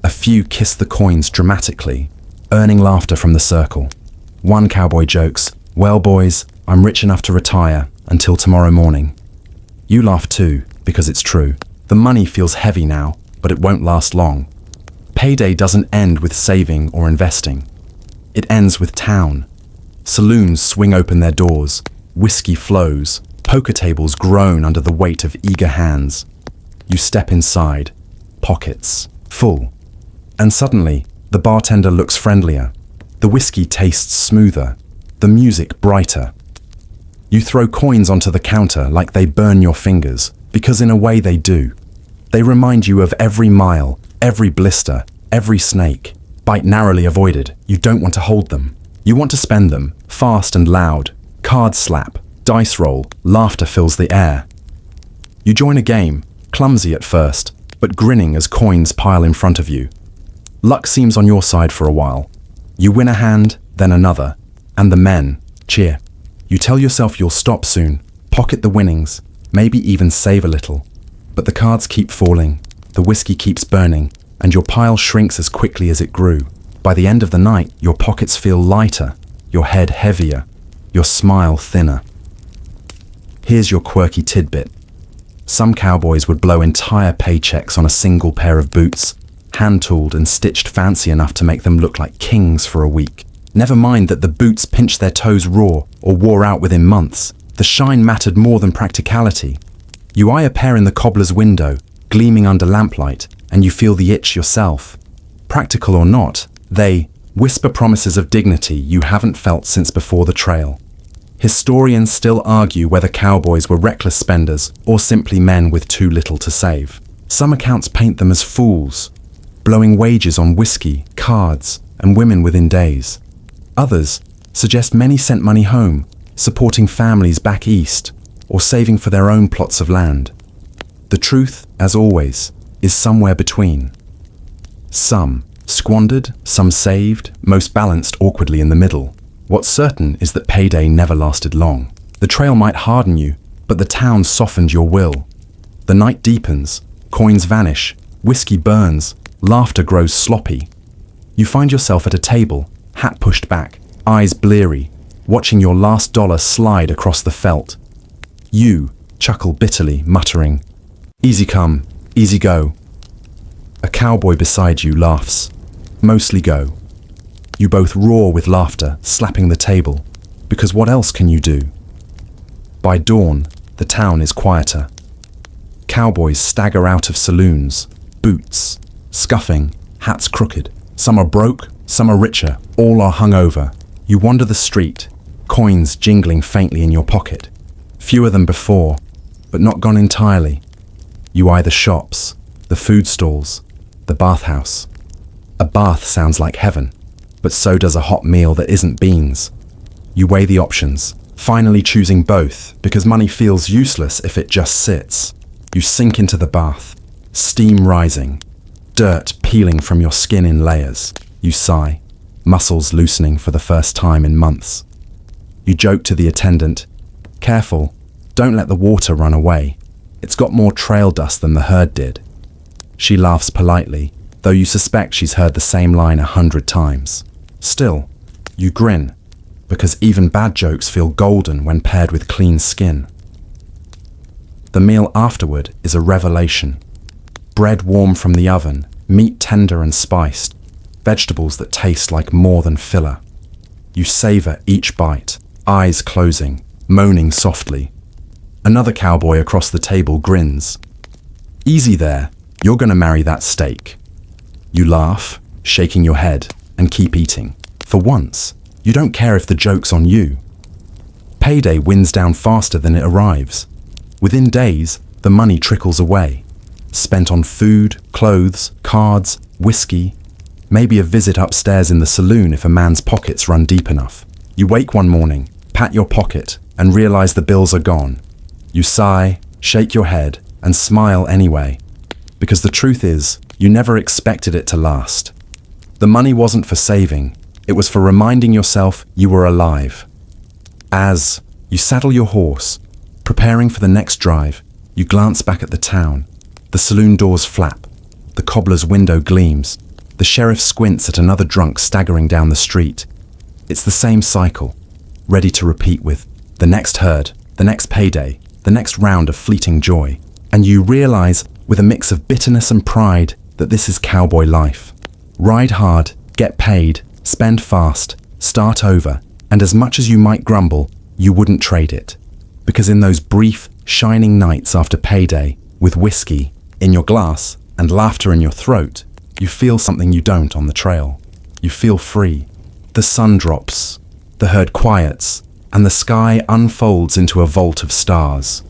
A few kiss the coins dramatically, earning laughter from the circle. One cowboy jokes, "Well, boys, I'm rich enough to retire until tomorrow morning." You laugh too, because it's true. The money feels heavy now, but it won't last long. Payday doesn't end with saving or investing. It ends with town. Saloons swing open their doors, whiskey flows, poker tables groan under the weight of eager hands. You step inside, pockets full. And suddenly, the bartender looks friendlier. The whiskey tastes smoother, the music brighter. You throw coins onto the counter like they burn your fingers, because in a way they do. They remind you of every mile, every blister, every snake. Bite narrowly avoided, you don't want to hold them. You want to spend them, fast and loud. Card slap, dice roll, laughter fills the air. You join a game, clumsy at first, but grinning as coins pile in front of you. Luck seems on your side for a while. You win a hand, then another, and the men cheer. You tell yourself you'll stop soon, pocket the winnings, maybe even save a little. But the cards keep falling, the whiskey keeps burning, and your pile shrinks as quickly as it grew. By the end of the night, your pockets feel lighter, your head heavier, your smile thinner. Here's your quirky tidbit. Some cowboys would blow entire paychecks on a single pair of boots, hand-tooled and stitched fancy enough to make them look like kings for a week. Never mind that the boots pinched their toes raw or wore out within months. The shine mattered more than practicality. You eye a pair in the cobbler's window, gleaming under lamplight, and you feel the itch yourself. Practical or not, they whisper promises of dignity you haven't felt since before the trail. Historians still argue whether cowboys were reckless spenders or simply men with too little to save. Some accounts paint them as fools, blowing wages on whiskey, cards, and women within days. Others suggest many sent money home, supporting families back east, or saving for their own plots of land. The truth, as always, is somewhere between. Some squandered, some saved, most balanced awkwardly in the middle. What's certain is that payday never lasted long. The trail might harden you, but the town softened your will. The night deepens, coins vanish, whiskey burns, laughter grows sloppy. You find yourself at a table, hat pushed back, eyes bleary, watching your last dollar slide across the felt. You chuckle bitterly, muttering, "Easy come, easy go." A cowboy beside you laughs, mostly go. You both roar with laughter, slapping the table, because what else can you do? By dawn, the town is quieter. Cowboys stagger out of saloons, boots, scuffing, hats crooked. Some are broke, some are richer, all are hungover. You wander the street, coins jingling faintly in your pocket. Fewer than before, but not gone entirely. You eye the shops, the food stalls, the bathhouse. A bath sounds like heaven, but so does a hot meal that isn't beans. You weigh the options, finally choosing both because money feels useless if it just sits. You sink into the bath, steam rising, dirt peeling from your skin in layers. You sigh, muscles loosening for the first time in months. You joke to the attendant, "Careful, don't let the water run away. It's got more trail dust than the herd did." She laughs politely, though you suspect she's heard the same line 100 times. Still, you grin, because even bad jokes feel golden when paired with clean skin. The meal afterward is a revelation. Bread warm from the oven, meat tender and spiced, vegetables that taste like more than filler. You savor each bite, eyes closing, moaning softly. Another cowboy across the table grins. "Easy there, you're gonna marry that steak." You laugh, shaking your head, and keep eating. For once, you don't care if the joke's on you. Payday winds down faster than it arrives. Within days, the money trickles away. Spent on food, clothes, cards, whiskey, maybe a visit upstairs in the saloon if a man's pockets run deep enough. You wake one morning, pat your pocket, and realize the bills are gone. You sigh, shake your head, and smile anyway. Because the truth is, you never expected it to last. The money wasn't for saving, it was for reminding yourself you were alive. As you saddle your horse, Preparing for the next drive, you glance back at the town. The saloon doors flap. The cobbler's window gleams. The sheriff squints at another drunk staggering down the street. It's the same cycle, ready to repeat with the next herd, the next payday, the next round of fleeting joy. And you realize, with a mix of bitterness and pride, that this is cowboy life. Ride hard, get paid, spend fast, start over, and as much as you might grumble, you wouldn't trade it. Because in those brief, shining nights after payday, with whiskey in your glass and laughter in your throat, you feel something you don't on the trail. You feel free. The sun drops, the herd quiets, and the sky unfolds into a vault of stars.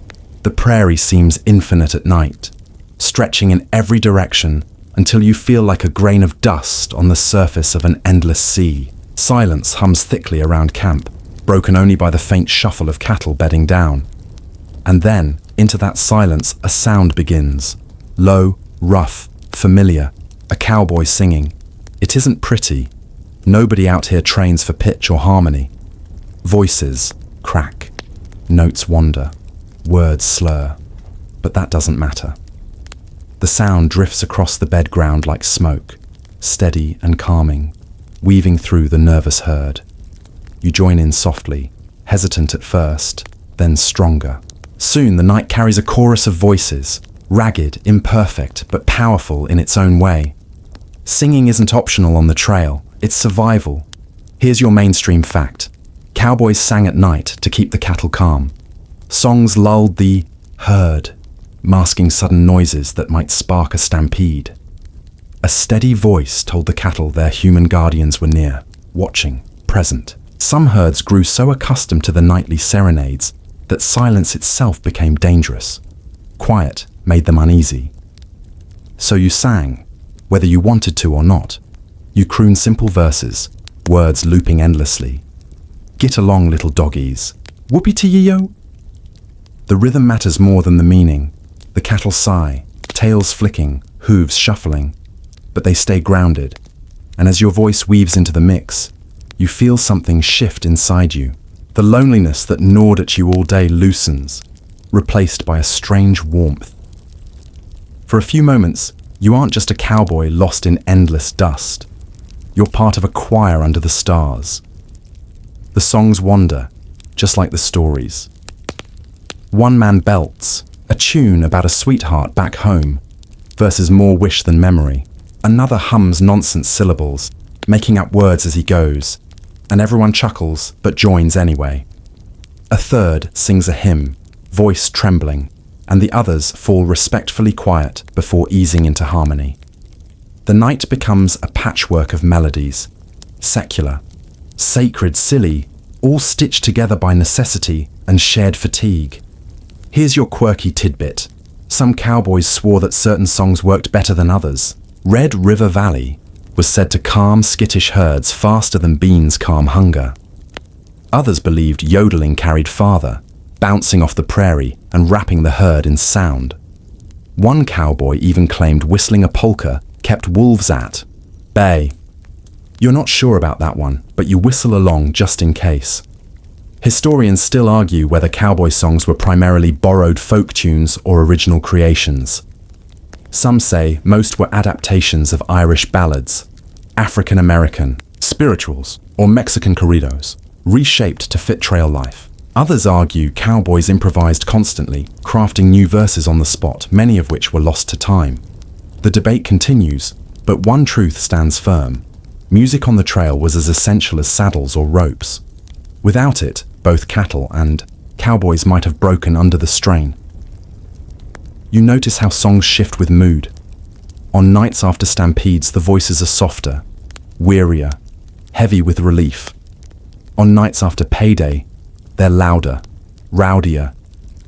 The prairie seems infinite at night, stretching in every direction until you feel like a grain of dust on the surface of an endless sea. Silence hums thickly around camp, broken only by the faint shuffle of cattle bedding down. And then, into that silence, a sound begins. Low, rough, familiar, a cowboy singing. It isn't pretty. Nobody out here trains for pitch or harmony. Voices crack, notes wander, words slur, but that doesn't matter. The sound drifts across the bed ground like smoke, steady and calming, weaving through the nervous herd. You join in softly, hesitant at first, then stronger. Soon the night carries a chorus of voices, ragged, imperfect, but powerful in its own way. Singing isn't optional on the trail, it's survival. Here's your mainstream fact. Cowboys sang at night to keep the cattle calm. Songs lulled the herd, masking sudden noises that might spark a stampede. A steady voice told the cattle their human guardians were near, watching, present. Some herds grew so accustomed to the nightly serenades that silence itself became dangerous. Quiet made them uneasy. So you sang, whether you wanted to or not. You crooned simple verses, words looping endlessly. Get along, little doggies. Whoopee-tee-yo. The rhythm matters more than the meaning. The cattle sigh, tails flicking, hooves shuffling, but they stay grounded. And as your voice weaves into the mix, you feel something shift inside you. The loneliness that gnawed at you all day loosens, replaced by a strange warmth. For a few moments, you aren't just a cowboy lost in endless dust. You're part of a choir under the stars. The songs wander, just like the stories. One man belts, a tune about a sweetheart back home, versus more wish than memory. Another hums nonsense syllables, making up words as he goes, and everyone chuckles but joins anyway. A third sings a hymn, voice trembling, and the others fall respectfully quiet before easing into harmony. The night becomes a patchwork of melodies, secular, sacred, silly, all stitched together by necessity and shared fatigue. Here's your quirky tidbit. Some cowboys swore that certain songs worked better than others. Red River Valley was said to calm skittish herds faster than beans calm hunger. Others believed yodeling carried farther, bouncing off the prairie and wrapping the herd in sound. One cowboy even claimed whistling a polka kept wolves at bay. You're not sure about that one, but you whistle along just in case. Historians still argue whether cowboy songs were primarily borrowed folk tunes or original creations. Some say most were adaptations of Irish ballads, African American, spirituals, or Mexican corridos, reshaped to fit trail life. Others argue cowboys improvised constantly, crafting new verses on the spot, many of which were lost to time. The debate continues, but one truth stands firm. Music on the trail was as essential as saddles or ropes. Without it, both cattle and cowboys might have broken under the strain. You notice how songs shift with mood. On nights after stampedes, the voices are softer, wearier, heavy with relief. On nights after payday, they're louder, rowdier,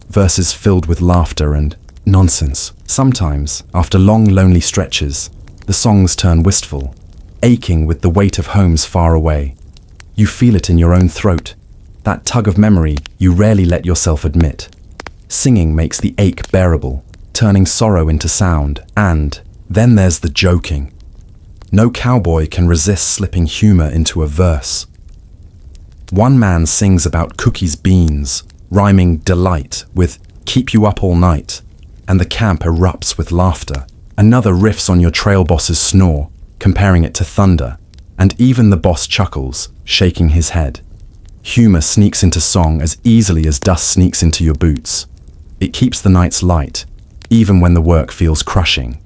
verses filled with laughter and nonsense. Sometimes, after long, lonely stretches, the songs turn wistful, aching with the weight of homes far away. You feel it in your own throat, that tug of memory you rarely let yourself admit. Singing makes the ache bearable, turning sorrow into sound, and then there's the joking. No cowboy can resist slipping humor into a verse. One man sings about cookies beans, rhyming delight with keep you up all night, and the camp erupts with laughter. Another riffs on your trail boss's snore, comparing it to thunder, and even the boss chuckles, shaking his head. Humor sneaks into song as easily as dust sneaks into your boots. It keeps the nights light, even when the work feels crushing.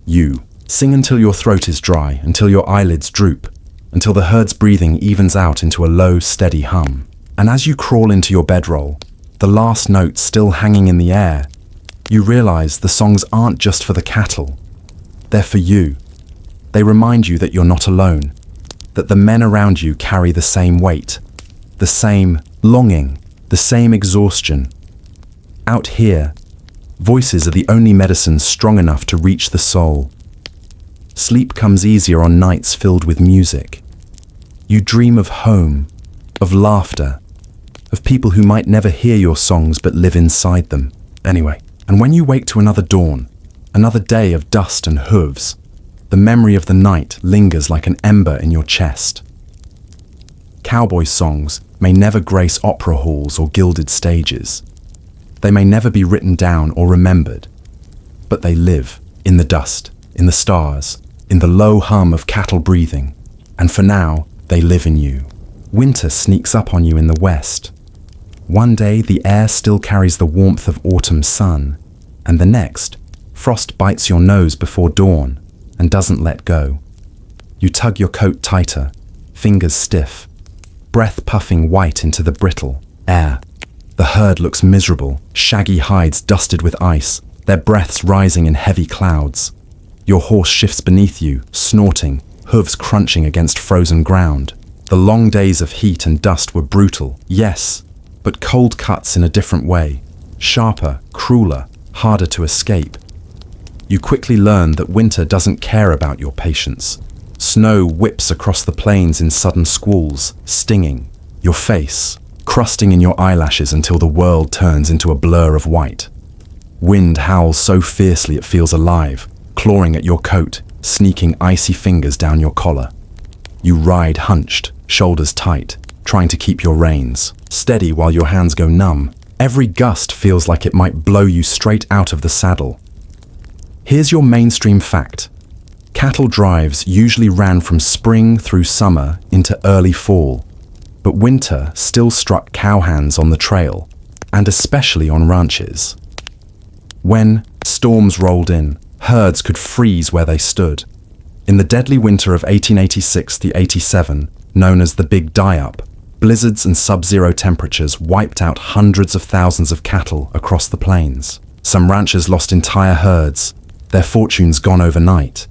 You sing until your throat is dry, until your eyelids droop, until the herd's breathing evens out into a low, steady hum. And as you crawl into your bedroll, the last note still hanging in the air, you realize the songs aren't just for the cattle. They're for you. They remind you that you're not alone, that the men around you carry the same weight, the same longing, the same exhaustion. Out here, voices are the only medicine strong enough to reach the soul. Sleep comes easier on nights filled with music. You dream of home, of laughter, of people who might never hear your songs but live inside them. Anyway, and when you wake to another dawn, another day of dust and hooves, the memory of the night lingers like an ember in your chest. Cowboy songs may never grace opera halls or gilded stages. They may never be written down or remembered, but they live in the dust, in the stars, in the low hum of cattle breathing, and for now, they live in you. Winter sneaks up on you in the west. One day, the air still carries the warmth of autumn sun, and the next, frost bites your nose before dawn and doesn't let go. You tug your coat tighter, fingers stiff, breath puffing white into the brittle air. The herd looks miserable, shaggy hides dusted with ice, their breaths rising in heavy clouds. Your horse shifts beneath you, snorting, hooves crunching against frozen ground. The long days of heat and dust were brutal, yes, but cold cuts in a different way, sharper, crueler, harder to escape. You quickly learn that winter doesn't care about your patience. Snow whips across the plains in sudden squalls, stinging your face, crusting in your eyelashes until the world turns into a blur of white. Wind howls so fiercely it feels alive, clawing at your coat, sneaking icy fingers down your collar. You ride hunched, shoulders tight, trying to keep your reins steady while your hands go numb. Every gust feels like it might blow you straight out of the saddle. Here's your mainstream fact. Cattle drives usually ran from spring through summer into early fall, but winter still struck cowhands on the trail, and especially on ranches. When storms rolled in, herds could freeze where they stood. In the deadly winter of 1886–87, known as the Big Die-Up, blizzards and sub-zero temperatures wiped out hundreds of thousands of cattle across the plains. Some ranchers lost entire herds, their fortunes gone overnight.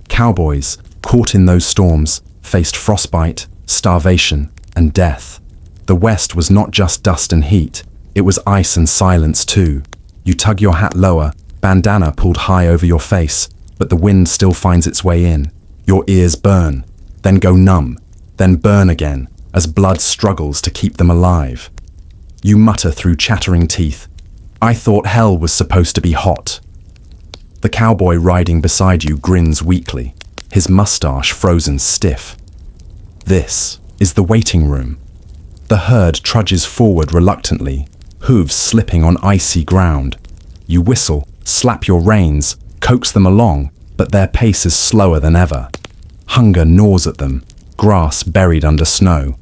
Cowboys, caught in those storms, faced frostbite, starvation, and death. The West was not just dust and heat, it was ice and silence too. You tug your hat lower, bandana pulled high over your face, but the wind still finds its way in. Your ears burn, then go numb, then burn again, as blood struggles to keep them alive. You mutter through chattering teeth, "I thought hell was supposed to be hot." The cowboy riding beside you grins weakly, his mustache frozen stiff. This is the waiting room. The herd trudges forward reluctantly, hooves slipping on icy ground. You whistle, slap your reins, coax them along, but their pace is slower than ever. Hunger gnaws at them, grass buried under snow.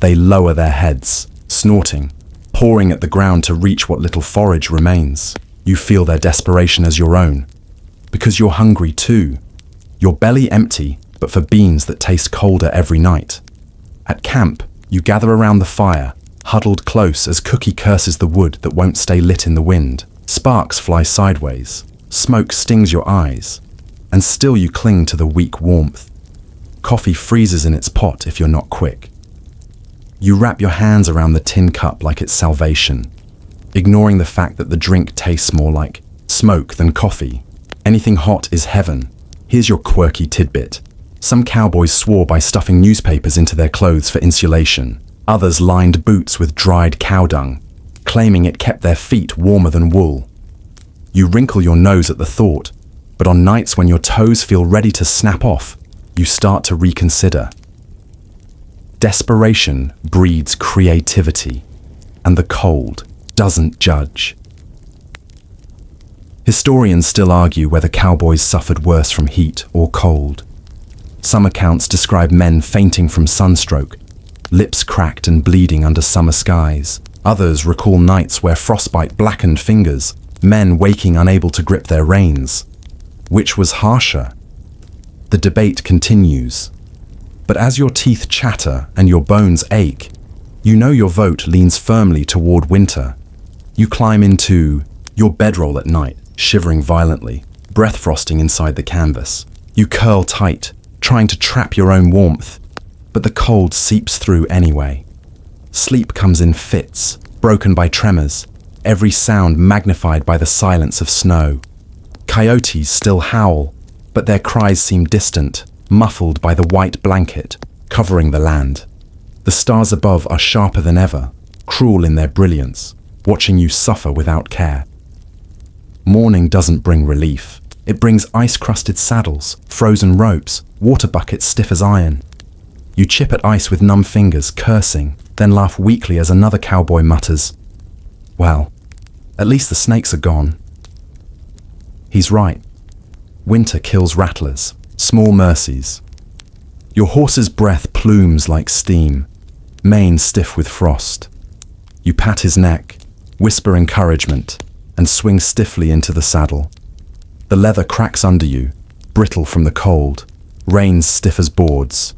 They lower their heads, snorting, pawing at the ground to reach what little forage remains. You feel their desperation as your own, because you're hungry too. Your belly empty, but for beans that taste colder every night. At camp, you gather around the fire, huddled close as Cookie curses the wood that won't stay lit in the wind. Sparks fly sideways, smoke stings your eyes, and still you cling to the weak warmth. Coffee freezes in its pot if you're not quick. You wrap your hands around the tin cup like it's salvation, ignoring the fact that the drink tastes more like smoke than coffee. Anything hot is heaven. Here's your quirky tidbit. Some cowboys swore by stuffing newspapers into their clothes for insulation. Others lined boots with dried cow dung, claiming it kept their feet warmer than wool. You wrinkle your nose at the thought, but on nights when your toes feel ready to snap off, you start to reconsider. Desperation breeds creativity. and the cold doesn't judge. Historians still argue whether cowboys suffered worse from heat or cold. Some accounts describe men fainting from sunstroke, lips cracked and bleeding under summer skies. Others recall nights where frostbite blackened fingers, men waking unable to grip their reins. Which was harsher? The debate continues. But as your teeth chatter and your bones ache, you know your vote leans firmly toward winter. You climb into your bedroll at night, shivering violently, breath frosting inside the canvas. You curl tight, trying to trap your own warmth, but the cold seeps through anyway. Sleep comes in fits, broken by tremors, every sound magnified by the silence of snow. Coyotes still howl, but their cries seem distant, muffled by the white blanket covering the land. The stars above are sharper than ever, cruel in their brilliance, watching you suffer without care. Morning doesn't bring relief. It brings ice-crusted saddles, frozen ropes, water buckets stiff as iron. You chip at ice with numb fingers, cursing, then laugh weakly as another cowboy mutters, "Well, at least the snakes are gone." He's right. Winter kills rattlers, small mercies. Your horse's breath plumes like steam, mane stiff with frost. You pat his neck, whisper encouragement, and swing stiffly into the saddle. The leather cracks under you, brittle from the cold, reins stiff as boards.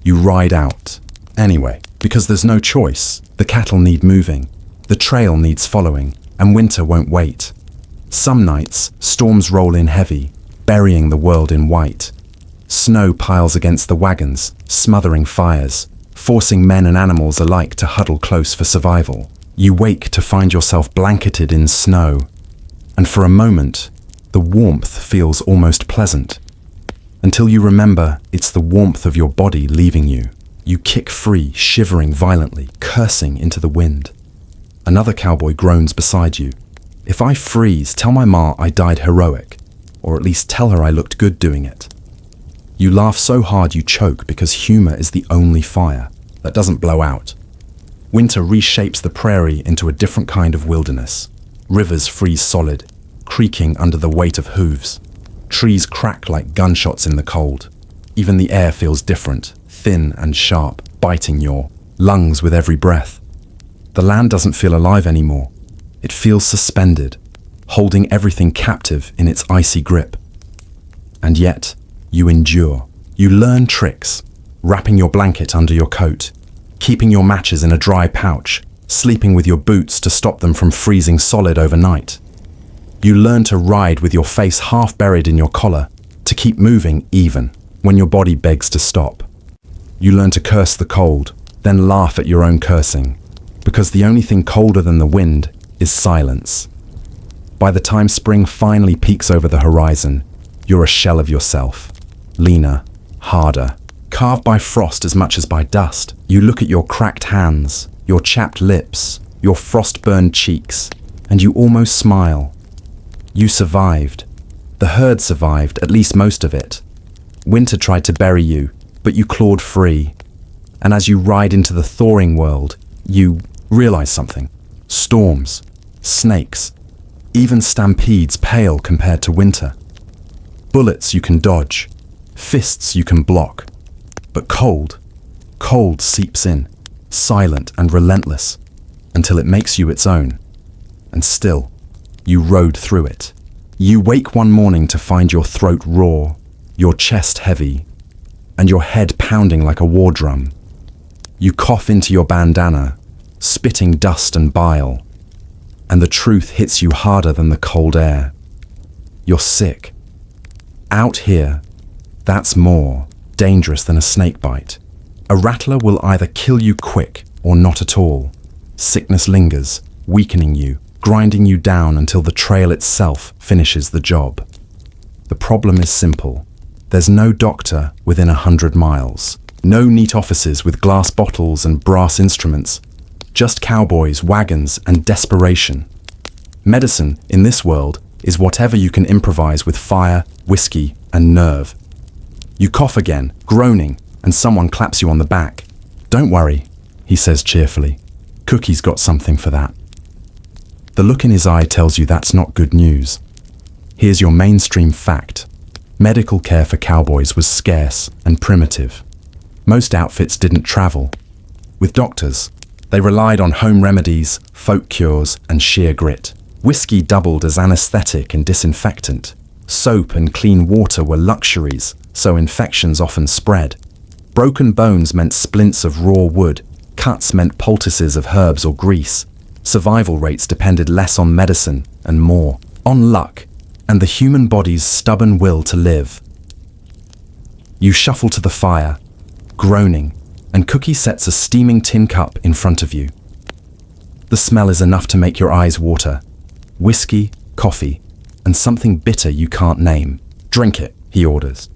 You ride out. Anyway, because there's no choice. The cattle need moving, the trail needs following, and winter won't wait. Some nights, storms roll in heavy, burying the world in white. Snow piles against the wagons, smothering fires, forcing men and animals alike to huddle close for survival. You wake to find yourself blanketed in snow, and for a moment, the warmth feels almost pleasant. Until you remember it's the warmth of your body leaving you. You kick free, shivering violently, cursing into the wind. Another cowboy groans beside you. "If I freeze, tell my ma I died heroic, or at least tell her I looked good doing it." You laugh so hard you choke because humor is the only fire that doesn't blow out. Winter reshapes the prairie into a different kind of wilderness. Rivers freeze solid, creaking under the weight of hooves. Trees crack like gunshots in the cold. Even the air feels different, thin and sharp, biting your lungs with every breath. The land doesn't feel alive anymore. It feels suspended, holding everything captive in its icy grip. And yet, you endure. You learn tricks, wrapping your blanket under your coat, keeping your matches in a dry pouch, sleeping with your boots to stop them from freezing solid overnight. You learn to ride with your face half buried in your collar, to keep moving even when your body begs to stop. You learn to curse the cold, then laugh at your own cursing, because the only thing colder than the wind is silence. By the time spring finally peeks over the horizon, you're a shell of yourself, leaner, harder, carved by frost as much as by dust. You look at your cracked hands, your chapped lips, your frost-burned cheeks, and you almost smile. You survived. The herd survived, at least most of it. Winter tried to bury you, but you clawed free. And as you ride into the thawing world, you realize something. Storms, snakes, even stampedes pale compared to winter. Bullets you can dodge, fists you can block. But cold seeps in, silent and relentless, until it makes you its own. And still, you rode through it. You wake one morning to find your throat raw, your chest heavy, and your head pounding like a war drum. You cough into your bandana, spitting dust and bile, and the truth hits you harder than the cold air. You're sick. Out here, that's more dangerous than a snake bite. A rattler will either kill you quick or not at all. Sickness lingers, weakening you, grinding you down until the trail itself finishes the job. The problem is simple. There's no doctor within 100 miles. No neat offices with glass bottles and brass instruments. Just cowboys, wagons, and desperation. Medicine, in this world, is whatever you can improvise with fire, whiskey, and nerve. You cough again, groaning, and someone claps you on the back. "Don't worry," he says cheerfully. Cookie's got something for that. The look in his eye tells you that's not good news. Here's your mainstream fact. Medical care for cowboys was scarce and primitive. Most outfits didn't travel with doctors. They relied on home remedies, folk cures, and sheer grit. Whiskey doubled as anesthetic and disinfectant. Soap and clean water were luxuries, so infections often spread. Broken bones meant splints of raw wood. Cuts meant poultices of herbs or grease. Survival rates depended less on medicine and more on luck and the human body's stubborn will to live. You shuffle to the fire, groaning, and Cookie sets a steaming tin cup in front of you. The smell is enough to make your eyes water. Whiskey, coffee, and something bitter you can't name. Drink it, he orders.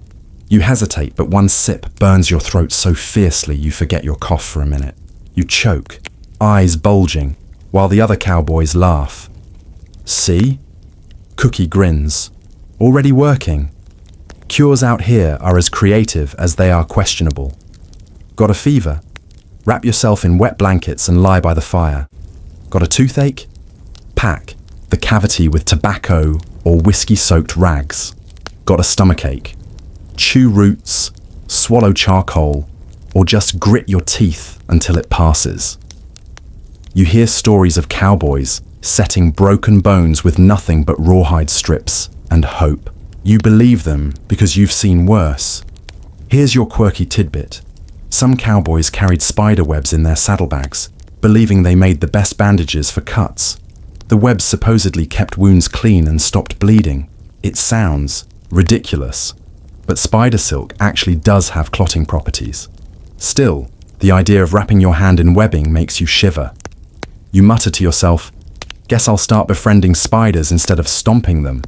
You hesitate, but one sip burns your throat so fiercely you forget your cough for a minute. You choke, eyes bulging, while the other cowboys laugh. See? Cookie grins. Already working. Cures out here are as creative as they are questionable. Got a fever? Wrap yourself in wet blankets and lie by the fire. Got a toothache? Pack the cavity with tobacco or whiskey-soaked rags. Got a stomachache? Chew roots, swallow charcoal, or just grit your teeth until it passes. You hear stories of cowboys setting broken bones with nothing but rawhide strips and hope. You believe them because you've seen worse. Here's your quirky tidbit. Some cowboys carried spider webs in their saddlebags, believing they made the best bandages for cuts. The webs supposedly kept wounds clean and stopped bleeding. It sounds ridiculous, but spider silk actually does have clotting properties. Still, the idea of wrapping your hand in webbing makes you shiver. You mutter to yourself, "Guess I'll start befriending spiders instead of stomping them."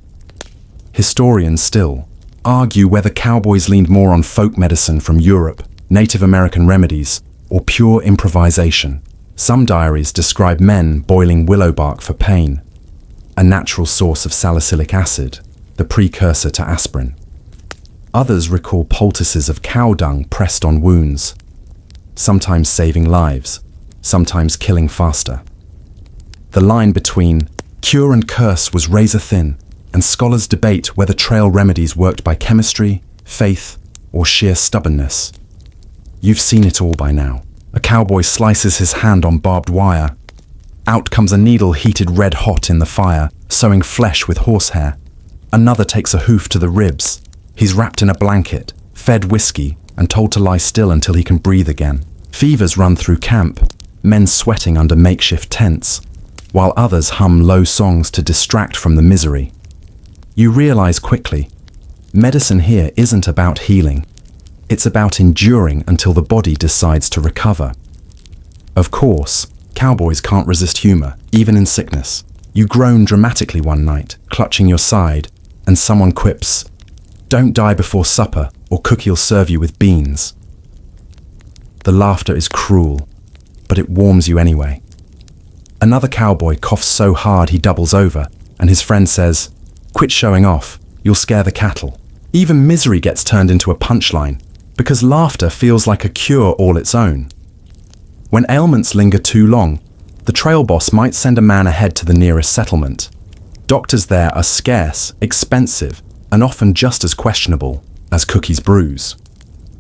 Historians still argue whether cowboys leaned more on folk medicine from Europe, Native American remedies, or pure improvisation. Some diaries describe men boiling willow bark for pain, a natural source of salicylic acid, the precursor to aspirin. Others recall poultices of cow dung pressed on wounds, sometimes saving lives, sometimes killing faster. The line between cure and curse was razor thin, and scholars debate whether trail remedies worked by chemistry, faith, or sheer stubbornness. You've seen it all by now. A cowboy slices his hand on barbed wire. Out comes a needle heated red hot in the fire, sewing flesh with horsehair. Another takes a hoof to the ribs. He's wrapped in a blanket, fed whiskey, and told to lie still until he can breathe again. Fevers run through camp, men sweating under makeshift tents, while others hum low songs to distract from the misery. You realize quickly, medicine here isn't about healing. It's about enduring until the body decides to recover. Of course, cowboys can't resist humor, even in sickness. You groan dramatically one night, clutching your side, and someone quips, "Don't die before supper, or Cookie'll serve you with beans." The laughter is cruel, but it warms you anyway. Another cowboy coughs so hard he doubles over, and his friend says, "Quit showing off, you'll scare the cattle." Even misery gets turned into a punchline, because laughter feels like a cure all its own. When ailments linger too long, the trail boss might send a man ahead to the nearest settlement. Doctors there are scarce, expensive, and often just as questionable as Cookie's bruise.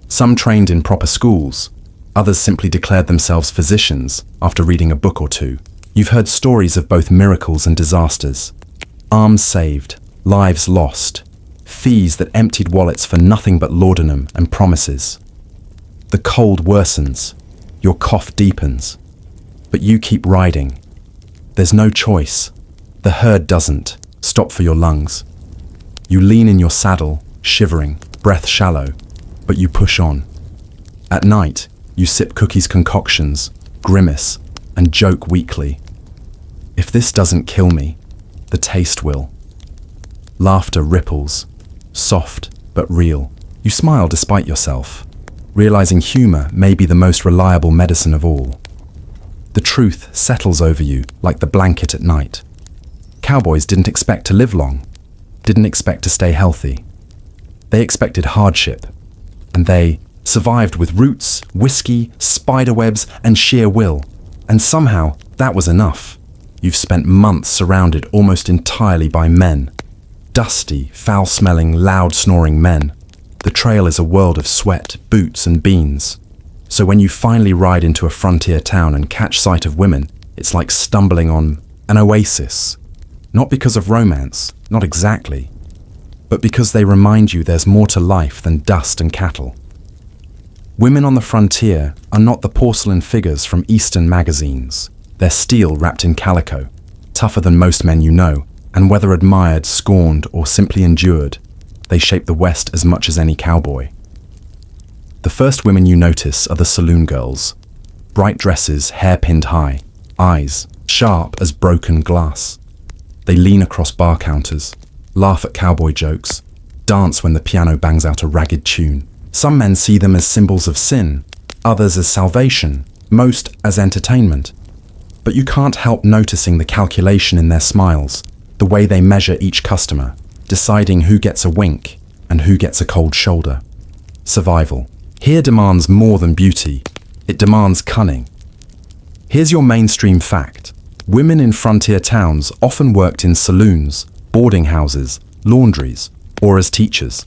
Some trained in proper schools, others simply declared themselves physicians after reading a book or two. You've heard stories of both miracles and disasters. Arms saved, lives lost, fees that emptied wallets for nothing but laudanum and promises. The cold worsens, your cough deepens, but you keep riding. There's no choice. The herd doesn't stop for your lungs. You lean in your saddle, shivering, breath shallow, but you push on. At night, you sip Cookie's concoctions, grimace, and joke weakly. If this doesn't kill me, the taste will. Laughter ripples, soft but real. You smile despite yourself, realizing humor may be the most reliable medicine of all. The truth settles over you like the blanket at night. Cowboys didn't expect to live long, didn't expect to stay healthy. They expected hardship, and they survived with roots, whiskey, spiderwebs, and sheer will. And somehow, that was enough. You've spent months surrounded almost entirely by men. Dusty, foul-smelling, loud-snoring men. The trail is a world of sweat, boots, and beans. So when you finally ride into a frontier town and catch sight of women, it's like stumbling on an oasis. Not because of romance, not exactly, but because they remind you there's more to life than dust and cattle. Women on the frontier are not the porcelain figures from Eastern magazines. They're steel wrapped in calico, tougher than most men you know, and whether admired, scorned, or simply endured, they shape the West as much as any cowboy. The first women you notice are the saloon girls. Bright dresses, hair pinned high, eyes sharp as broken glass. They lean across bar counters, laugh at cowboy jokes, dance when the piano bangs out a ragged tune. Some men see them as symbols of sin, others as salvation, most as entertainment. But you can't help noticing the calculation in their smiles, the way they measure each customer, deciding who gets a wink and who gets a cold shoulder. Survival. Here demands more than beauty. It demands cunning. Here's your mainstream fact. Women in frontier towns often worked in saloons, boarding houses, laundries, or as teachers.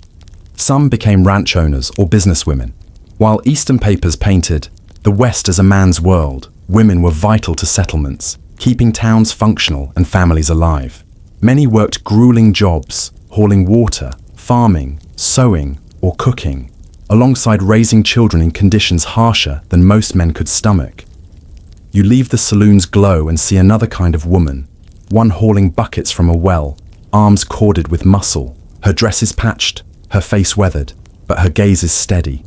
Some became ranch owners or businesswomen. While Eastern papers painted the West as a man's world, women were vital to settlements, keeping towns functional and families alive. Many worked grueling jobs, hauling water, farming, sewing, or cooking, alongside raising children in conditions harsher than most men could stomach. You leave the saloon's glow and see another kind of woman, one hauling buckets from a well, arms corded with muscle. Her dress is patched, her face weathered, but her gaze is steady.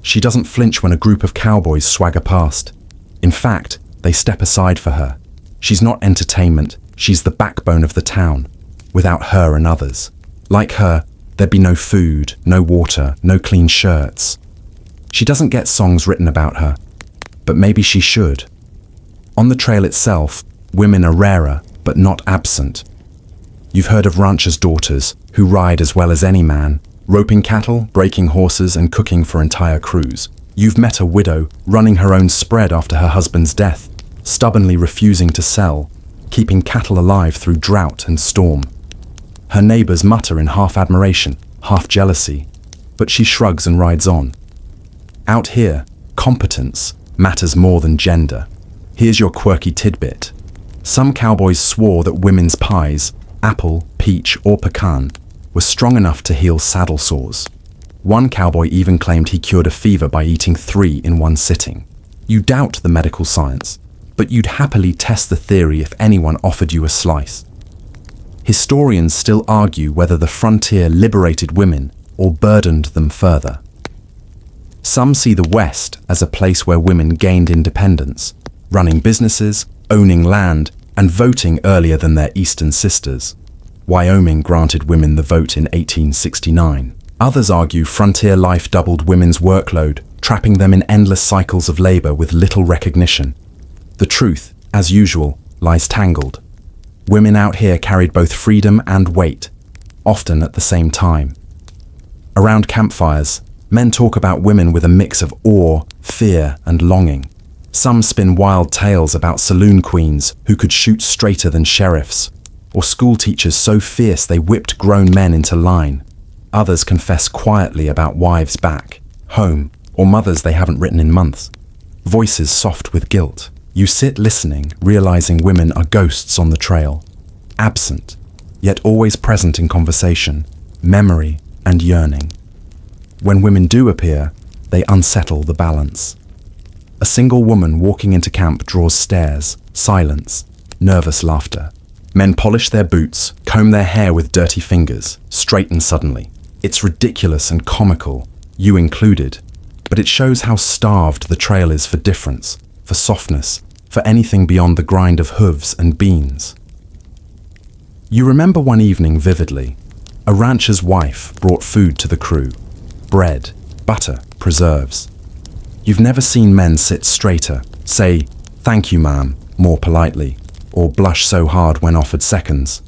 She doesn't flinch when a group of cowboys swagger past. In fact, they step aside for her. She's not entertainment, she's the backbone of the town. Without her and others. Like her, there'd be no food, no water, no clean shirts. She doesn't get songs written about her, but maybe she should. On the trail itself, women are rarer, but not absent. You've heard of ranchers' daughters, who ride as well as any man, roping cattle, breaking horses, and cooking for entire crews. You've met a widow running her own spread after her husband's death, stubbornly refusing to sell, keeping cattle alive through drought and storm. Her neighbors mutter in half admiration, half jealousy, but she shrugs and rides on. Out here, competence matters more than gender. Here's your quirky tidbit. Some cowboys swore that women's pies, apple, peach, or pecan, were strong enough to heal saddle sores. One cowboy even claimed he cured a fever by eating 3 in one sitting. You doubt the medical science, but you'd happily test the theory if anyone offered you a slice. Historians still argue whether the frontier liberated women or burdened them further. Some see the West as a place where women gained independence, running businesses, owning land, and voting earlier than their Eastern sisters. Wyoming granted women the vote in 1869. Others argue frontier life doubled women's workload, trapping them in endless cycles of labor with little recognition. The truth, as usual, lies tangled. Women out here carried both freedom and weight, often at the same time. Around campfires, men talk about women with a mix of awe, fear, and longing. Some spin wild tales about saloon queens who could shoot straighter than sheriffs, or school teachers so fierce they whipped grown men into line. Others confess quietly about wives back, home, or mothers they haven't written in months. Voices soft with guilt. You sit listening, realizing women are ghosts on the trail, absent, yet always present in conversation, memory, and yearning. When women do appear, they unsettle the balance. A single woman walking into camp draws stares, silence, nervous laughter. Men polish their boots, comb their hair with dirty fingers, straighten suddenly. It's ridiculous and comical, you included, but it shows how starved the trail is for difference, for softness, for anything beyond the grind of hooves and beans. You remember one evening vividly. A rancher's wife brought food to the crew. Bread, butter, preserves. You've never seen men sit straighter, say, "Thank you, ma'am," more politely, or blush so hard when offered seconds.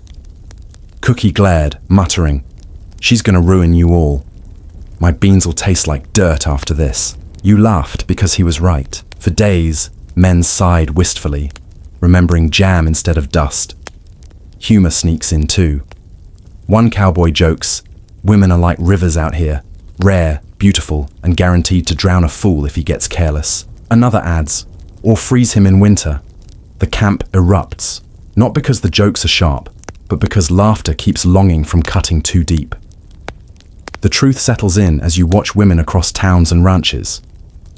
Cookie glared, muttering, "She's gonna ruin you all. My beans'll taste like dirt after this." You laughed because he was right. For days, Men sighed wistfully, remembering jam instead of dust. Humor sneaks in too. One cowboy jokes, "Women are like rivers out here, rare, beautiful, and guaranteed to drown a fool if he gets careless." Another adds, "Or freeze him in winter." The camp erupts, not because the jokes are sharp, but because laughter keeps longing from cutting too deep. The truth settles in as you watch women across towns and ranches.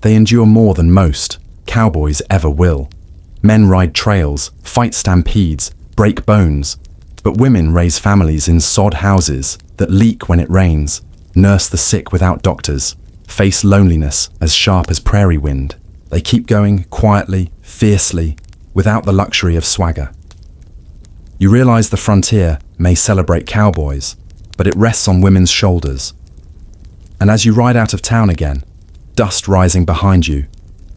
They endure more than most cowboys ever will. Men ride trails, fight stampedes, break bones, but women raise families in sod houses that leak when it rains, nurse the sick without doctors, face loneliness as sharp as prairie wind. They keep going quietly, fiercely, without the luxury of swagger. You realize the frontier may celebrate cowboys, but it rests on women's shoulders. And as you ride out of town again, dust rising behind you,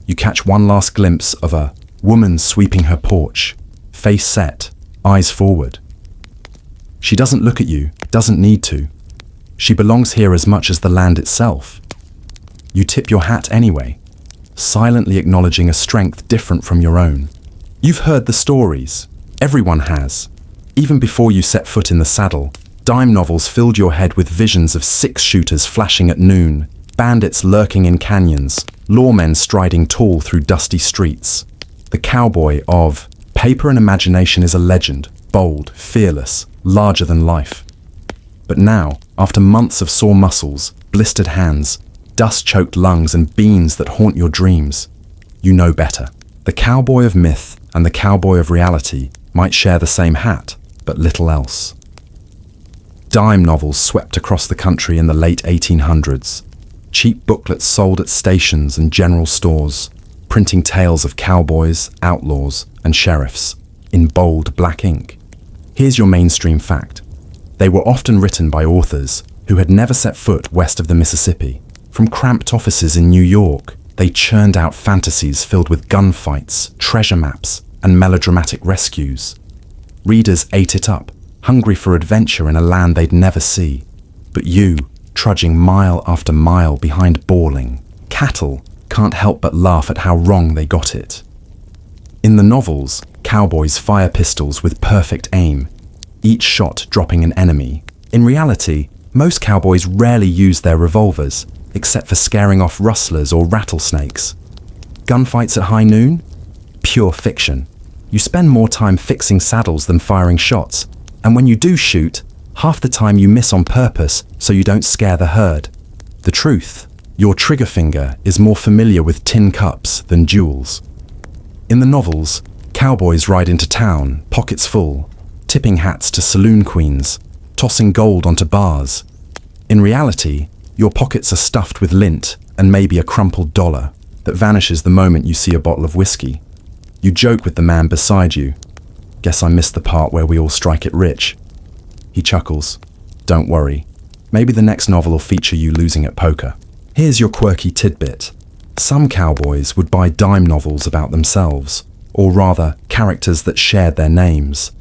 you catch one last glimpse of a woman sweeping her porch, face set, eyes forward. She doesn't look at you, doesn't need to. She belongs here as much as the land itself. You tip your hat anyway, silently acknowledging a strength different from your own. You've heard the stories. Everyone has. Even before you set foot in the saddle, dime novels filled your head with visions of six-shooters flashing at noon, bandits lurking in canyons, lawmen striding tall through dusty streets. The cowboy of paper and imagination is a legend, bold, fearless, larger than life. But now, after months of sore muscles, blistered hands, dust-choked lungs, and beans that haunt your dreams, you know better. The cowboy of myth and the cowboy of reality might share the same hat, but little else. Dime novels swept across the country in the late 1800s. Cheap booklets sold at stations and general stores, printing tales of cowboys, outlaws, and sheriffs in bold black ink. Here's your mainstream fact. They were often written by authors who had never set foot west of the Mississippi. From cramped offices in New York, they churned out fantasies filled with gunfights, treasure maps, and melodramatic rescues. Readers ate it up, hungry for adventure in a land they'd never see. But you, trudging mile after mile behind bawling cattle, can't help but laugh at how wrong they got it. In the novels, cowboys fire pistols with perfect aim, each shot dropping an enemy. In reality, most cowboys rarely use their revolvers, except for scaring off rustlers or rattlesnakes. Gunfights at high noon? Pure fiction. You spend more time fixing saddles than firing shots, and when you do shoot, half the time you miss on purpose so you don't scare the herd. The truth, your trigger finger is more familiar with tin cups than jewels. In the novels, cowboys ride into town, pockets full, tipping hats to saloon queens, tossing gold onto bars. In reality, your pockets are stuffed with lint and maybe a crumpled dollar that vanishes the moment you see a bottle of whiskey. You joke with the man beside you. "Guess I missed the part where we all strike it rich." He chuckles. "Don't worry. Maybe the next novel will feature you losing at poker." Here's your quirky tidbit. Some cowboys would buy dime novels about themselves, or rather, characters that shared their names.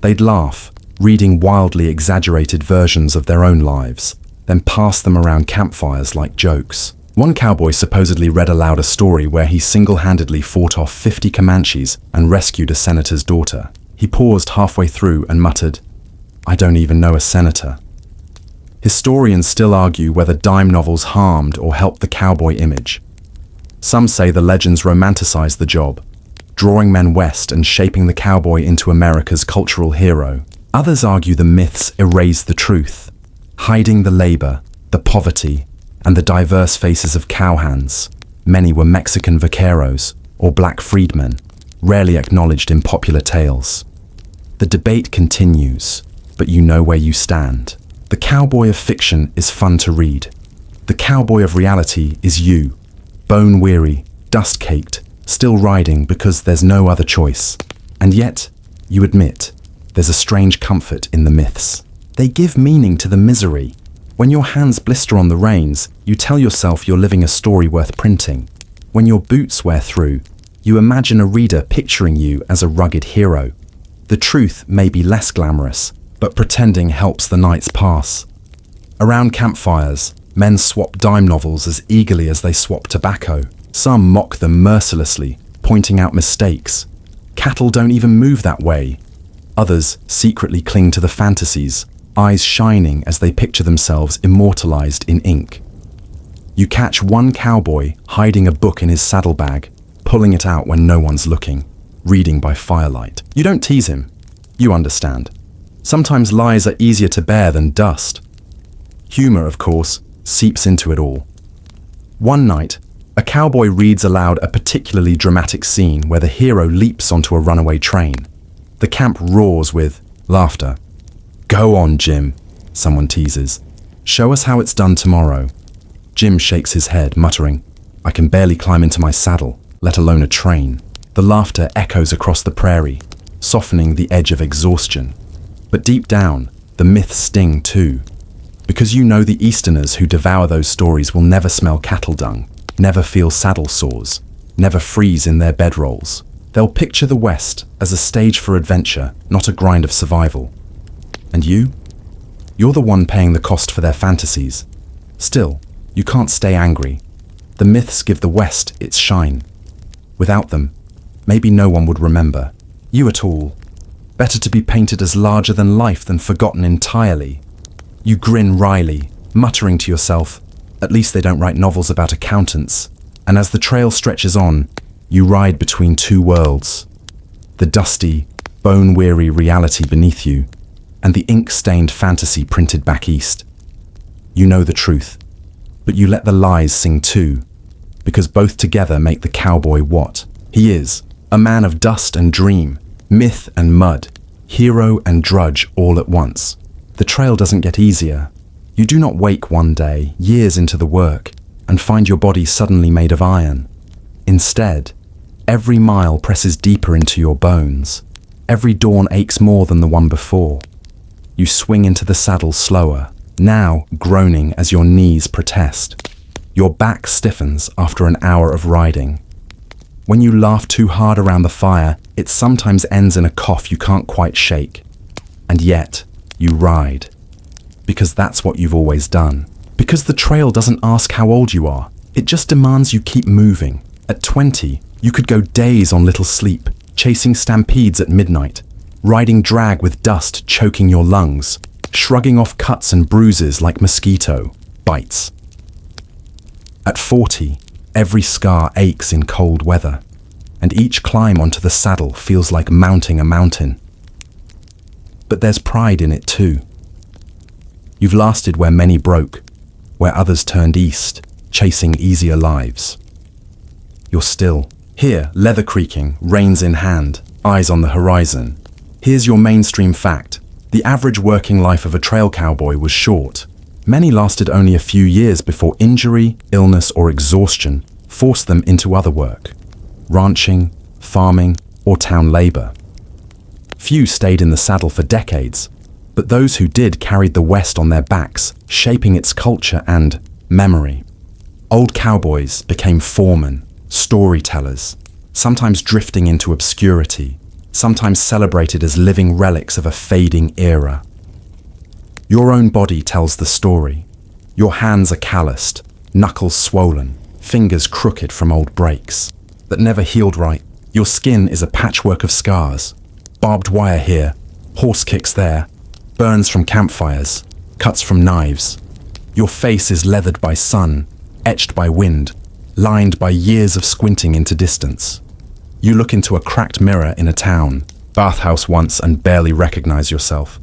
They'd laugh, reading wildly exaggerated versions of their own lives, then pass them around campfires like jokes. One cowboy supposedly read aloud a story where he single-handedly fought off 50 Comanches and rescued a senator's daughter. He paused halfway through and muttered, "I don't even know a senator." Historians still argue whether dime novels harmed or helped the cowboy image. Some say the legends romanticized the job, drawing men west and shaping the cowboy into America's cultural hero. Others argue the myths erased the truth, hiding the labor, the poverty, and the diverse faces of cowhands. Many were Mexican vaqueros or black freedmen, rarely acknowledged in popular tales. The debate continues, but you know where you stand. The cowboy of fiction is fun to read. The cowboy of reality is you, bone-weary, dust-caked, still riding because there's no other choice. And yet, you admit, there's a strange comfort in the myths. They give meaning to the misery. When your hands blister on the reins, you tell yourself you're living a story worth printing. When your boots wear through, you imagine a reader picturing you as a rugged hero. The truth may be less glamorous, but pretending helps the nights pass. Around campfires, men swap dime novels as eagerly as they swap tobacco. Some mock them mercilessly, pointing out mistakes. Cattle don't even move that way. Others secretly cling to the fantasies, eyes shining as they picture themselves immortalized in ink. You catch one cowboy hiding a book in his saddlebag, pulling it out when no one's looking, reading by firelight. You don't tease him. You understand. Sometimes lies are easier to bear than dust. Humor, of course, seeps into it all. One night, a cowboy reads aloud a particularly dramatic scene where the hero leaps onto a runaway train. The camp roars with laughter. "Go on, Jim," someone teases. "Show us how it's done tomorrow." Jim shakes his head, muttering, "I can barely climb into my saddle, let alone a train." The laughter echoes across the prairie, softening the edge of exhaustion. But deep down, the myths sting too. Because you know the Easterners who devour those stories will never smell cattle dung, never feel saddle sores, never freeze in their bedrolls. They'll picture the West as a stage for adventure, not a grind of survival. And you? You're the one paying the cost for their fantasies. Still, you can't stay angry. The myths give the West its shine. Without them, maybe no one would remember you at all. Better to be painted as larger than life than forgotten entirely. You grin wryly, muttering to yourself, at least they don't write novels about accountants. And as the trail stretches on, you ride between two worlds. The dusty, bone-weary reality beneath you, and the ink-stained fantasy printed back east. You know the truth, but you let the lies sing too, because both together make the cowboy what he is, a man of dust and dream, myth and mud, hero and drudge all at once. The trail doesn't get easier. You do not wake one day, years into the work, and find your body suddenly made of iron. Instead, every mile presses deeper into your bones. Every dawn aches more than the one before. You swing into the saddle slower, now groaning as your knees protest. Your back stiffens after an hour of riding. When you laugh too hard around the fire, it sometimes ends in a cough you can't quite shake. And yet, you ride. Because that's what you've always done. Because the trail doesn't ask how old you are. It just demands you keep moving. At 20, you could go days on little sleep, chasing stampedes at midnight, riding drag with dust choking your lungs, shrugging off cuts and bruises like mosquito bites. At 40, every scar aches in cold weather, and each climb onto the saddle feels like mounting a mountain. But there's pride in it too. You've lasted where many broke, where others turned east, chasing easier lives. You're still here, leather creaking, reins in hand, eyes on the horizon. Here's your mainstream fact. The average working life of a trail cowboy was short. Many lasted only a few years before injury, illness, or exhaustion forced them into other work. Ranching, farming, or town labor. Few stayed in the saddle for decades, but those who did carried the West on their backs, shaping its culture and memory. Old cowboys became foremen, storytellers, sometimes drifting into obscurity, sometimes celebrated as living relics of a fading era. Your own body tells the story. Your hands are calloused, knuckles swollen, fingers crooked from old breaks that never healed right. Your skin is a patchwork of scars. Barbed wire here, horse kicks there, burns from campfires, cuts from knives. Your face is leathered by sun, etched by wind, lined by years of squinting into distance. You look into a cracked mirror in a town, bathhouse once, and barely recognize yourself.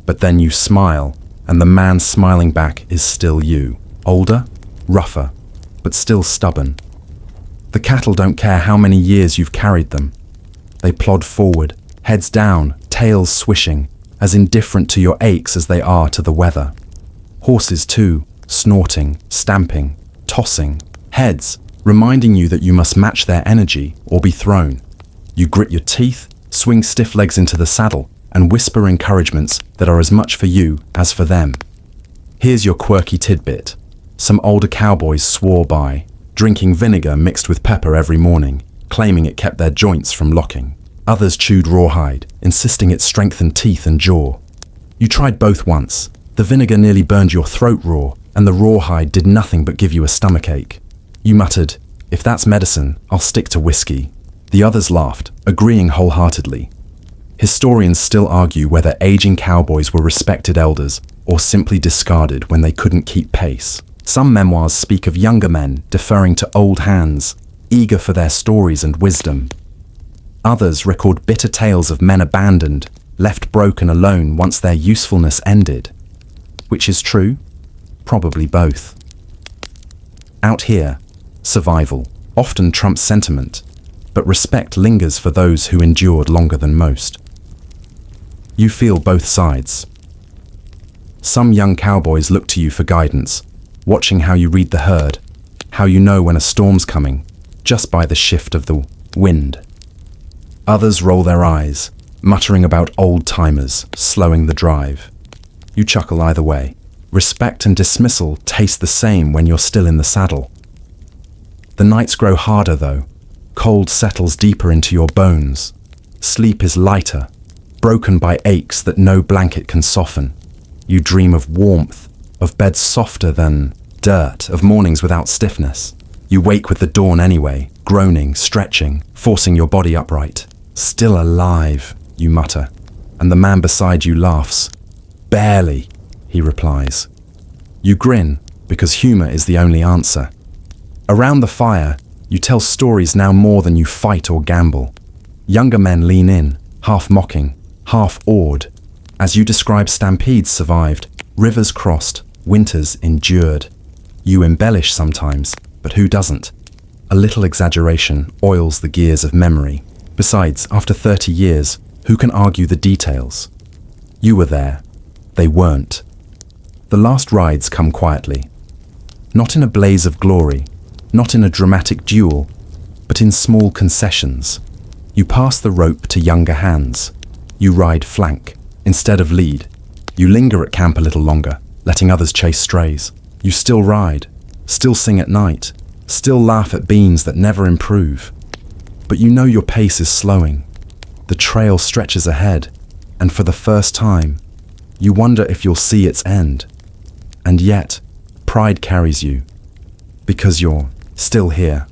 But then you smile, and the man smiling back is still you. Older, rougher, but still stubborn. The cattle don't care how many years you've carried them. They plod forward, heads down, tails swishing, as indifferent to your aches as they are to the weather. Horses too, snorting, stamping, tossing, heads, reminding you that you must match their energy or be thrown. You grit your teeth, swing stiff legs into the saddle, and whisper encouragements that are as much for you as for them. Here's your quirky tidbit. Some older cowboys swore by, drinking vinegar mixed with pepper every morning, claiming it kept their joints from locking. Others chewed rawhide, insisting it strengthened teeth and jaw. You tried both once. The vinegar nearly burned your throat raw, and the rawhide did nothing but give you a stomachache. You muttered, "If that's medicine, I'll stick to whiskey." The others laughed, agreeing wholeheartedly. Historians still argue whether aging cowboys were respected elders or simply discarded when they couldn't keep pace. Some memoirs speak of younger men deferring to old hands, eager for their stories and wisdom. Others record bitter tales of men abandoned, left broken alone once their usefulness ended. Which is true? Probably both. Out here, survival often trumps sentiment, but respect lingers for those who endured longer than most. You feel both sides. Some young cowboys look to you for guidance, watching how you read the herd, how you know when a storm's coming, just by the shift of the wind. Others roll their eyes, muttering about old-timers slowing the drive. You chuckle either way. Respect and dismissal taste the same when you're still in the saddle. The nights grow harder though. Cold settles deeper into your bones. Sleep is lighter, broken by aches that no blanket can soften. You dream of warmth, of beds softer than dirt, of mornings without stiffness. You wake with the dawn anyway, groaning, stretching, forcing your body upright. Still alive, you mutter, and the man beside you laughs. Barely, he replies. You grin, because humor is the only answer. Around the fire, you tell stories now more than you fight or gamble. Younger men lean in, half mocking, half awed, as you describe stampedes survived, rivers crossed, winters endured. You embellish sometimes, but who doesn't? A little exaggeration oils the gears of memory. Besides, after 30 years, who can argue the details? You were there. They weren't. The last rides come quietly. Not in a blaze of glory, not in a dramatic duel, but in small concessions. You pass the rope to younger hands. You ride flank instead of lead. You linger at camp a little longer, letting others chase strays. You still ride, still sing at night, still laugh at beans that never improve. But you know your pace is slowing. The trail stretches ahead, and for the first time, you wonder if you'll see its end. And yet, pride carries you, because you're still here.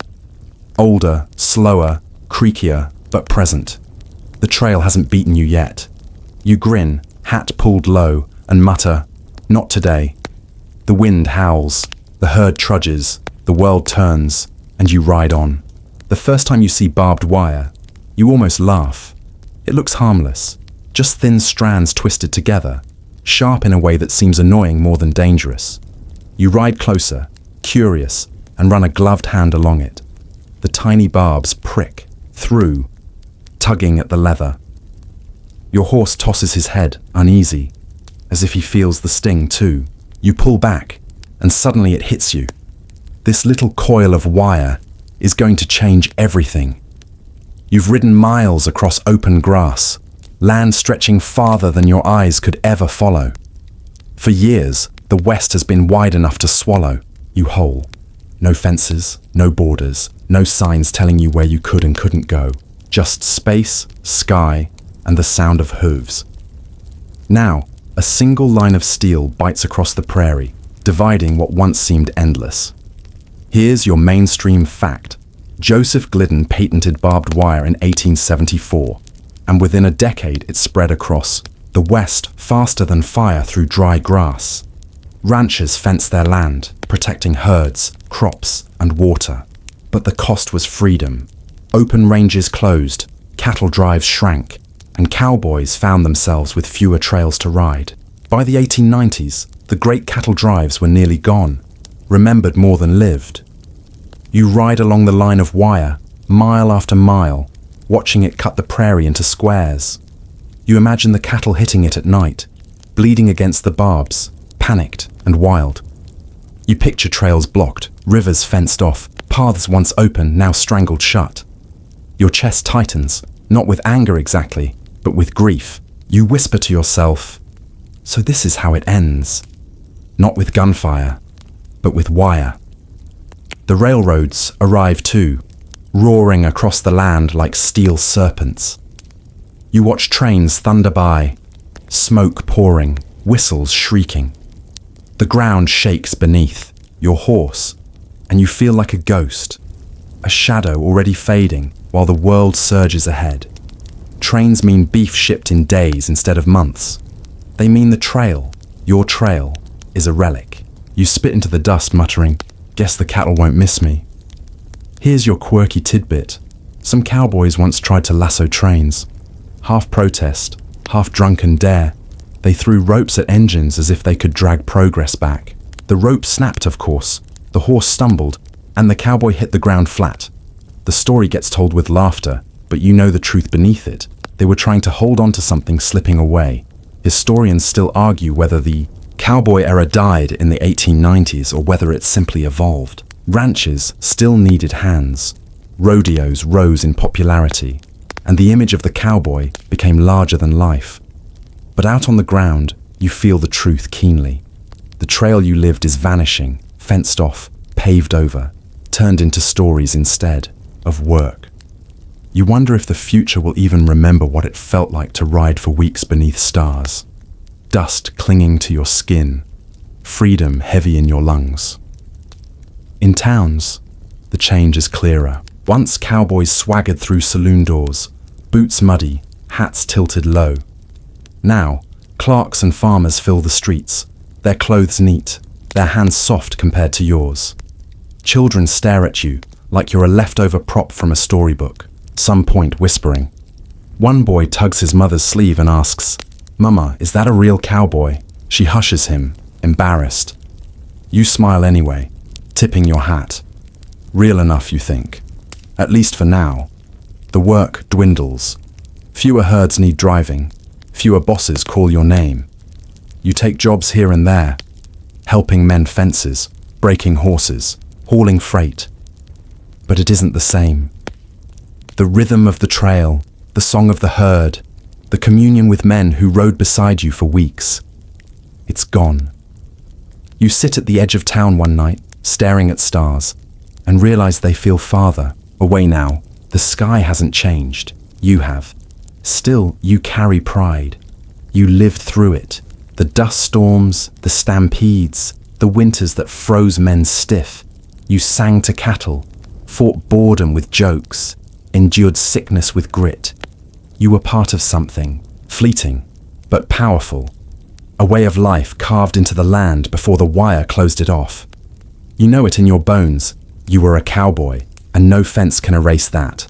Older, slower, creakier, but present. The trail hasn't beaten you yet. You grin, hat pulled low, and mutter, "Not today." The wind howls, the herd trudges, the world turns, and you ride on. The first time you see barbed wire, you almost laugh. It looks harmless, just thin strands twisted together, sharp in a way that seems annoying more than dangerous. You ride closer, curious, and run a gloved hand along it. The tiny barbs prick, through, tugging at the leather. Your horse tosses his head, uneasy, as if he feels the sting too. You pull back, and suddenly it hits you. This little coil of wire is going to change everything. You've ridden miles across open grass, land stretching farther than your eyes could ever follow. For years, the West has been wide enough to swallow you whole. No fences, no borders, no signs telling you where you could and couldn't go. Just space, sky, and the sound of hooves. Now, a single line of steel bites across the prairie, dividing what once seemed endless. Here's your mainstream fact. Joseph Glidden patented barbed wire in 1874, and within a decade it spread across the West faster than fire through dry grass. Ranchers fenced their land, protecting herds, crops, and water. But the cost was freedom. Open ranges closed, cattle drives shrank, and cowboys found themselves with fewer trails to ride. By the 1890s, the great cattle drives were nearly gone, remembered more than lived. You ride along the line of wire, mile after mile, watching it cut the prairie into squares. You imagine the cattle hitting it at night, bleeding against the barbs, panicked and wild. You picture trails blocked, rivers fenced off, paths once open, now strangled shut. Your chest tightens, not with anger exactly, but with grief. You whisper to yourself, so this is how it ends. Not with gunfire, but with wire. The railroads arrive too, roaring across the land like steel serpents. You watch trains thunder by, smoke pouring, whistles shrieking. The ground shakes beneath your horse, and you feel like a ghost, a shadow already fading, while the world surges ahead. Trains mean beef shipped in days instead of months. They mean the trail, your trail, is a relic. You spit into the dust muttering, "Guess the cattle won't miss me." Here's your quirky tidbit. Some cowboys once tried to lasso trains. Half protest, half drunken dare, they threw ropes at engines as if they could drag progress back. The rope snapped, of course, the horse stumbled, and the cowboy hit the ground flat. The story gets told with laughter, but you know the truth beneath it. They were trying to hold on to something slipping away. Historians still argue whether the cowboy era died in the 1890s or whether it simply evolved. Ranches still needed hands. Rodeos rose in popularity, and the image of the cowboy became larger than life. But out on the ground, you feel the truth keenly. The trail you lived is vanishing, fenced off, paved over, turned into stories instead of work. You wonder if the future will even remember what it felt like to ride for weeks beneath stars. Dust clinging to your skin, freedom heavy in your lungs. In towns, the change is clearer. Once cowboys swaggered through saloon doors, boots muddy, hats tilted low. Now, clerks and farmers fill the streets, their clothes neat, their hands soft compared to yours. Children stare at you like you're a leftover prop from a storybook, some point whispering. One boy tugs his mother's sleeve and asks, "Mama, is that a real cowboy?" She hushes him, embarrassed. You smile anyway, tipping your hat. Real enough, you think. At least for now. The work dwindles. Fewer herds need driving. Fewer bosses call your name. You take jobs here and there, helping mend fences, breaking horses, hauling freight. But it isn't the same. The rhythm of the trail, the song of the herd, the communion with men who rode beside you for weeks. It's gone. You sit at the edge of town one night, staring at stars, and realize they feel farther, away now. The sky hasn't changed. You have. Still, you carry pride. You lived through it. The dust storms, the stampedes, the winters that froze men stiff. You sang to cattle, fought boredom with jokes, endured sickness with grit. You were part of something, fleeting, but powerful. A way of life carved into the land before the wire closed it off. You know it in your bones. You were a cowboy, and no fence can erase that.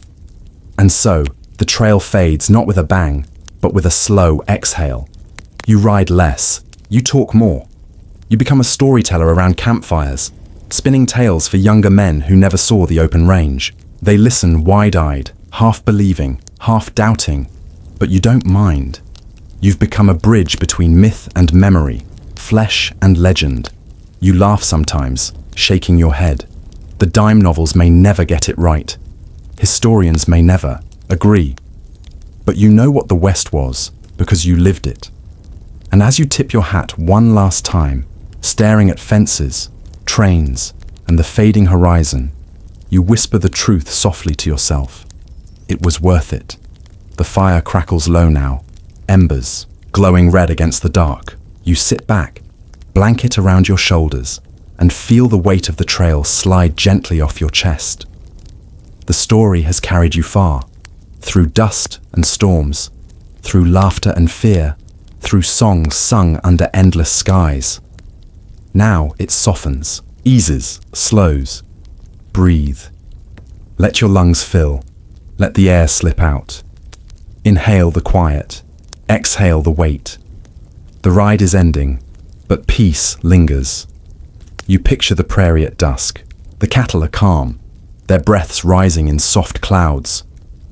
And so, the trail fades not with a bang, but with a slow exhale. You ride less. You talk more. You become a storyteller around campfires, spinning tales for younger men who never saw the open range. They listen wide-eyed, half-believing, half-doubting, but you don't mind. You've become a bridge between myth and memory, flesh and legend. You laugh sometimes, shaking your head. The dime novels may never get it right. Historians may never agree. But you know what the West was, because you lived it. And as you tip your hat one last time, staring at fences, trains, and the fading horizon, you whisper the truth softly to yourself. It was worth it. The fire crackles low now, embers glowing red against the dark. You sit back, blanket around your shoulders, and feel the weight of the trail slide gently off your chest. The story has carried you far, through dust and storms, through laughter and fear, through songs sung under endless skies. Now it softens, eases, slows. Breathe. Let your lungs fill. Let the air slip out. Inhale the quiet. Exhale the weight. The ride is ending, but peace lingers. You picture the prairie at dusk. The cattle are calm, their breaths rising in soft clouds.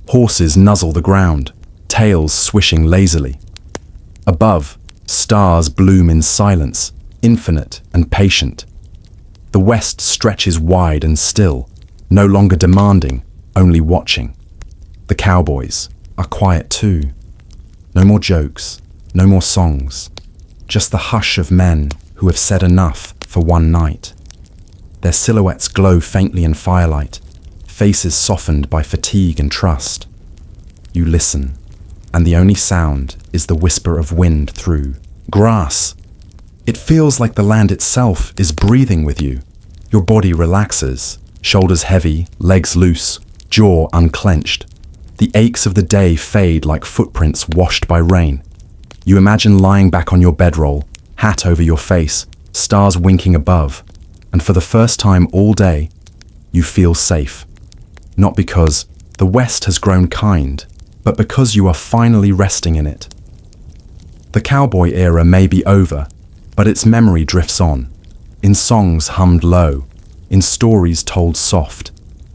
Horses nuzzle the ground, tails swishing lazily. Above, stars bloom in silence, infinite and patient. The west stretches wide and still, no longer demanding, only watching. The cowboys are quiet too. No more jokes, no more songs, just the hush of men who have said enough for one night. Their silhouettes glow faintly in firelight, faces softened by fatigue and trust. You listen, and the only sound is the whisper of wind through grass. It feels like the land itself is breathing with you. Your body relaxes, shoulders heavy, legs loose, jaw unclenched. The aches of the day fade like footprints washed by rain. You imagine lying back on your bedroll, hat over your face, stars winking above, and for the first time all day, you feel safe. Not because the West has grown kind, but because you are finally resting in it. The cowboy era may be over, but its memory drifts on, in songs hummed low, in stories told soft,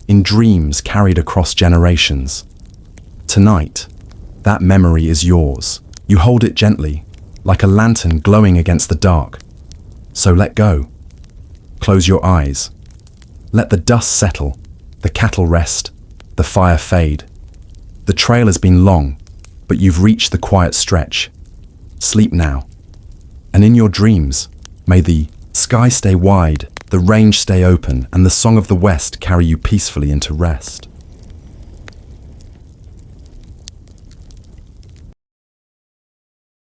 in dreams carried across generations. Tonight, that memory is yours. You hold it gently, like a lantern glowing against the dark. So let go. Close your eyes. Let the dust settle, the cattle rest, the fire fade. The trail has been long, but you've reached the quiet stretch. Sleep now. And in your dreams, may the sky stay wide, the range stay open, and the song of the West carry you peacefully into rest.